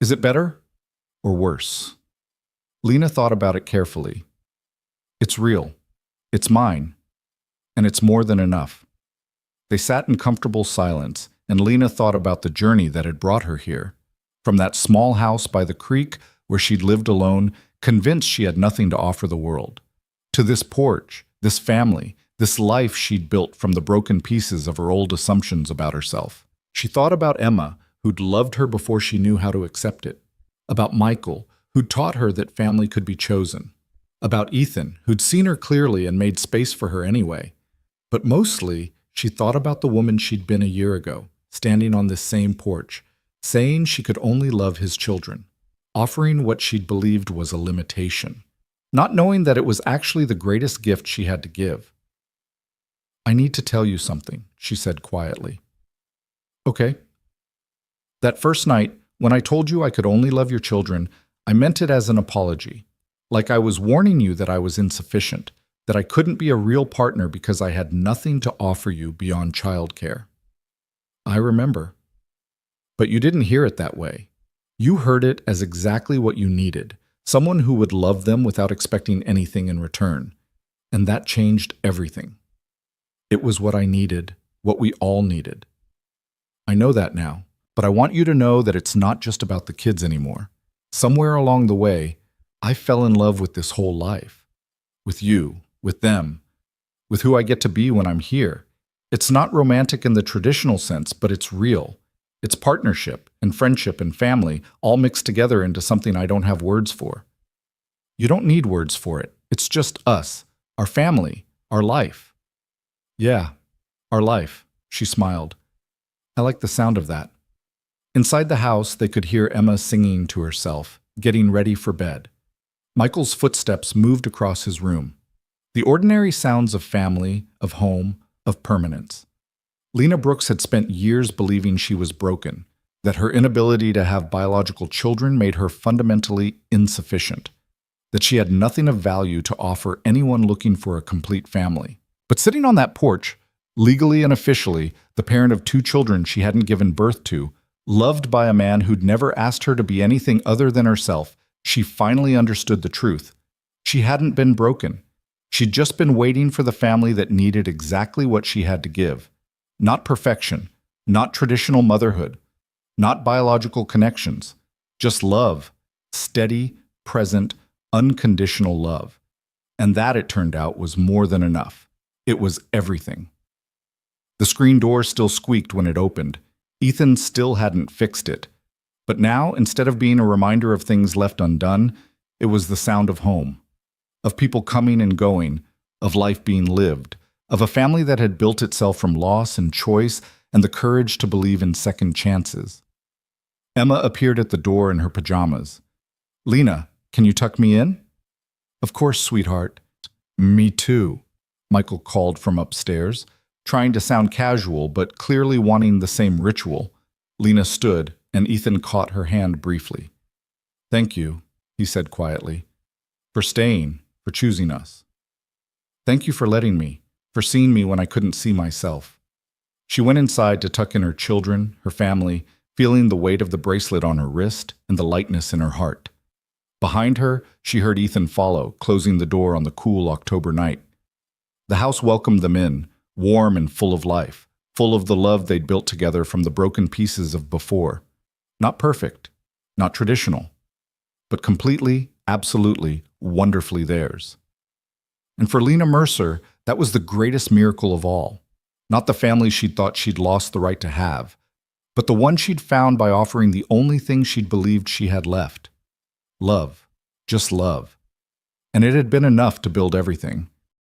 Is it better or worse? Lena thought about it carefully. It's real. It's mine. And it's more than enough. They sat in comfortable silence, and Lena thought about the journey that had brought her here. From that small house by the creek where she'd lived alone, convinced she had nothing to offer the world, to this porch, this family, this life she'd built from the broken pieces of her old assumptions about herself. She thought about Emma, who'd loved her before she knew how to accept it. About Michael, who'd taught her that family could be chosen. About Ethan, who'd seen her clearly and made space for her anyway. But mostly, she thought about the woman she'd been a year ago, standing on this same porch, saying she could only love his children, offering what she'd believed was a limitation, not knowing that it was actually the greatest gift she had to give. I need to tell you something, she said quietly. Okay. That first night, when I told you I could only love your children, I meant it as an apology, like I was warning you that I was insufficient, that I couldn't be a real partner because I had nothing to offer you beyond childcare. I remember. But you didn't hear it that way. You heard it as exactly what you needed, someone who would love them without expecting anything in return. And that changed everything. It was what I needed, what we all needed. I know that now, but I want you to know that it's not just about the kids anymore. Somewhere along the way, I fell in love with this whole life. With you, with them, with who I get to be when I'm here. It's not romantic in the traditional sense, but it's real. It's partnership and friendship and family all mixed together into something I don't have words for. You don't need words for it. It's just us, our family, our life. Yeah, our life, she smiled. I like the sound of that. Inside the house, they could hear Emma singing to herself, getting ready for bed. Michael's footsteps moved across his room. The ordinary sounds of family, of home, of permanence. Lena Brooks had spent years believing she was broken, that her inability to have biological children made her fundamentally insufficient, that she had nothing of value to offer anyone looking for a complete family. But sitting on that porch, legally and officially, the parent of 2 children she hadn't given birth to, loved by a man who'd never asked her to be anything other than herself, she finally understood the truth. She hadn't been broken. She'd just been waiting for the family that needed exactly what she had to give. Not perfection, not traditional motherhood, not biological connections, just love, steady, present, unconditional love. And that, it turned out, was more than enough. It was everything. The screen door still squeaked when it opened. Ethan still hadn't fixed it. But now, instead of being a reminder of things left undone, it was the sound of home, of people coming and going, of life being lived, of a family that had built itself from loss and choice and the courage to believe in second chances. Emma appeared at the door in her pajamas. Lena, can you tuck me in? Of course, sweetheart. Me too, Michael called from upstairs, trying to sound casual but clearly wanting the same ritual. Lena stood, and Ethan caught her hand briefly. Thank you, he said quietly, for staying, for choosing us. Thank you for letting me, for seeing me when I couldn't see myself. She went inside to tuck in her children, her family, feeling the weight of the bracelet on her wrist and the lightness in her heart. Behind her, she heard Ethan follow, closing the door on the cool October night. The house welcomed them in, warm and full of life, full of the love they'd built together from the broken pieces of before. Not perfect, not traditional, but completely, absolutely, wonderfully theirs. And for Lena Mercer, that was the greatest miracle of all. Not the family she'd thought she'd lost the right to have, but the one she'd found by offering the only thing she'd believed she had left, Love. Just love. And it had been enough to build everything.